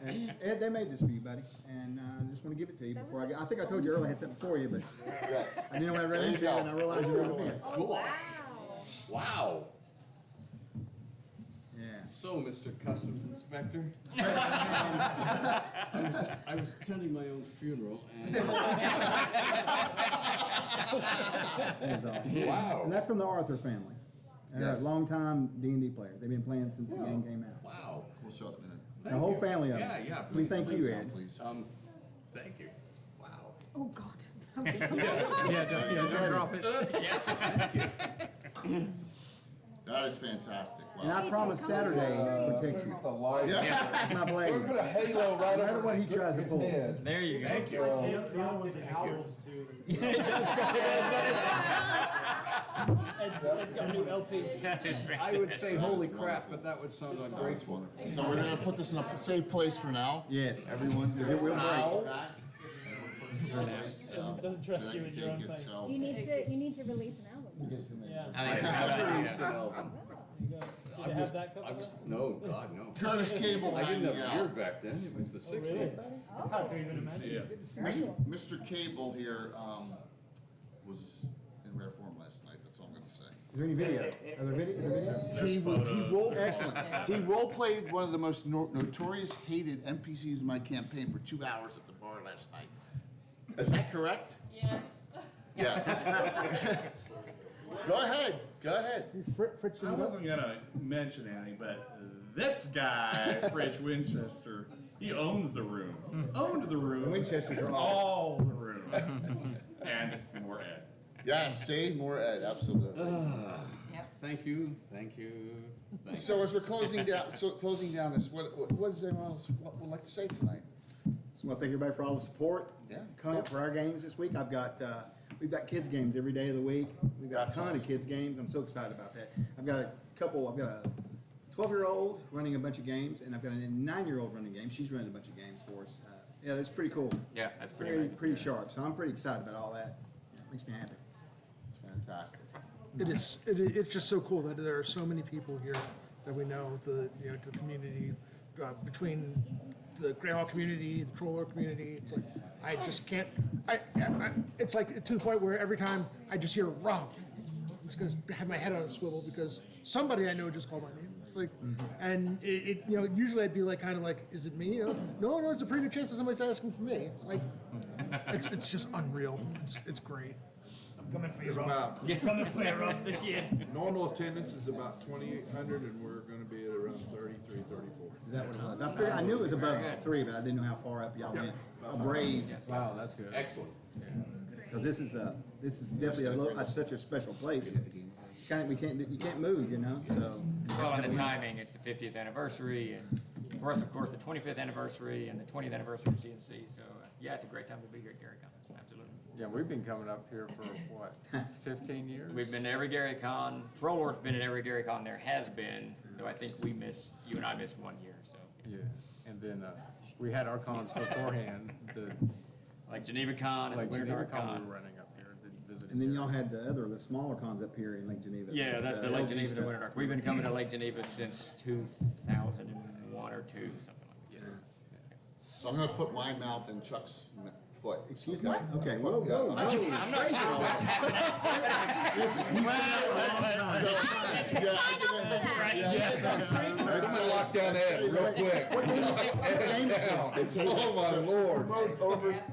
And Ed, they made this for you, buddy. And I just want to give it to you before I get. I think I told you earlier I had something for you, but Yes. I didn't know what I ran There you into, go. and I realized you were over here. Cool. Wow. Yeah. So, Mr. Customs Inspector, I was attending my own funeral, and That's awesome. Wow. And that's from the Arthur family. They're Yes. a longtime D&D players. They've been playing since the game came out. wow. We'll show it in a minute. The Thank whole you. family of them. Yeah, yeah. We Please, thank please, you, Ed. Please. Thank you. Wow. Oh God. Don't drop it. Thank you. That is fantastic. And I Wow. promise Saturday to protect you. The light. My blade. We're gonna halo right No matter over what he tries to his pull. head. There you go. Thank you. The other ones are owls too. It's got a new LP. I would say holy crap, but that would sound ungrateful. So we're gonna put this in a safe place for now. Yes. Everyone. Because it will break. Back. Doesn't trust you in your own face. You need to release an album. Yeah. I think I released an album. There you go. Did you have that couple? No, God, no. Curtis Cable I didn't hanging have a out. beard back then. It was the Oh, really? 60s. It's hard to even imagine. Mr. Cable here was in rare form last night. That's all I'm gonna say. Is there any video? Are there videos? He role played one of the most notorious hated NPCs in my campaign for 2 hours at the bar last night. Is that correct? Yes. Yes. Go ahead. Go ahead. I wasn't gonna mention any, but this guy, Fritz Winchester, he owns the room. Owned the room. The Winchesters are all the room. And more Ed. Yes, see, more Ed, absolutely. Thank you. Thank you. Thank So as we're closing down this, what does everyone else would like to say tonight? So I want to thank everybody for all the support. Yeah. Coming up for our games this week. We've got kids games every day of the week. We've got That's a ton awesome. of kids games. I'm so excited about that. I've got a 12-year-old running a bunch of games, and I've got a 9-year-old running games. She's running a bunch of games for us. Yeah, it's pretty cool. Yeah, that's pretty amazing. Pretty sharp. So I'm pretty excited about all that. Yeah, it makes me happy. It's fantastic. It's just so cool that there are so many people here that we know, the community, between the Greyhawk community, the Troller community. It's like, I just can't, it's like to the point where every time I just hear Rob, I'm just gonna have my head on a swivel because somebody I know just called my name. It's like, and usually I'd be like, kind of like, is it me? No, it's a pretty good chance that somebody's asking for me. It's like, it's just unreal. It's great. Coming for you, There's Rob. about Coming for you, Rob, this year. normal attendance is about 2,800, and we're going to be at around 33, 34. Is that what it was? I knew it was above 3, but I didn't know how far up y'all went. How brave. Wow, that's good. Excellent. Because this is definitely such a special place. You can't move, so. Well, and the timing, it's the 50th anniversary, and for us, of course, the 25th anniversary and the 20th anniversary of CNC. So, yeah, it's a great time to be here at GaryCon. Absolutely. Yeah, we've been coming up here for what, 15 years? We've been to every GaryCon. Trollworth's been at every GaryCon there has been, though I think you and I missed 1 year. So. Yeah, and then we had our cons beforehand. Like Geneva Con and like Winter Geneva Dark Con, Con. we were running up here, visiting. And then y'all had the smaller cons up here in Lake Geneva. Yeah, that's the Lake LG Geneva and the stuff. Winter Dark. We've been coming to Lake Geneva since 2001 or 2, something like that. Yeah. So I'm gonna put my mouth in Chuck's foot. Excuse me? Okay, whoa, whoa, whoa. I'm not sure what's I'm gonna lock down Ed real quick. It's Oh, my Lord.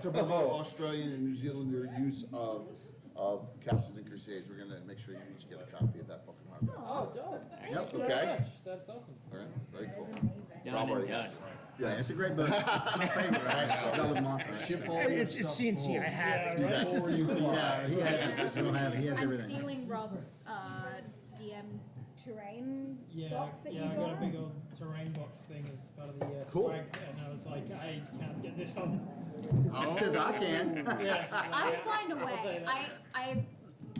To promote Australian and New Zealander use of of Castles and Crusades. We're gonna make sure you each get a copy of that book in hardback. Oh, dope. Yep, Thank you okay. very much. That's awesome. All right, very cool. Done Rob and already done. has it. Yeah, Yes. it's a great book. It's my favorite. I love Monster. Ship all It's CNC. I have it. Yeah, he has it. I still have it. He has I'm everything. stealing Rob's DM terrain Yeah, box that yeah, you I got a got. big old terrain box thing as part of the Cool. swag, and I was like, I can't get this on. He says I can. Yeah. I'll find a I'll tell way. you that.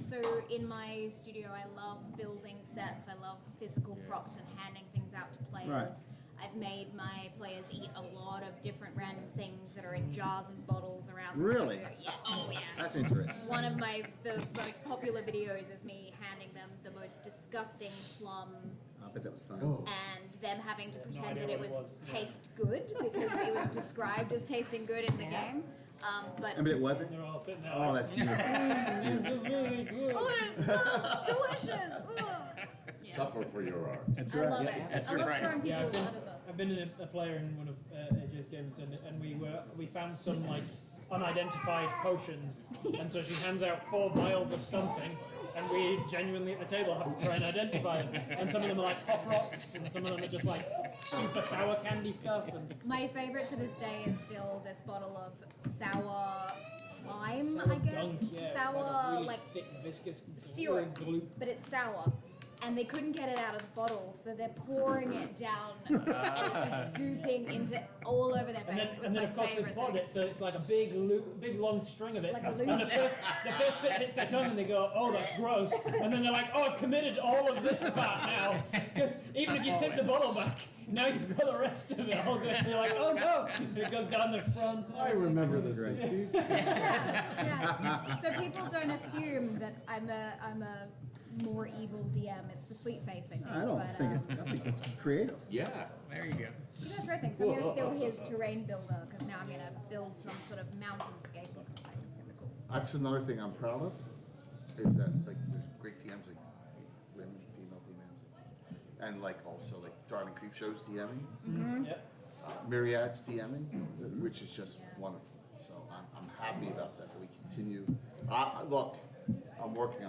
So in my studio, I love building sets. I love physical props and handing things out to players. Right. I've made my players eat a lot of different random things that are in jars and bottles around the Really? studio. Yeah. Oh yeah. That's interesting. One of the most popular videos is me handing them the most disgusting plum I bet that was fun. and them having to pretend idea that it what it was was. taste good because it was described as tasting good in the game. But But it wasn't? They're all sitting there. Oh, like, that's beautiful. really good. oh, it's so delicious. Ugh. Suffer for your art. That's I right. love it. that's I love right. throwing people Yeah, I've been, under the bus. I've been a player in one of AJ's games, and we found some like unidentified potions, and so she hands out 4 vials of something, and we genuinely at the table have to try and identify them. And some of them are like pop rocks, and some of them are just like super sour candy stuff. And My favorite to this day is still this bottle of sour slime, sour I guess. gunk, yeah, it's sour, like a really like thick, viscous syrup, gloop. but it's sour. And they couldn't get it out of the bottle, so they're pouring it down, and it's just gooping into all over their face. It was And then my of course they favorite poured thing. it, so it's like a big loop, big long string of it. Like a and the first bit hits their tongue, and they go, "Oh, that's gross." And then they're like, "Oh, I've committed all of this part now." Because even if you tip the bottle back, now you've got the rest of it all good. And you're like, "Oh no!" It goes down the front. I remember this. Yeah. So people don't assume that I'm a more evil DM. It's the sweet face, I think. I don't but, think it's creative. Yeah. There you go. You know, throw things. I'm going to steal his terrain builder because now I'm going to build some sort of mountainscape or something. It's going to be cool. That's another thing I'm proud of, is that like there's great DMs, like women, female DMs, and like also like Darling Creep Shows DMing, Yep. Myriad's DMing, which is just wonderful. So I'm happy about that we continue. Look, I'm working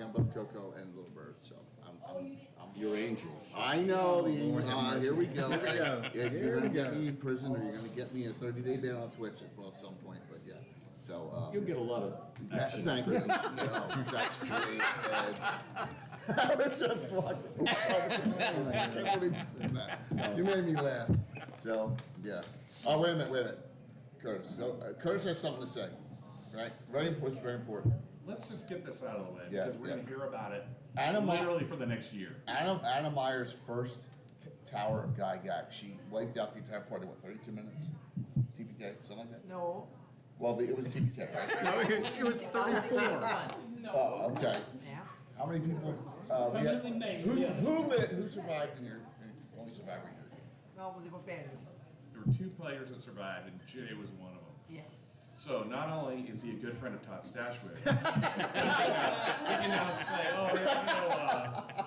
on both Coco and Little Bird, so I'm Your angel. I know the Lord have mercy. here we go. Here we go. Yeah, Here you're we gonna get go. me in prison, or you're gonna get me a 30-day ban on Twitch at some point. But yeah, so You'll get a lot of action. thank you. No, that's great, Ed. I was just like, I can't believe you said that. You made me laugh. So yeah. Oh wait a minute, Curtis. So, Curtis has something to say, right? Very important. It's very important. Let's just get this out of the way, Yeah, because we're yeah. gonna hear about it Anna Ma- literally for the next year. Anna Meyer's first Tower of Gygax, she wiped out the entire party, what, 32 minutes? TPK, something like that? No. Well, it was TPK, right? No, it was 34. Oh, okay. Yeah. How many people? We had, who survived in your only survivor here? No, they were banned. There were 2 players that survived, and Jay was one of them. Yeah. So not only is he a good friend of Todd Stashwick, we can now say, oh,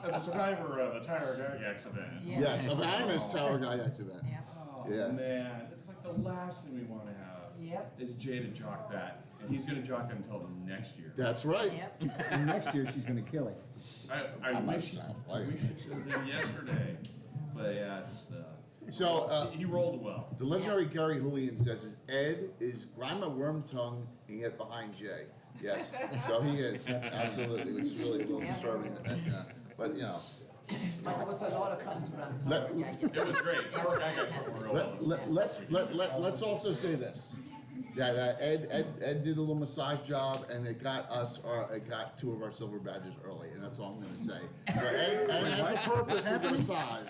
as a survivor of a Tower Gygax event. Yeah. Yes, of Anna's Tower Gygax event. Yeah. Oh Yeah. man, it's like the last thing we want to have Yep. is Jay to jock that, and he's going to jock it until the next year. That's right. Yep. And next year she's going to kill him. I might wish sound we like- should have been yesterday, but yeah, just So, he rolled well. the legendary Gary Julian says, Ed is Grandma Wormtongue and yet behind Jay. Yes, so he is, absolutely, which is really a little disturbing. But, you know. But it was a lot of fun to run. Let- It was great. Tower Gygax went real well. Let's also say this. Yeah, Ed did a little massage job, and it got it got 2 of our silver badges early, and that's all I'm gonna say. So Ed has a purpose in the massage.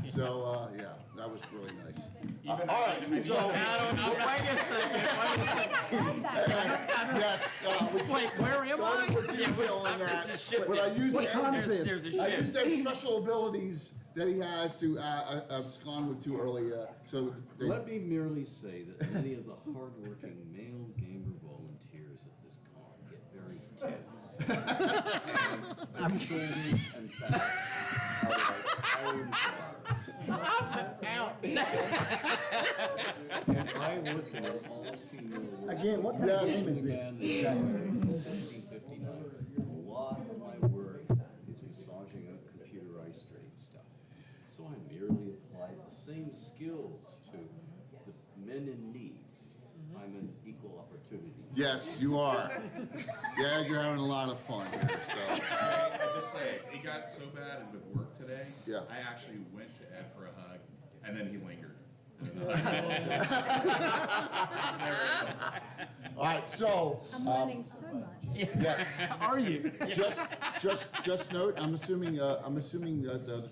So yeah, that was really nice. All right, so I don't know. Wait a second. yes, Wait, where am I? This is shifting. But I used What con is this? There's a I shift. used those special abilities that he has to abscond with too early. So they, Let me merely say that many of the hardworking male gamer volunteers at this con get very tense. And their shoulders and backs are like iron bars. And I work in an all-female world. Again, what kind of game is this? Man, the 59. A lot of my work is massaging a computerized trading stuff. So I merely applied the same skills to the men in need. I'm an equal opportunity. Yes, you are. Yeah, you're having a lot of fun here. So. I'll just say, it got so bad with work today, Yeah. I actually went to Ed for a hug, and then he lingered. All right, so. I'm learning so much. Yes. Are you? Just note. I'm assuming the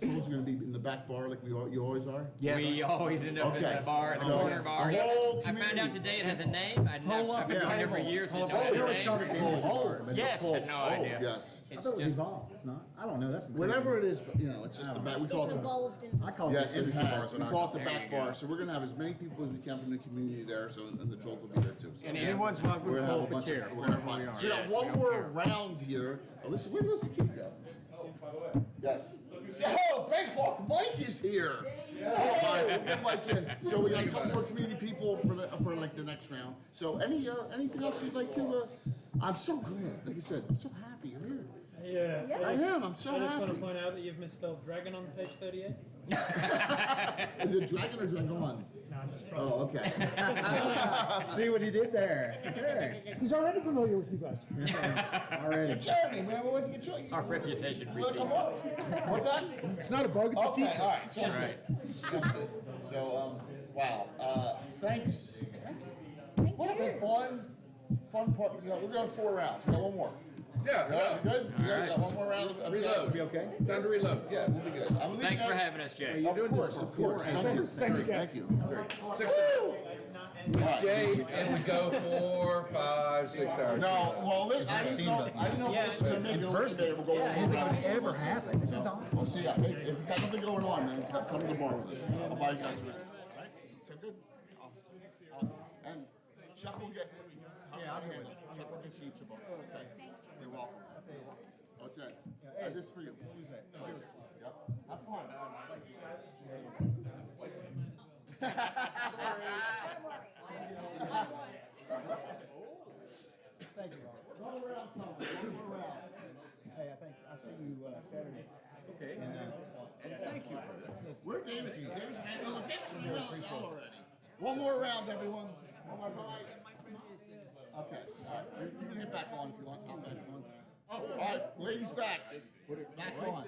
trolls are going to be in the back bar like you always are. Yes. We always end up in the bar, the corner bar. The Yep. whole I found out community. today it has a name. I've been coming here for years. and it We knows always the start name. at the end of the bar, but Yes, I had no idea. Yes. I It's thought it was just evolved. It's not. I don't know. That's Whenever it is, it's just the back. We call It's it. evolved into. I call it Yes, the it industry has. bars. We call it the back bar. So we're going to have as many people as we can from the community there. So and the trolls will be there too. So And anyone's welcome we're to gonna have pull a up a bunch chair, of. We're gonna have wherever we fun. are. So we got one more round here. Oh, listen, where does the team go? Yes. Oh, Big Hawk Mike is here. Oh, we'll get Mike in. So we got a couple more community people for like the next round. So anything else you'd like to? I'm so glad. Like I said, I'm so happy you're here. Yeah. I am. I'm so I just want happy. to point out that you've misspelled dragon on page 38. Is it dragon or dragon? No, I'm just trying. Oh, okay. See what he did there. Hey. He's already familiar with you guys. Already. Jeremy, man, what did you get? our reputation Look precedes him us. up. What's that? It's not a bug, it's a Okay, feature. all right. Sounds Right. good. Sounds good. So, wow. Thanks. What a fun part. We're going 4 rounds. We got one more. Yeah, You good? You good? Got one more round of reload. Be okay. Time to reload. Yeah, we'll be good. I'm leaving Thanks for out- having us, Jay. Of course. Thank you. Thank you. All right. Jay, and we go 4, 5, 6 hours. No, well, I didn't know if this was going to make it listen today. We'll go one more round. Ever happen? This is awesome. We'll see ya. If you got nothing going on, man, come to the bar with us. I'll buy you guys a drink. All right? So good? Awesome. And Chuck will get, I'll handle it. Chuck will get you each a book. Okay? Thank you. You're welcome. What's that? This is for you. Yep. Have fun. Thank you. One more round coming. One more round. Hey, I see you Saturday. Okay. And thank you for this. Where Dave's here? Dave's out already. One more round, everyone. One more round. Okay. All right. You can hit back on if you want. Hop back on. All right. Ladies back. Put it back on.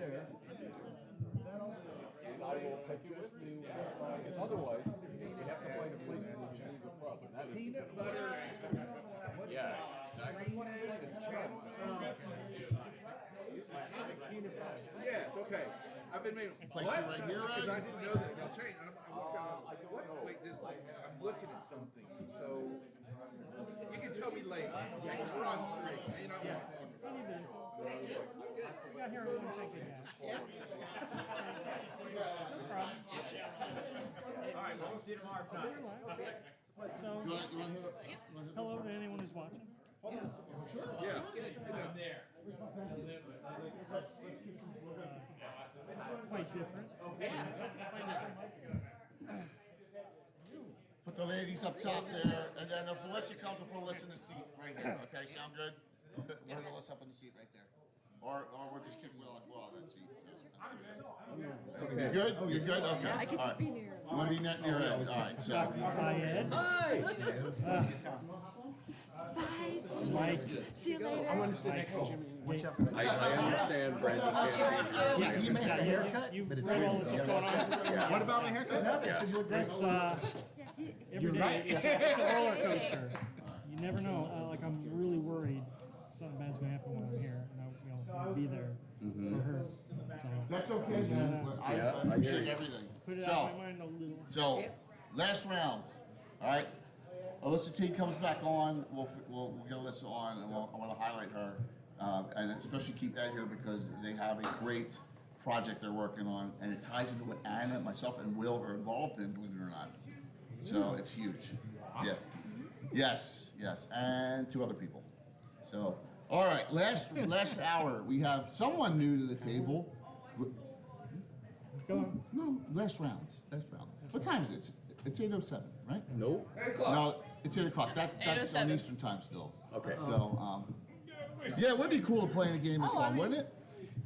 I will take it with me. Otherwise, we have to find a place to change the problem. That is Peanut butter. yes. Yes, okay. I've been meaning, Place what? it right here, Because right? I didn't know that y'all changed. I'm looking at, what? Wait, I'm looking at something. So, you can tell me later. Next we're on screen. You know, Yeah, here, I'm gonna take it. All right, we'll see you tomorrow. So, You want to hear? hello to anyone who's watching. Quite different. Put the ladies up top there, and then if Melissa comes, we'll put Melissa in the seat right here. Okay, sound good? We'll put Melissa up in the seat right there. Or we'll just kick Will on that seat. So, you good? You good? Okay. I get All to right. be near him. You want to be near Ed? All right, so. Hi, Ed. Hi! Mike. See you later. I want to sit next to Jimmy. Watch out for that. I understand Brandon can't. He may have a haircut, but it's Read all weird. that's going on. What about my haircut? Nothing. Said you look great. It's every day. It's a roller coaster. You never know. Like I'm really worried something bad's gonna happen when I'm here, and I'll be there for her. So That's okay, man. I appreciate everything. put it So, out of my mind a little. so last round, all right? Alyssa T comes back on. We'll get Alyssa on, and I want to highlight her, and especially keep Ed here because they have a great project they're working on, and it ties into what Anna, myself, and Will are involved in, believe it or not. So it's huge. Yes, and 2 other people. So, all right, last hour we have someone new to the table. Go on. No, last round. What time is it? It's 8:07, right? Nope. 8 o'clock. No, it's 8 o'clock. That's on 8:07. Eastern time still. Okay. So, Yeah, it would be cool to play in a game this long, wouldn't it?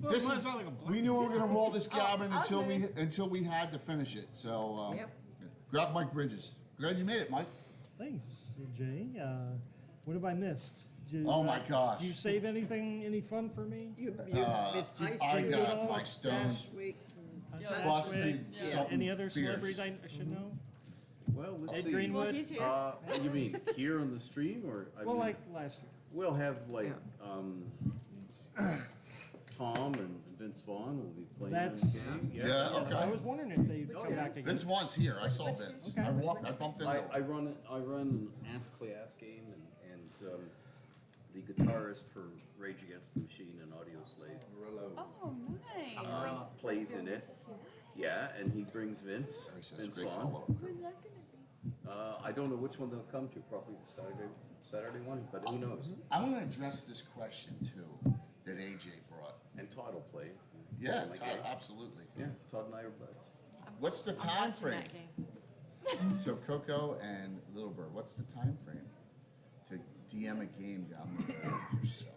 Well, This it's is, not like a blind we knew we were going to roll this Oh, Gabbin I'll until do we had to finish it. So, Yep. grab Mike Bridges. Glad you made it, Mike. Thanks, Jay. What have I missed? Did, Oh my gosh. Did you save any fun for me? You missed I Ice got Week, my stone. Stash Week. Busted Yeah. something Any other fierce. celebrities I should know? Well, let's Ed see. Greenwood? Well, he's here. You mean here on the stream, or I Well, mean, like last year. we'll have like Tom and Vince Vaughn will be playing in That's the game. Yeah, okay. I was wondering if they'd come back again. Vince Vaughn's here. I saw Vince. Okay. I bumped into him. I run an Ask Clay Ask game, and the guitarist for Rage Against the Machine and Audio Slave Oh, nice. plays in it. Yeah, and he brings Vince great Vaughn. fellow. Who's that gonna be? I don't know which one they'll come to. Probably the Saturday one, but who knows? I want to address this question too that AJ brought. And Todd will play. Yeah, Like Todd, that. absolutely. Yeah, Todd and I are buds. What's the I'm time watching frame? that game. So Coco and Little Bird, what's the time frame to DM a game down there yourself?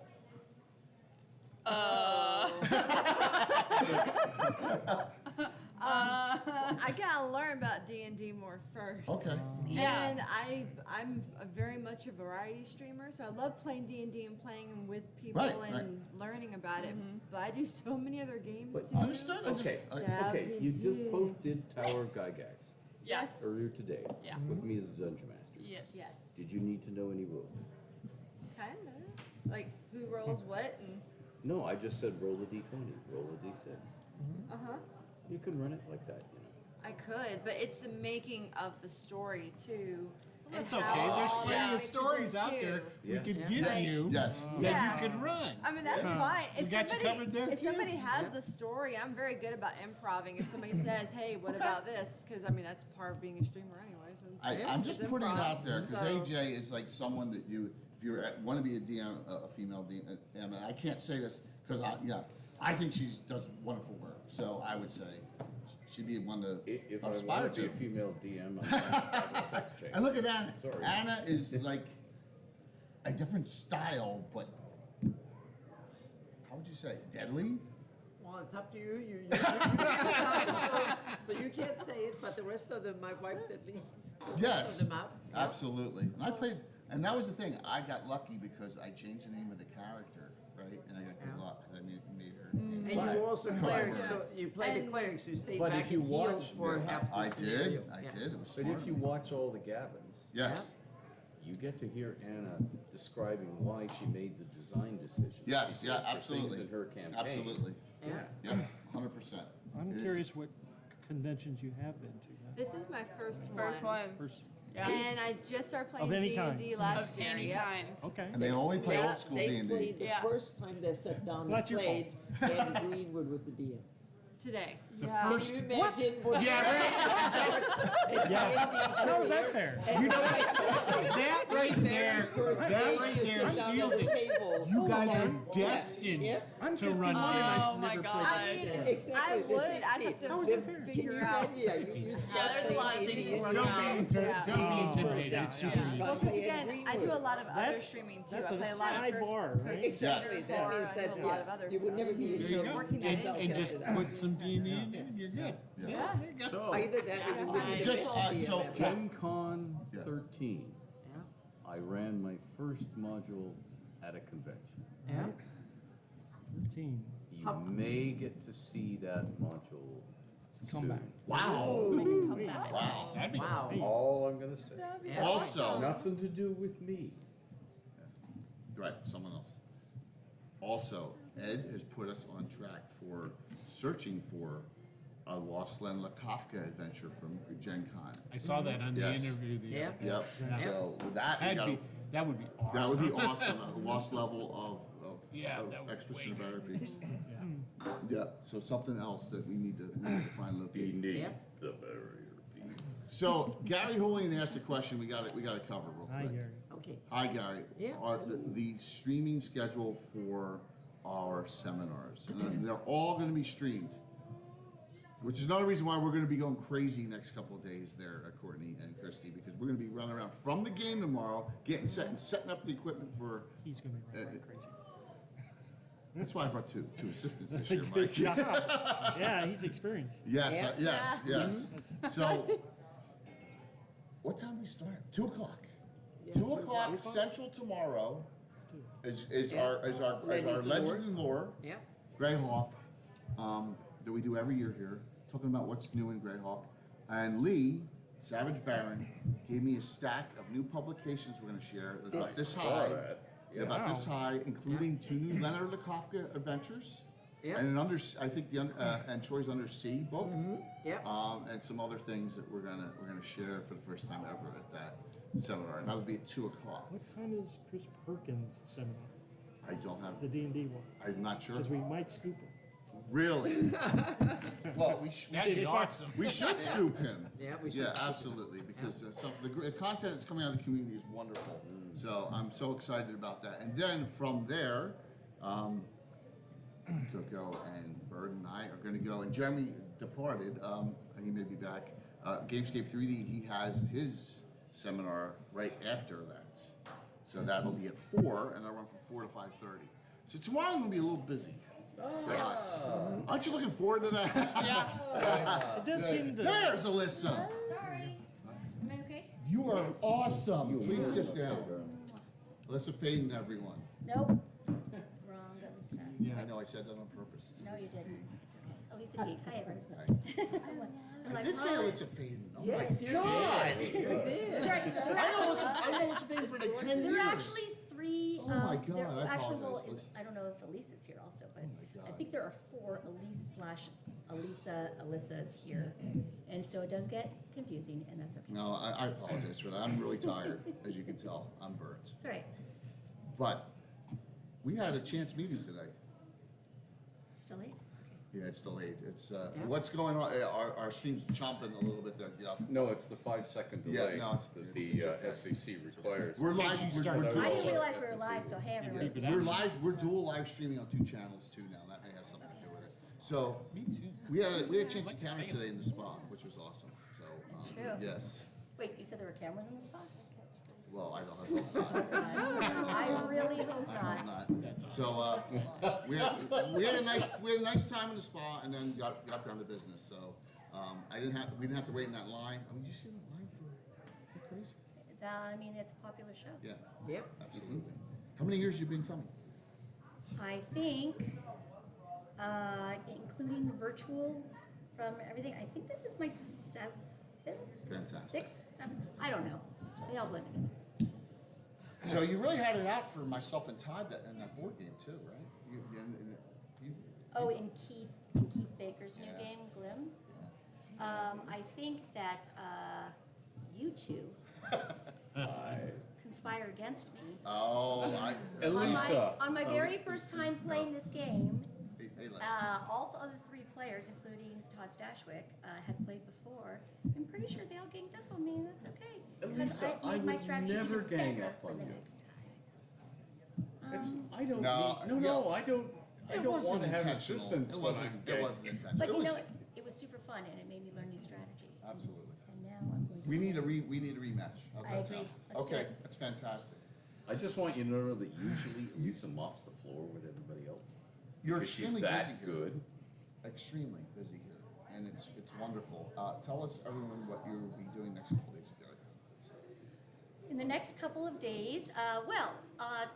I gotta learn about D&D more first. Okay. Yeah. And I'm a very much a variety streamer, so I love playing D&D and playing with people Right, and right. learning about it. But I do so many other games But too. Understood. Okay, okay. You just both did Tower of Gygax Yes. earlier today Yeah. with me as a dungeon master. Yes. Yes. Did you need to know any rules? Kinda. Like who rolls what and. No, I just said roll a d20, roll a d6. Uh huh. You can run it like that, you know. I could, but it's the making of the story too. and That's okay. how There's all plenty that of mixes stories in, out too. there we Yeah. could Yeah. give Like- you Yes. that Yeah. you could run. I mean, that's Yeah. fine. We got you covered there if too. somebody has the story, I'm very good about improving. If somebody says, "Hey, what about this?" Because I mean, that's part of being a streamer, anyways. I'm just It's putting it improv, out there because so- AJ is like someone that if you want to be a DM, a female DM, and I can't say this because I think she does wonderful work. So I would say she'd be one to If I aspire want to be to. a female DM, I'm going to have a sex change. And look at Anna. Sorry. Anna is like a different style, but how would you say deadly? Well, it's up to you. So you can't say it, but the rest of them, my wife at least. the Yes, rest of them out. absolutely. And I played, and that was the thing. I got lucky because I changed the name of the character, right? And I got good luck because I made her. And you were also cleric, Correct. so you played the clerics who stayed But back if you and healed watch, for half the I scenario. did. Yeah. It was But smart. if you watch all the Gabbins, Yes. you get to hear Anna describing why she made the design decision. Yes, she yeah, did for absolutely. Things in her campaign. Absolutely. Yeah. Yep, 100%. I'm curious what conventions you have been to. This is my first First one. First, Yeah. And I just started playing Of any D&D kind. last Of year. any Yep. kind. okay. And they only play Yeah, old school they D&D. played the Yeah. first time they sat down Not and your played. Andy Greenwood was the DM. Today. Yeah. Can you imagine what? Yeah, How is that fair? You know That right there, First that day right you there sit down seals at the it. table. You guys are Yeah. destined Yeah. I'm to run Oh games. my gosh. I mean, Exactly. I the would. same I seat. have to How is that fair? Can figure you out. imagine? Yeah, you start there's a lot of playing things to AD&D. work Don't out. be intimidated. Don't be intimidated. It's super easy. Well, because again, I do a lot of other That's- streaming too. that's I a play a lot high of first bar, person right? Exactly. Yes. That means I that do a lot of yes, other you would stuff, never be too. There you so go. working that yourself And just after that. put some D&D in it, you're good. Yeah. There you go. So, Either that or you would Just, so- Gen Con Yeah. 13, Yeah. I ran my first module at a convention. Yeah. 13. You may get to see that module Come soon. back. Wow. Come back. Wow. That'd be Wow. All I'm gonna say. Yeah. Also, Nothing to do with me. right, someone else. Also, Ed has put us on track for searching for a Lost Len Kafka adventure from Gen Con. I saw that on the Yes. interview the Yeah. other day. Yep. So with that, we That'd gotta- be, that would be awesome. that would be awesome. A lost level of Yeah, of that would be Expedition of way Outer good. Beats. Yeah. Yeah. So something else that we need to find locate. Beneath Yep. the barrier. So Gary Julian asked a question. We got to cover real Hi, quick. Gary. Okay. Hi, Gary. Yeah. The streaming schedule for our seminars, and they're all going to be streamed, which is another reason why we're going to be going crazy next couple of days there, Courtney and Christy, because we're going to be running around from the game tomorrow, getting set and setting up the equipment for. He's going to be running crazy. That's why I brought two assistants this year, Good Mike. job. Yeah, he's experienced. Yes, Yeah. yes, Yeah. yes. Mhm. So, what time we start? 2 o'clock. 2 o'clock Central tomorrow is our Legends and Lore. Yep. Greyhawk, that we do every year here, talking about what's new in Greyhawk. And Lee, Savage Baron, gave me a stack of new publications we're going to share. They're about this Saw high. that. They're about this high, including 2 new Leonard Lekofka adventures. Yep. And I think and Troy's Undersea book. Yep. And some other things that we're gonna share for the first time ever at that seminar. And that would be at 2 o'clock. What time is Chris Perkins' seminar? I don't have. The D&D one. I'm not sure. Because we might scoop him. Really? Well, we That'd be should. awesome. We should scoop him. Yeah, we should Yeah, scoop him. absolutely. Because the content that's coming out of the community is wonderful. So I'm so excited about that. And then from there, Coco and Bird and I are going to go. And Jeremy departed. He may be back. Gamescape 3D. He has his seminar right after that. So that'll be at 4, and I'll run from 4 to 5:30. So tomorrow's going to be a little busy. For us. Aren't you looking forward to that? Yeah. It does seem to. There's Alyssa. Sorry. Am I okay? You are awesome. Please sit down. Alyssa Faden, everyone. Nope. Wrong. Yeah, I know. I said that on purpose. It's No, you Alyssa didn't. Faden. It's okay. Elisa T. Hi, everyone. I'm I like, did say "Hi." Alyssa Faden. Oh Yes, my you God. did. You did. That's right. I know Alyssa Faden for like 10 years. There are actually 3. Oh my God, there I actually, apologize. I don't know if Elisa's here also, but God. I think there are 4 Alyssa's here. And so it does get confusing, and that's okay. No, I apologize for that. I'm really tired, as you can tell. I'm burnt. It's all right. But we had a chance meeting today. Still late? Yeah, it's delayed. It's what's going on? Our stream's chomping a little bit there. Yeah. No, it's the 5-second Yeah, delay no, that the it's okay. FCC requires. We're live. I didn't realize we were live, so hey, everyone. We're live. We're dual live streaming on 2 channels too now. That may have something to do with it. So me too. We had a chance to camera today in the spa, which was awesome. So True. yes. Wait, you said there were cameras in the spot? Well, I don't have. I really hope I not. hope not. So we had a nice time in the spa, and then got down to business. So we didn't have to wait in that line. I mean, did you see the line for? Is that crazy? I mean, it's a popular show. Yeah. Yep. Absolutely. How many years you been coming? I think, including virtual from everything, I think this is my 7th? Fantastic. 6th? 7th? I don't know. They all blend together. So you really had it out for myself and Todd in that board game too, right? You Oh, in Keith Baker's new game, Glim. I think that you two conspire against me. Oh, Elisa. On my very first time playing this game, Hey, Les. all the other 3 players, including Todd Stashwick, had played before. I'm pretty sure they all ganged up on me, and that's okay. Because Elisa, I made my would strategy never even gang better up for on the you. next time. I don't No, need, no, I don't wasn't want to have intentional. assistance It when wasn't. I'm It gay. wasn't intentional. But It you was- know, it was super fun, and it made me learn new strategy. Absolutely. And now I'm going to. We need a rematch. How's I that agree. sound? Let's do Okay, it. that's fantastic. I just want you to know that usually Elisa mops the floor with everybody else. You're Because she's extremely busy that here. good. Extremely busy here, and it's wonderful. Tell us, everyone, what you'll be doing next couple days ago. In the next couple of days,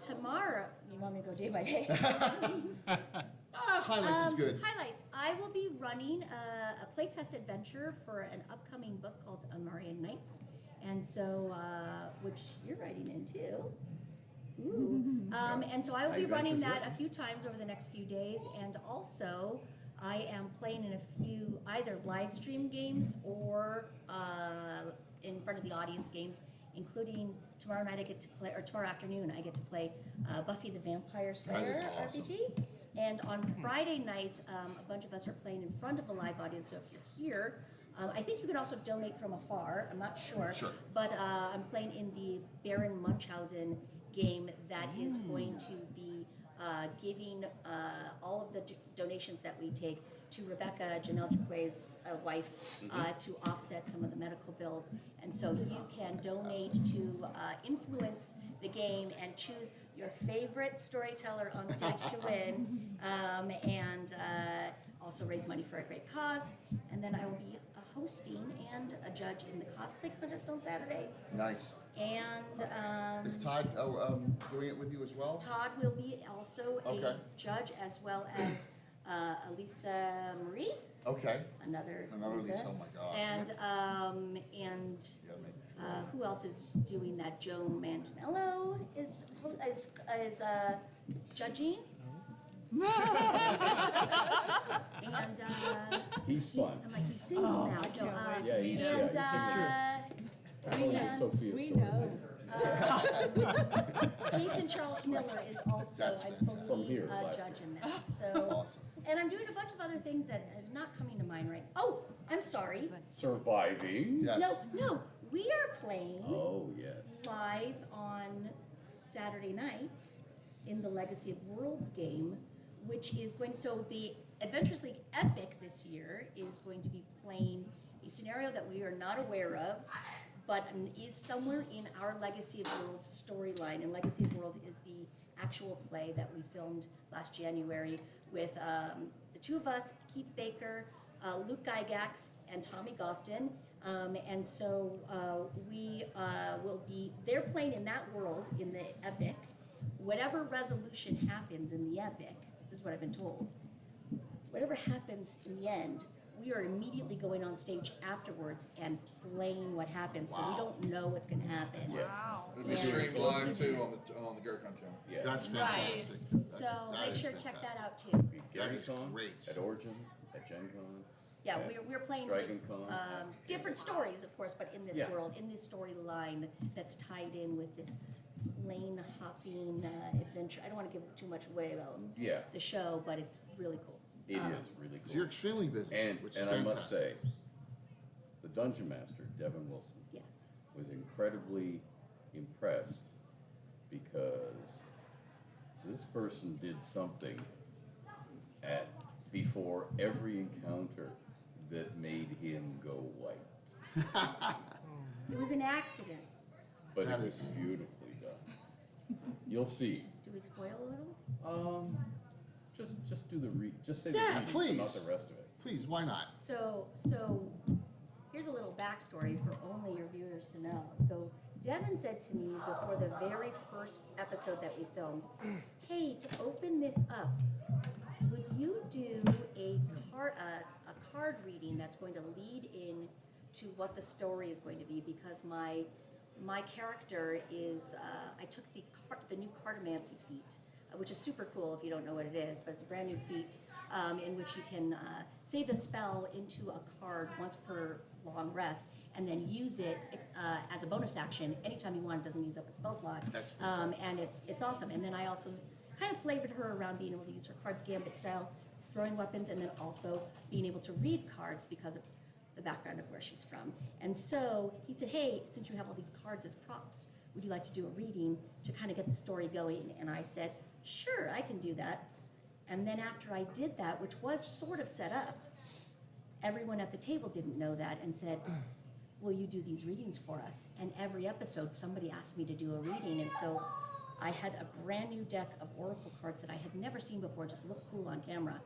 tomorrow, you want me to go day by day? Highlights is good. Highlights. I will be running a playtest adventure for an upcoming book called Amarian Nights, and so which you're writing in too. Ooh. And so I will be running that a few times over the next few days, and also I am playing in a few either live stream games or in front of the audience games, including tomorrow night I get to play, or tomorrow afternoon I get to play Buffy the Vampire Slayer That is awesome. RPG. And on Friday night, a bunch of us are playing in front of a live audience, so if you're here, I think you can also donate from afar, I'm not sure. Sure. But I'm playing in the Baron Munchausen game that is going to be giving all of the donations that we take to Rebecca, Janelle Jaquay's wife, to offset some of the medical bills. And so you can donate to influence the game and choose your favorite storyteller on stage to win, and also raise money for a great cause. And then I will be hosting and a judge in the cosplay contest on Saturday. Nice. And Is Todd doing it with you as well? Todd will be also Okay. a judge, as well as Elisa Marie. Okay. Another Lisa, oh my gosh. And who else is doing that? Joan Manganiello is judging. And He's fun. I'm like, he's single now. I No, can't wait. Yeah, he's we know. Jason Charles Miller is also, I believe, a judge in that. So, awesome. And I'm doing a bunch of other things that is not coming to mind right now. Oh, I'm sorry. Surviving. No, we are playing Oh, yes. live on Saturday night in the Legacy of Worlds game, which is going to, so the Adventures League Epic this year is going to be playing a scenario that we are not aware of, but is somewhere in our Legacy of Worlds storyline. And Legacy of Worlds is the actual play that we filmed last January with the two of us, Keith Baker, Luke Gygax, and Tommy Gofton. And so we will be, they're playing in that world in the Epic. Whatever resolution happens in the Epic, this is what I've been told, whatever happens in the end, we are immediately going on stage afterwards and playing what happens, so we don't know what's going to happen. Wow. It'll be And streamed live so- too on the GaryCon channel. Yeah. That's Right. fantastic. So make sure to check that out too. That is GaryCon, great. At Origins, at Gen Con. Yeah, at we're playing Dragon Con. different stories, of course, but in this Yeah. world, in this storyline that's tied in with this lane hopping adventure. I don't want to give too much away about Yeah. the show, but it's really cool. It is really cool. So you're extremely busy, And, which is and I must fantastic. say, the Dungeon Master, Devin Wilson, Yes. was incredibly impressed because this person did something before every encounter that made him go white. It was an accident. But it was beautifully done. You'll see. Do we spoil a little? Just do just say the Yeah, reading, please. not the rest of it. Please, why not? So here's a little backstory for only your viewers to know. So Devin said to me before the very first episode that we filmed, hey, to open this up, would you do a card reading that's going to lead in to what the story is going to be? Because my character is, I took the new cartomancy feat, which is super cool if you don't know what it is, but it's a brand new feat in which you can save a spell into a card once per long rest, and then use it as a bonus action anytime you want. It doesn't use up a spell slot. That's and it's awesome. And then I also kind of flavored her around being able to use her cards gambit style, throwing weapons, and then also being able to read cards because of the background of where she's from. And so he said, hey, since you have all these cards as props, would you like to do a reading to kind of get the story going? And I said, sure, I can do that. And then after I did that, which was sort of set up, everyone at the table didn't know that and said, will you do these readings for us? And every episode, somebody asked me to do a reading. And so I had a brand new deck of Oracle cards that I had never seen before, just looked cool on camera.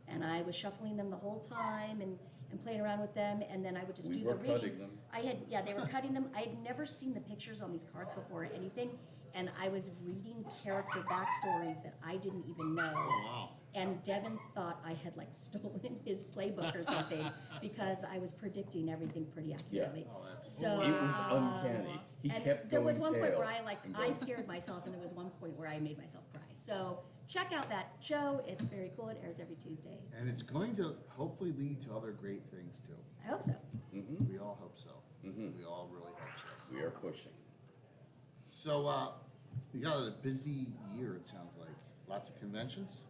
And I was shuffling them the whole time and playing around with them, and then I would just do the reading. Cutting them. They were cutting them. I had never seen the pictures on these cards before or anything, and I was reading character backstories that I didn't even know. Oh, wow. And Devin thought I had like stolen his playbook or something because I was predicting everything pretty accurately. Oh, So it was uncanny. He and kept there was going one point pale where and I going- scared myself, and there was one point where I made myself cry. So check out that show. It's very cool. It airs every Tuesday. And it's going to hopefully lead to other great things too. I hope so. Mm-hmm. We all hope so. We all really hope so. We are pushing. So you got a busy year, it sounds like. Lots of conventions?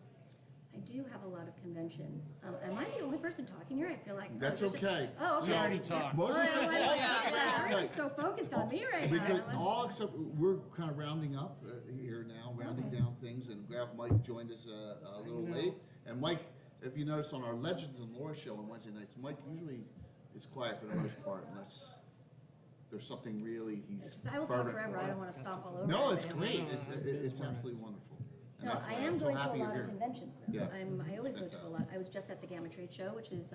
I do have a lot of conventions. Am I the only person talking here? I feel like That's okay. Oh, okay. We already talked. Most of the- Everybody's so focused on me right We now. could all except, we're kind of rounding up here now, rounding down things, and we have Mike joined us a little late. And Mike, if you notice on our Legends and Lore show on Wednesday nights, Mike usually is quiet for the most part unless there's something really he's. I will talk fervent forever. for. I don't want to stomp all over. No, it, it's but great. anyway. It's absolutely wonderful. And No, that's I why am I'm so going to happy a you're lot here. of conventions though. Yeah. I always go to a Fantastic. lot. I was just at the Gamma Trade Show, which is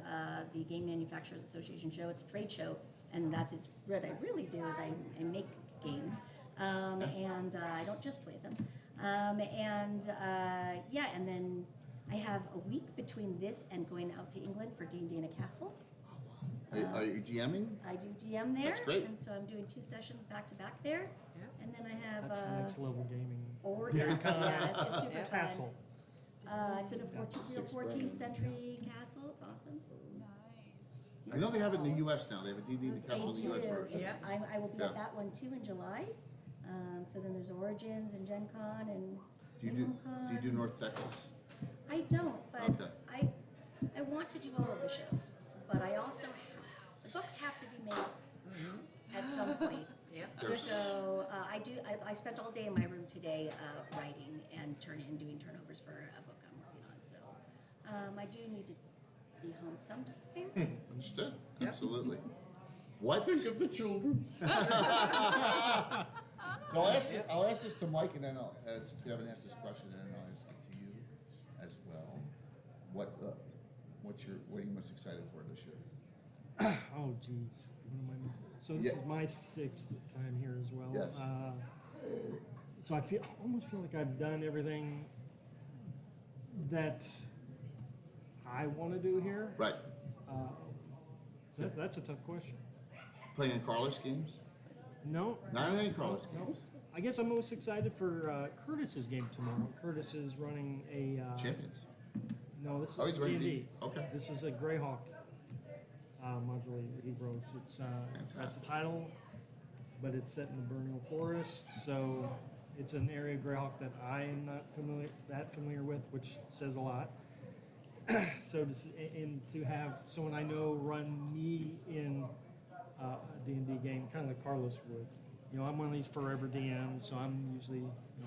the Game Manufacturers Association show. It's a trade show, and that is what I really do is I make games, and I don't just play them. Yeah, and then I have a week between this and going out to England for D&D in a castle. Are you DMing? I do DM there. That's great. And so I'm doing 2 sessions back to back there. And then I have That's the next level gaming. yeah, it's super fun. Castle. It's in a 14th century castle. It's awesome. I know they have it in the U.S. now. They have a D&D in the They Castle in the U.S. do. version. I will be Yeah. at that one too in July. So then there's Origins and Gen Con and Do you do North Texas? I don't, but Okay. I want to do all of the shows. But I also the books have to be made at some point. So I spent all day in my room today writing and doing turnovers for a book I'm working on. So I do need to be home sometime. Understood. Absolutely. What? Think of the children. So I'll ask this to Mike, and then since we haven't asked this question, and then I'll ask it to you as well. What are you most excited for this year? Oh, geez. What am I missing? So this is my 6th time here as well. Yes. So I almost feel like I've done everything that I want to do here. Right. So that's a tough question. Playing Carlos games? No. Not any Carlos games. I guess I'm most excited for Curtis's game tomorrow. Curtis is running a Champions. No, this Oh, is he's running D&D. D&D. Okay. This is a Greyhawk module he wrote. It's that's the title, but it's set in the Bernal Forest, so it's an area of Greyhawk that I am not familiar with, which says a lot. So to have someone I know run me in a D&D game, kind of like Carlos would. You know, I'm one of these forever DMs, so I'm usually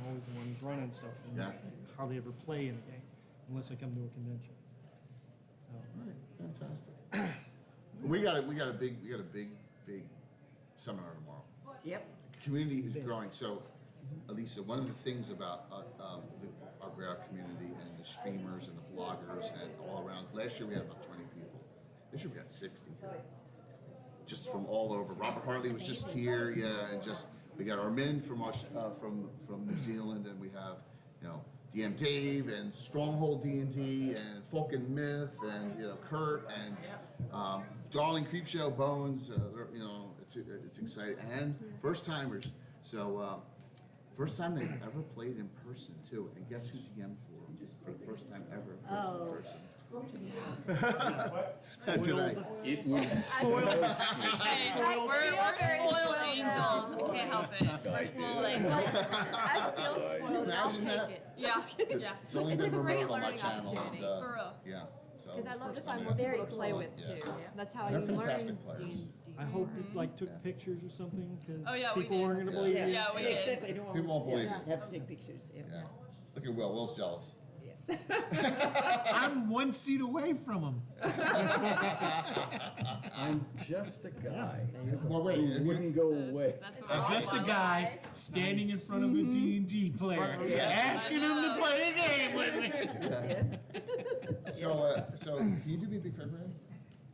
always the one who's running stuff. And hardly ever play in a game unless I come to a convention. So. All right, fantastic. We got a big seminar tomorrow. Yep. The community is growing. So, Elisa, one of the things about our Greyhawk community and the streamers and the bloggers and all around. Last year we had about 20 people. This year we got 60. Just from all over. Robert Hartley was just here, and just we got our men from New Zealand, and we have DM Dave and Stronghold D&D and Folk and Myth and Kurt and Darling Creepshow Bones. It's exciting, and first timers. So first time they've ever played in person too, and guess who DM'd for the first time ever in person. Tonight. It was We're spoiled angels. We can't help it. We're spoiled angels. I feel spoiled. I'll Imagine take that. it. Yeah. It's only It's been a great remote on my learning channel. opportunity. For real. Yeah. So Because I love to first find time more ever. people to play cool. with Yeah. too. That's how They're you learn fantastic players. D&D. I hope it took pictures or something because Oh, yeah, we people did. weren't going to believe you. Yeah, we did. Exactly. People won't believe it. Have to take pictures. Yeah. Look at Will. Will's jealous. I'm 1 seat away from him. I'm just a guy Well, wait. who wouldn't go away. That's what we're all Just a about. guy standing in front of a D&D player, asking him to play a game with me. Yes. So can you do me a big favor, man?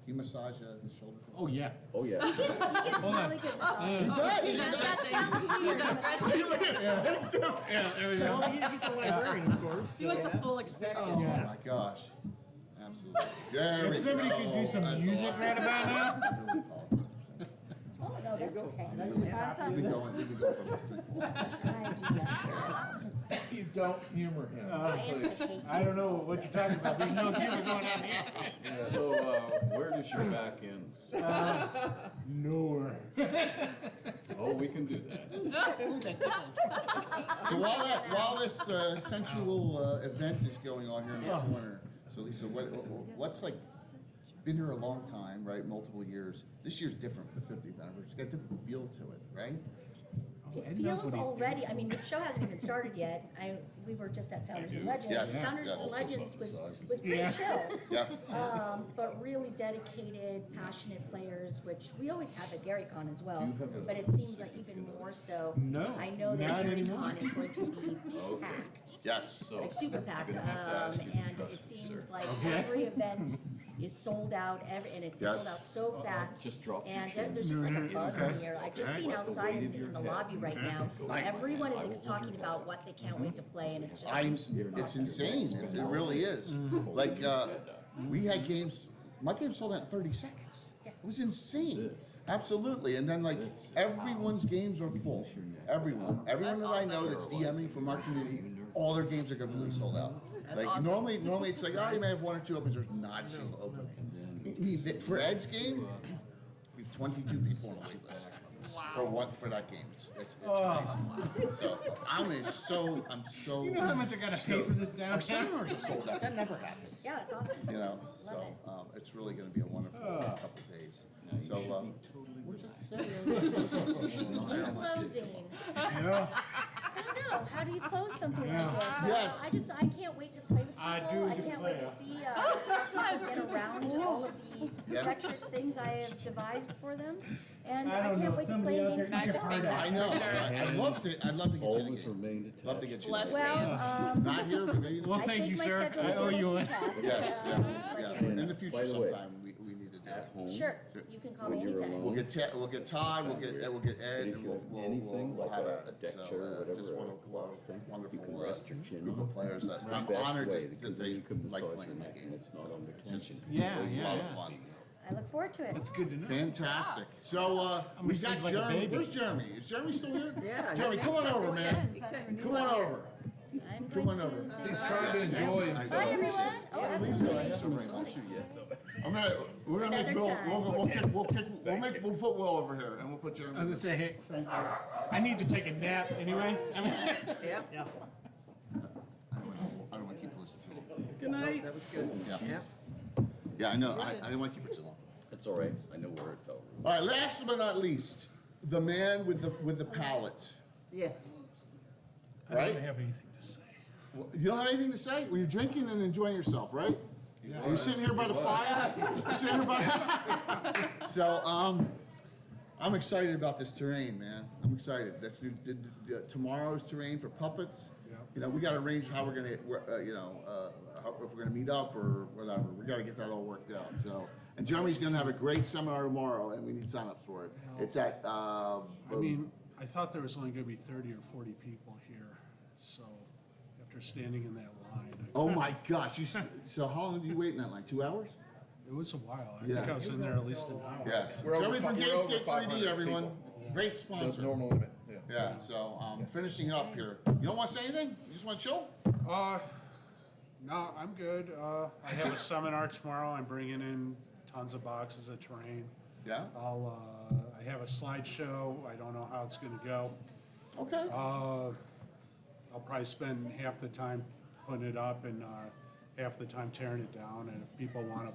Can you massage his shoulders? Oh, yeah. Oh yeah. Hold on. Really good massage. He does. He's undressing. He's undressing. Yeah, there we go. Well, he's a librarian, of course. He wants the full experience. Oh my gosh. Absolutely. There we If somebody go. could do some That's music awesome. right about now. Oh no, that's okay. We've been going for almost 3-4 hours. I do that. You don't humor him. I don't know what you're talking about. There's no humor going on here. So where does your back end? Nowhere. Oh, we can do that. So while this sensual event is going on here in the corner, so Lisa, what's like? Been here a long time, right? Multiple years. This year's different with the 50th anniversary. It's got a different feel to it, right? It feels already. I mean, the show hasn't even started yet. we were just at Founders and do. Legends. Yes, Founders yes. and Legends was pretty Yeah. chill. Yeah. But really dedicated, passionate players, which we always have at GaryCon as well. Do you have a But it seems like even more so. No, I know that not anymore. GaryCon is going to be packed. Yes. Like super packed, I'm gonna have to ask you to and trust it me, seemed sir. like Okay. every event is sold out, and it's Yes. sold out so fast. Just drop your And chin. there's just like a buzz in Okay. the air. Like just Okay. being Like the outside weight in of your the head. lobby right Okay. now, I- everyone is talking about what they can't wait to play, and it's just. It's insane. It really is. Like, we had games, my game sold out in 30 seconds. It was insane. Absolutely. And then, like, everyone's games are full. Everyone that I know that's DMing from our community, all their games are completely sold out. Like, normally it's like, oh, you may have one or two opens, there's not a single opening. I mean, for Ed's game, we have 22 people on the wait list. For that game. It's crazy. So I'm so. You know how much I gotta pay for this Our downtown? seminars are sold out. That never happens. Yeah, it's awesome. You know, Love so it. it's really going to be a wonderful couple days. So, what's that to say? In closing, I don't know. How do you close something like this? Yes. I can't wait to play with people. I do I can't wait to declare. see how people get around all of the Yeah. treacherous things I have devised for them, and I I don't can't know. wait to Somebody play out games there eat your myself. heart out. I know. I'd love to get you in the Always game. remained attached. Love to get you. Bless in the game. Well, Not here, but maybe in the Well, I thank think you, my sir. schedule I is owe a you little one. too packed, Yes, but, yeah. yeah. In the future By the way, sometime, we need to do At it. home. Sure, you can call me When you're anytime. We'll get Ty, we'll get Ed, And if and you we'll have anything we'll like have a deck So, chair or just whatever, wonderful, you wonderful can rest your chin group on. of players. That's, It's the I'm best honored way, that because they then you can like massage playing your that neck game. and it's not under It's just, tension. Yeah, it's a lot of yeah. fun. I look forward to it. That's good to know. Fantastic. So, we sleep got like a Jeremy. baby. Where's Jeremy? Is Jeremy still here? Yeah. Jeremy, come on over, man. Come on over. I'm Come going on to over. say He's bye. trying to enjoy himself. Bye, everyone. Oh, absolutely. We're gonna make Another Will, time. we'll put Will over here, and we'll put Jeremy. I was gonna say, hey, I need to take a nap anyway. I mean, Yep. yeah. I don't want to keep listening too long. Good night. That was good. Yeah. Yeah, I know. I didn't want to keep it too long. It's all right, I know where it's over. All right, last but not least, the man with the palate. Yes. I Right? don't have anything to say. You don't have anything to say? Well, you're drinking and enjoying yourself, right? Are you sitting here by the fire? You sitting here by So, I'm excited about this terrain, man. I'm excited. That's tomorrow's terrain for puppets. You know, we got to arrange how we're gonna, if we're gonna meet up or whatever. We got to get that all worked out. So, and Jeremy's gonna have a great seminar tomorrow, and we need signups for it. It's at. I mean, I thought there was only gonna be 30 or 40 people here, so after standing in that line. Oh my gosh! So how long did you wait in that line? 2 hours? It was a while. I Yeah. think I was in there at least an hour. Yes. We're over Jeremy from we're over Gamescape 3D, 500 everyone. people. Great That's sponsor. normal limit, yeah. Yeah. So finishing up here. You don't want to say anything? You just want to chill? No, I'm good. I have a seminar tomorrow. I'm bringing in tons of boxes of terrain. Yeah. I have a slideshow. I don't know how it's gonna go. Okay. I'll probably spend half the time putting it up and half the time tearing it down. And if people want to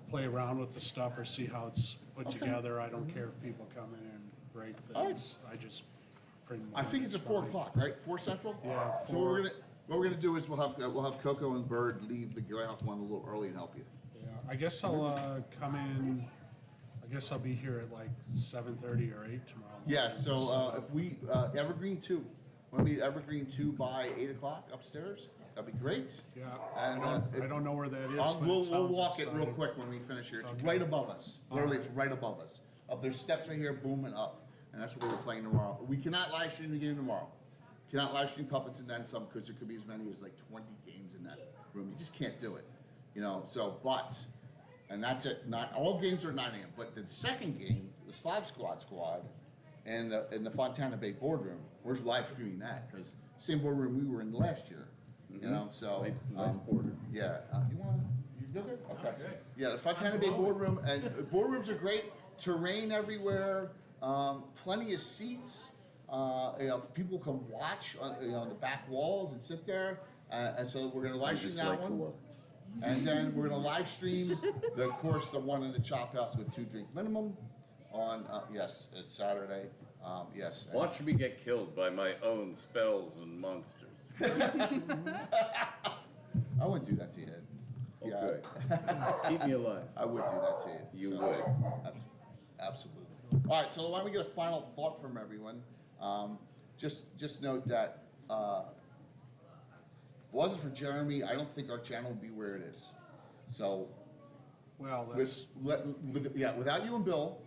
play around with the stuff or see how it's put together, I don't care if people come in and break things. I just print. I think it's at 4 o'clock, right? 4 Central. Yeah, So what we're gonna do is we'll have Coco and Bird leave the Greyhawk one a little early and help you. Yeah, I guess I'll come in. I guess I'll be here at like 7:30 or 8 tomorrow. Yeah. So if we Evergreen 2, want to meet Evergreen 2 by 8 o'clock upstairs? That'd be great. Yeah. And I don't know where that is. But we'll it sounds walk it real exciting. quick when we finish here. It's Okay. right above us. Literally, Alright. it's right above us. Up there's steps right here, boom and up, and that's where we're playing tomorrow. We cannot live stream the game tomorrow. Cannot live stream puppets and then some because there could be as many as like 20 games in that room. You just can't do it, you know. So, and that's it. Not all games are at 9 a.m. But the second game, the Slav Squad, and the Fontana Bay boardroom, we're live streaming that because same boardroom we were in last year. You know, so Nice border. yeah. You good there? Okay. Yeah, the Fontana Bay boardroom, and boardrooms are great. Terrain everywhere, plenty of seats. People can watch on the back walls and sit there. And so we're going to live stream that one. And then we're going to live stream, of course, the one in the Chop House with 2 drink minimum on, yes, it's Saturday. Yes. Watch me get killed by my own spells and monsters. I wouldn't do that to you, Ed. Okay. Keep me alive. I would do that to you. You So, would. Absolutely. All right, so why don't we get a final thought from everyone? Just note that if it wasn't for Jeremy, I don't think our channel would be where it is. So, Well, that's, without you and Bill,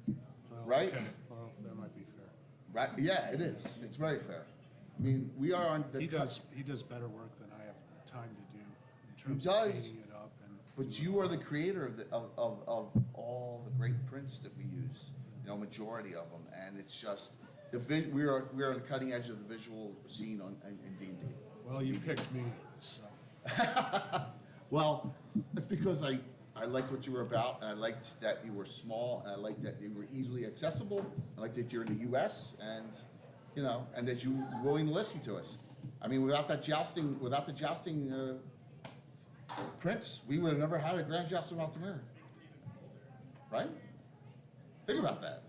well, right? okay. Well, that might be fair. Right? Yeah, it is. It's very fair. I mean, we are on the He does better work than I have time to do in He terms of does, painting it up and. but you are the creator of all the great prints that we use. You know, majority of them, and it's just we are on the cutting edge of the visual scene in D&D. Well, you picked me, so. Well, that's because I liked what you were about, and I liked that you were small, and I liked that you were easily accessible. I liked that you're in the U.S. and you know, and that you were willing to listen to us. I mean, without the jousting prints, we would have never had a Grand Joust of Altamira, right? Think about that.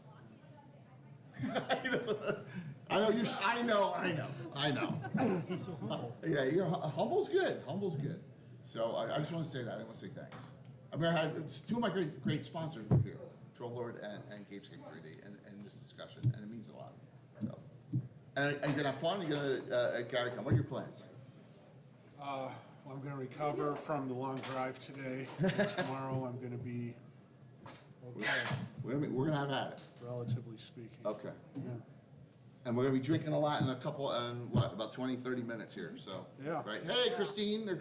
I know you. I know. He's so humble. Yeah, humble's good. Humble's good. So I just want to say that. I want to say thanks. I mean, I had two of my great sponsors were here, Troll Lord and Gamescape 3D, and this discussion, and it means a lot. So, and you're gonna have fun. You're gonna Gary, come. What are your plans? Well, I'm gonna recover from the long drive today. And tomorrow I'm gonna be okay, We're gonna have at it. relatively speaking. Okay. Yeah. And we're gonna be drinking a lot in about 20, 30 minutes here. So Yeah. Right. Hey, Christine Van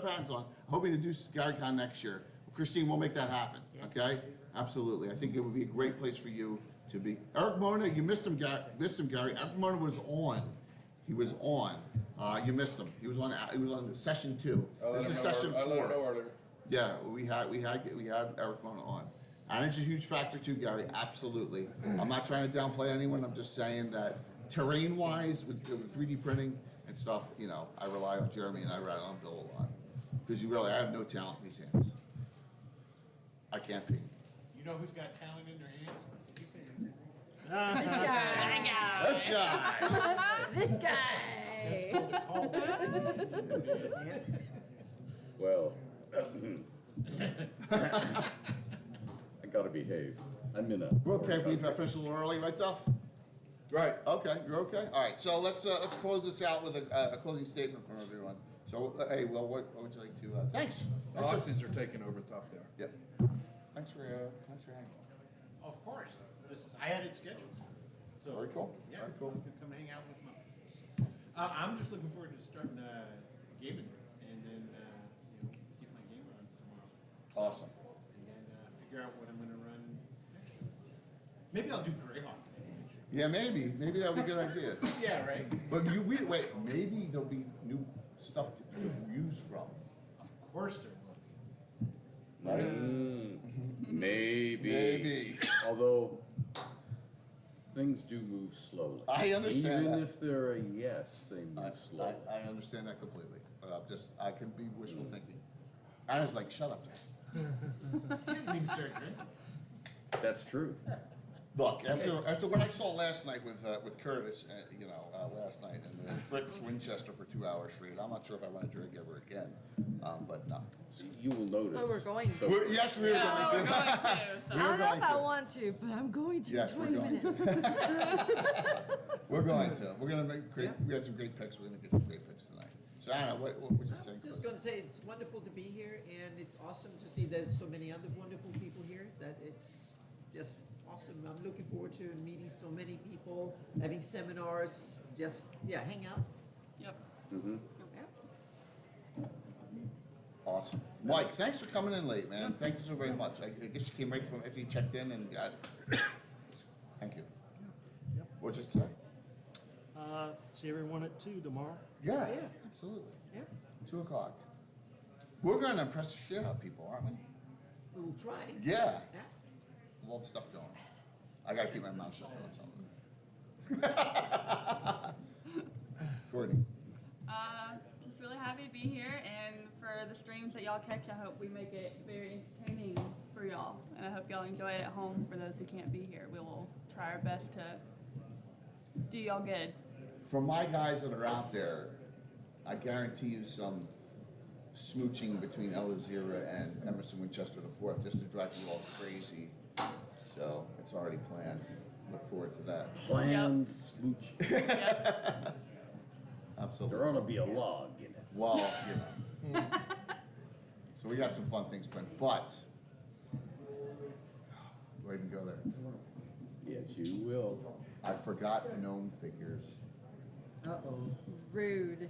Patten's on. Hoping to do GaryCon next year. Christine, we'll make that happen. Yes. Okay. Absolutely. I think it would be a great place for you to be. Eric Mona, you missed him, Gary. Eric Mona was on. He was on. You missed him. He was on session 2. This is session 4. I let her know earlier. Yeah, we had Eric Mona on. And it's a huge factor too, Gary, absolutely. I'm not trying to downplay anyone, I'm just saying that terrain-wise, with 3D printing and stuff, you know, I rely on Jeremy and I rely on Bill a lot. Because I have no talent in these hands. I can't paint. You know who's got talent in their hands? These hands. This guy. This guy. This guy. Well, I gotta behave. I'm in a. We're okay if we finish a little early, right, Duff? Right. Okay, you're okay? All right, so let's close this out with a closing statement from everyone. So, hey, Will, what would you like to, thanks. Bosses are taking over top there. Yep. Thanks for hanging. Of course. I had it scheduled. So Very cool. Yeah, Very cool. I was gonna come hang out with my. I'm just looking forward to starting Gabbin and then get my game run tomorrow. Awesome. And then figure out what I'm gonna run next year. Maybe I'll do Greyhawk. Yeah, maybe that would be a good idea. Yeah, right. But wait, maybe there'll be new stuff to use from. Of course there will be. Maybe. Maybe. Although things do move slowly. I understand Even that. if they're a yes, they move slowly. I understand that completely, but I can be wishful thinking. I was like, shut up, Jack. He hasn't even started drinking. That's true. Look, after what I saw last night with Curtis, last night, and Fritz Winchester for 2 hours straight, I'm not sure if I want to drink ever again, but no. You will notice. But we're going to. So- Yes, we are going to. We're going to. So. I don't know if I want to, but I'm going to Yes, in we're 20 going minutes. We're going to. We're going to make great. We have some great picks. We're going to get some great picks tonight. So Anna, what was you saying? Just going to say it's wonderful to be here, and it's awesome to see there's so many other wonderful people here. That it's just awesome. I'm looking forward to meeting so many people, having seminars. Just hang out. Yep. Mm-hmm. Awesome. Mike, thanks for coming in late, man. Thank you so very much. I guess you came right from after you checked in and got. Thank you. Yep. What'd you say? See everyone at 2 tomorrow. Yeah, absolutely. Yeah. 2 o'clock. We're going to impress the shit out of people, aren't we? We'll try. Yeah. All the stuff going. I got to keep my mouth shut on something. Courtney. Just really happy to be here, and for the streams that y'all catch, I hope we make it very entertaining for y'all, and I hope y'all enjoy it at home. For those who can't be here, we will try our best to do y'all good. For my guys that are out there, I guarantee you some smooching between Elazira and Emerson Winchester IV, just to drive you all crazy. So it's already planned. Look forward to that. Planned smooch. Absolutely. There ought to be a log in it. Well, you know. So we got some fun things planned, but do I even go there? Yes, you will. I forgot gnome figures. Uh-oh. Rude.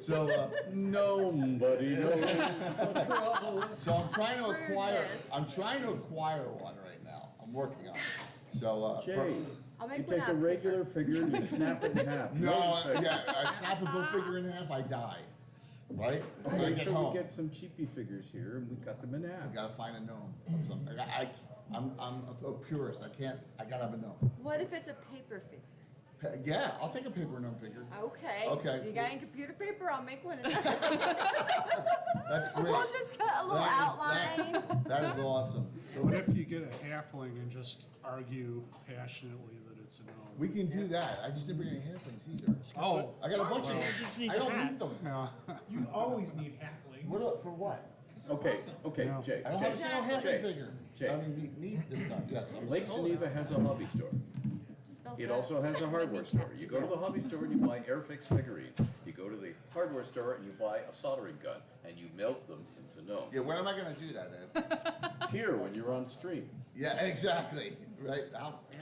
So nobody knows the trouble. So I'm trying to acquire. I'm trying to acquire one right now. I'm working on it. So Jay, I'll make you one take out a of regular figure and you snap it in half. No, yeah, I snap a bill figure in half, I die. Right? When I Okay, get so home, we get some cheapy figures here and we cut them in half. I gotta find a gnome of something. I'm a purist. I gotta have a gnome. What if it's a paper figure? Yeah, I'll take a paper gnome figure. Okay. Okay. You got any computer paper? I'll make one. That's great. We'll just cut a little outline. That is awesome. So What if you get a halfling and just argue passionately that it's a gnome? we can do that. I just didn't bring any halflings either. Oh. I got a bunch of them. Just I needs a don't hat. need them. You always need halflings. For what? Okay, okay, Jay. I don't have a single halfling Jay, figure. Jay. I mean, need this stuff. Yes. I'm Lake sorry. Geneva has a hobby store. It also has a hardware store. You go to the hobby store and you buy Airfix figurines. You go to the hardware store and you buy a soldering gun and you melt them into gnomes. Yeah, when am I gonna do that, Ed? Here, when you're on stream. Yeah, exactly. Right.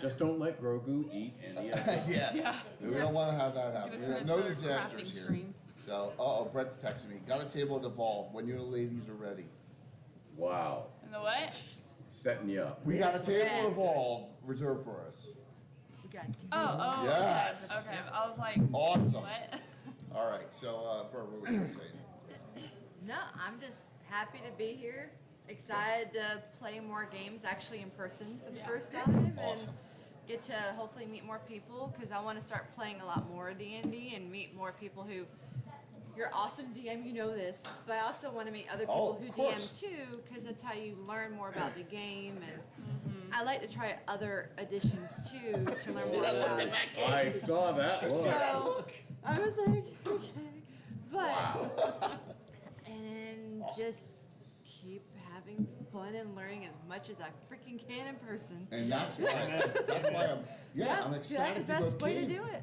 Just don't let Grogu eat any of it. Yeah. We don't want to have that happen. turn No into a disasters crafting here. stream. So, Brett's texting me. Got a table at Evolve when you ladies are ready. Wow. And the what? Setting you up. We got a table at Evolve reserved for us. Oh, Yes. Okay, I was like, Awesome. what? All right. So, Bert, what were you gonna say? No, I'm just happy to be here. Excited to play more games actually in person for the first time and Awesome. get to hopefully meet more people because I want to start playing a lot more D&D and meet more people who. You're awesome DM, you know this, but I also want to meet other people of who course. DM too because that's how you learn more about the game and I like to try other editions too to learn more about it. I saw that look. So I was like, okay, but and just keep having fun and learning as much as I freaking can in person. And that's why I'm I'm that's ecstatic the to go best way to king. do it.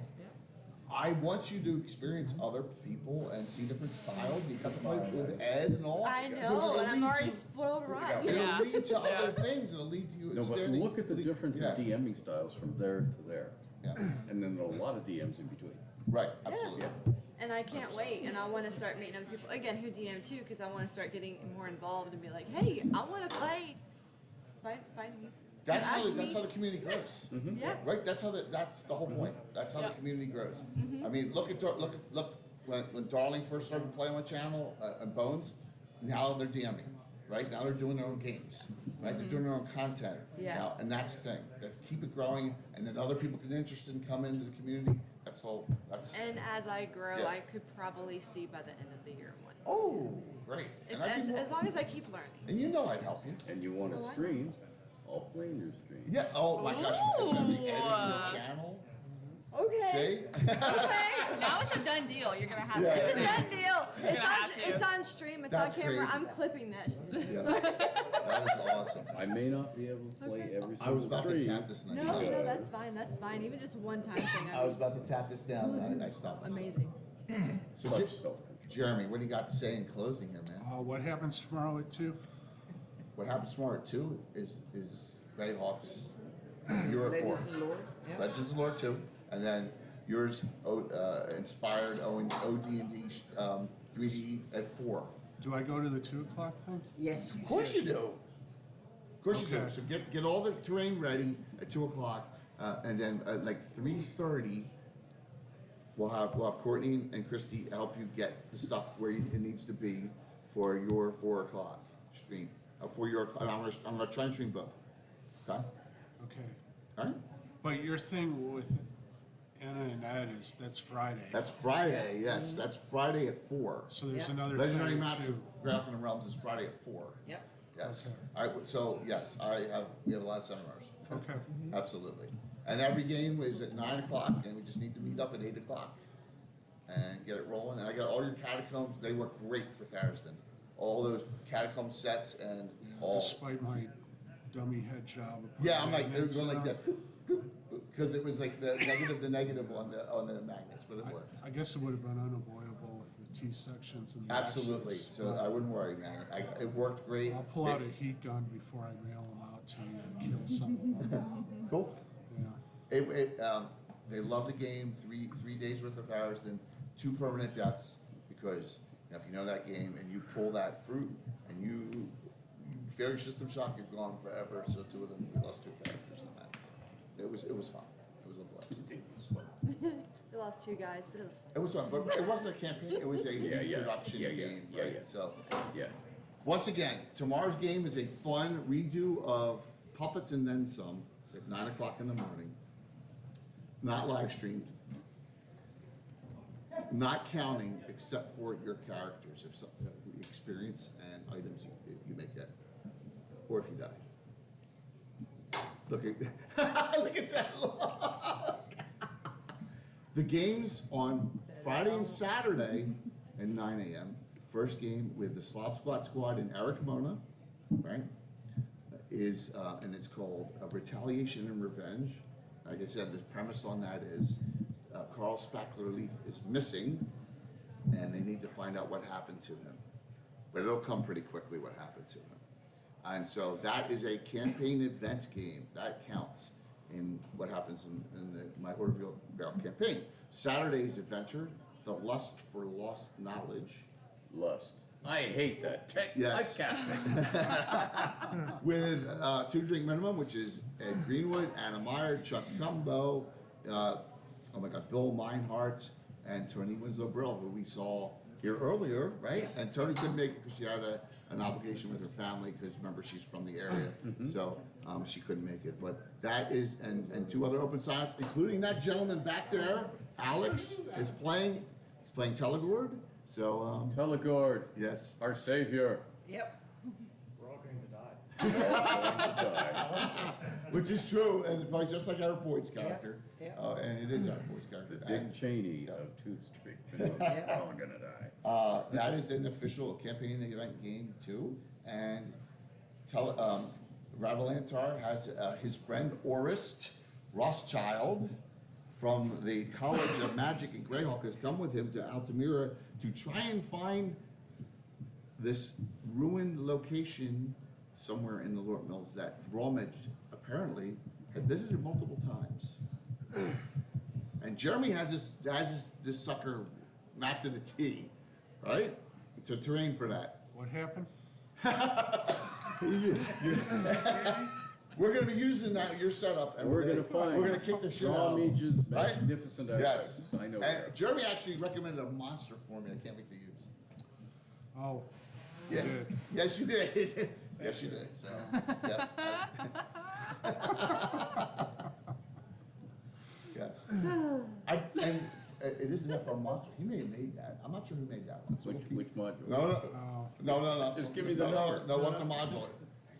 I want you to experience other people and see different styles. You got to play with Ed and all. I because know, it'll and I'm lead already to- spoiled rotten. It'll lead to other things. It'll lead to you No, but expanding. look at the difference Yeah. in DMing styles from there to there. Yeah. And then there are a lot of DMs in between. Right, absolutely. And I can't wait, and I want to start meeting other people again who DM too, because I want to start getting more involved and be like, hey, I want to play. Find me. That's Ask how me. the community grows. Yeah. Right. That's the whole point. That's how the community grows. I mean, look when Darling first started playing on my channel and Bones. Now they're DMing. Right now they're doing their own games. Right, they're doing their own content. Yeah. Now, and that's the thing. That keep it growing, and then other people get interested and come into the community. That's all. That's. And as I grow, Yeah. I could probably see by the end of the year one. Oh, great. And I'd be more- As long as I keep learning. And you know I'd help you. And you want to Well, I- stream, I'll play your stream. Yeah. Oh my gosh, I'm gonna be editing your Ooh. channel. Okay. See? Okay. Now it's a done deal. You're gonna have Yeah. to. It's a done deal. You're gonna have to. It's on stream. It's That's on camera. crazy. I'm clipping that. Yeah. That is awesome. I may not be able to play every I was single about to stream. tap this next No, time. no, that's fine. That's fine. Even just one time thing. I was about to tap this down, and I stopped myself. Amazing. So, Such self-control. Jeremy, what do you got to say in closing here, man? What happens tomorrow at 2? What happens tomorrow at 2 is Greyhawks. You're at 4. Ladies and Lord. Yeah. Legends of Lore 2, and then yours inspired OD&D 3D at 4. Do I go to the 2 o'clock thing? Yes. Of course you do. Of course you do. Okay. So get all the terrain ready at 2 o'clock, and then at like 3:30, we'll have Courtney and Christy help you get the stuff where it needs to be for your 4 o'clock stream. For your, I'm gonna try and stream both. Okay. Okay. All right. But your thing with Anna and Ed is that's Friday. That's Friday. Yes, that's Friday at 4. So there's Yeah. another Legendary thing Maps too. of Greyhawk and the Realms is Friday at 4. Yep. Yes. Okay. All right. So yes, we have a lot of seminars. Okay. Absolutely. And every game is at 9 o'clock, and we just need to meet up at 8 o'clock. and get it rolling. And I got all your catacombs. They work great for Thurston. All those catacomb sets and all. Despite my dummy head job. Of Yeah, I'm like, putting it was going like magnets this. Because it was like the negative on the magnets, but it up. worked. I guess it would have been unavoidable with the T sections and the Absolutely. X's, So but I wouldn't worry, man. It worked great. I'll pull out a heat gun before I mail them out to you and kill some of them. Cool. Yeah. They love the game. Three days worth of Harrison, 2 permanent deaths because if you know that game and you pull that fruit and you fail your system shock, you're gone forever. So 2 of them, we lost 2 characters in that. It was fun. It was a blast. We lost 2 guys, but it was fun. It was fun, but it wasn't a campaign. It was a production game, right? So once again, tomorrow's game is a fun redo of Puppets and Then Some at 9 o'clock in the morning. Not live streamed. Not counting except for your characters, if some, experience and items you may get, or if you die. Look at that look. The games on Friday and Saturday at 9 a.m. First game with the Slav Squad and Eric Mona, right? Is and it's called Retaliation and Revenge. Like I said, the premise on that is Carl Spackler-Leaf is missing, and they need to find out what happened to him. But it'll come pretty quickly what happened to him. And so that is a campaign event game. That counts in what happens in my Orderville campaign. Saturday's adventure, The Lust for Lost Knowledge. Lust. I hate that. Yes. With 2 drink minimum, which is Ed Greenwood, Anna Meyer, Chuck Cumbo, oh my God, Bill Meinhardt, and Tony Winslow Brill, who we saw here earlier, right? And Tony couldn't make it because she had an obligation with her family, because remember, she's from the area, so she couldn't make it. But that is, and 2 other open signs, including that gentleman back there, Alex, is playing. He's playing Telegord. So Telegord. Yes. Our savior. Yep. We're all going to die. We're all going to die. Which is true, and it's probably just like our Boyd's character. And it is our Boyd's character. Dick Cheney of Tooth Street. We're all going to die. That is an official campaign event game too. And Ravalantar has his friend Orist Rothschild from the College of Magic in Greyhawk has come with him to Altamira to try and find this ruined location somewhere in the Lort Mills that Drawmage apparently had visited multiple times. And Jeremy has this sucker mapped to the T, right? To terrain for that. What happened? We're going to be using that your setup, and We're going to find. We're going to kick the shit out. Drawmage's Right? magnificent Yes. effects. I know. And that. Jeremy actually recommended a monster for me. I can't wait to use. Oh, Yeah. you did. Yes, you did. Yes, you did. So, yep. Yes. And it is an FR monster. He may have made that. I'm not sure who made that one. So Which module? No. Just give me the number. No, what's the modular?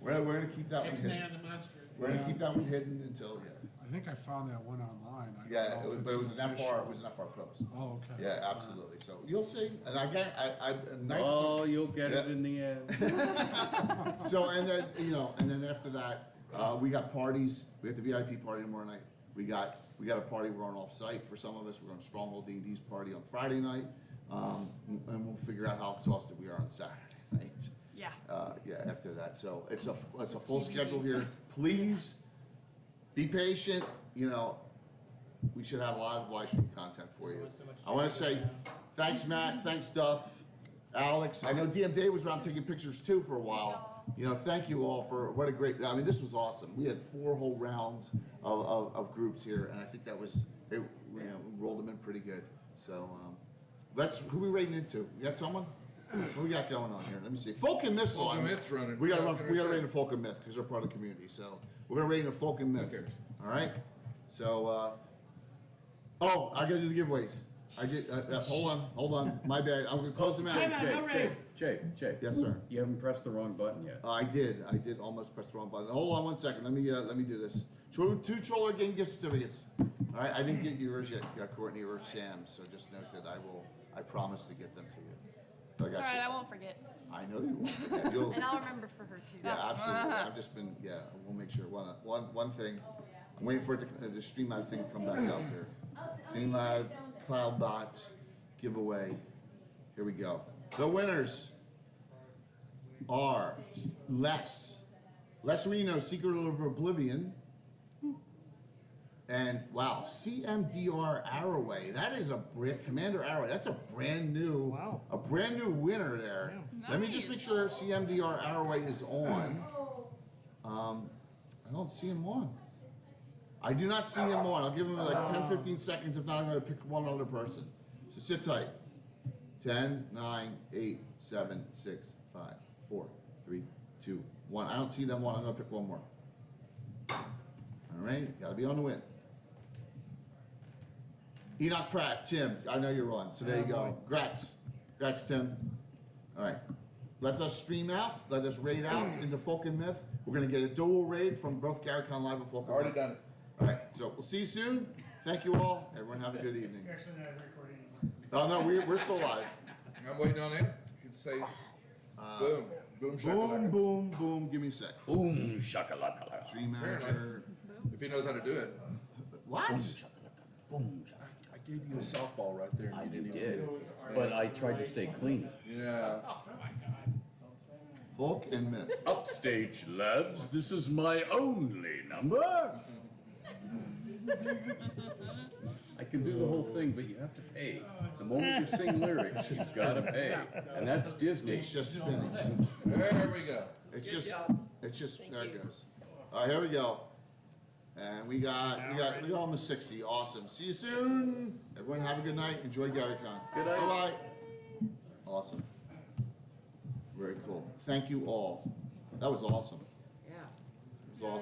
We're going to keep that one hidden. the monster. We're going to keep that one hidden until, I think I found that one online. I don't Yeah, know if but it was it's an official. FR. It was an FR post. Oh, okay. Yeah, absolutely. So you'll see. And again, Oh, you'll get it in the end. So and then after that, we got parties. We have the VIP party tomorrow night. We got a party. We're on off-site for some of us. We're on Stronghold D&D's party on Friday night, and we'll figure out how exhausted we are on Saturday night. Yeah. After that. So it's a full schedule here. Please be patient. We should have a lot of live stream content for you. I want to say thanks, Matt. Thanks, Duff. Alex. I know DM Dave was around taking pictures too for a while. Thank you all for what a great. I mean, this was awesome. We had 4 whole rounds of groups here, and I think that was we rolled them in pretty good. So who we rating into? We got someone? What we got going on here? Let me see. Folk and Myth. Folk and Myth's running. We got to rate a Folk and Myth because they're part of the community. So we're gonna rate a Folk and Myth. All right. So I got to do the giveaways. I did, hold on, my bad, I'm gonna close them out. Jay, Yes, sir. you haven't pressed the wrong button yet. I did almost press the wrong button. Hold on one second, let me do this. Two Troller game gift certificates. All right, I didn't get yours yet, Courtney or Sam, so just note that I promise to get them to you. So I got It's you. alright, I won't forget. I know you won't forget. You'll- And I'll remember for her too. Yeah, absolutely. I've just been, we'll make sure. One thing, I'm waiting for it to, the Streamlab thing to come back out here. Streamlab, CloudBots, giveaway. Here we go. The winners are Les Reno, Secret of Oblivion. And wow, CMDR Arrowway. That is Commander Arrowway. That's a brand new winner there. Yeah. Let me just make sure CMDR Arrowway is on. I don't see him on. I do not see him on. I'll give him like 10, 15 seconds. If not, I'm going to pick one other person. So sit tight. 10, 9, 8, 7, 6, 5, 4, 3, 2, 1. I don't see them one. I'm going to pick one more. All right, got to be on the win. Enoch Pratt, Tim, I know you're on, so there you go. Congrats, Tim. All right, let us stream out, let us raid out into Folk and Myth. We're gonna get a dual raid from both GaryCon Live and Folk and Myth. Already done it. All right, so we'll see you soon. Thank you all. Everyone have a good evening. Actually, not recording anymore. Oh, no, we're still live. I'm waiting on it. You can say, boom, boom, Boom, shakalaka. boom, boom, give me a sec. Boom, shakalaka. Stream manager. If he knows how to do it. What? Boom, I gave you a softball right there. I and you didn't did, even- but I tried to stay clean. Yeah. Folk and Myth. Upstage, lads. This is my only number. I can do the whole thing, but you have to pay. The moment you sing lyrics, you've got to pay, and that's Disney. It's just spinning. There we go. It's just, there it goes. All right, here we go. And we got almost 60. Awesome. See you soon. Everyone have a good night. Enjoy GaryCon. Good night. Bye-bye. Awesome. Very cool. Thank you all. That was awesome.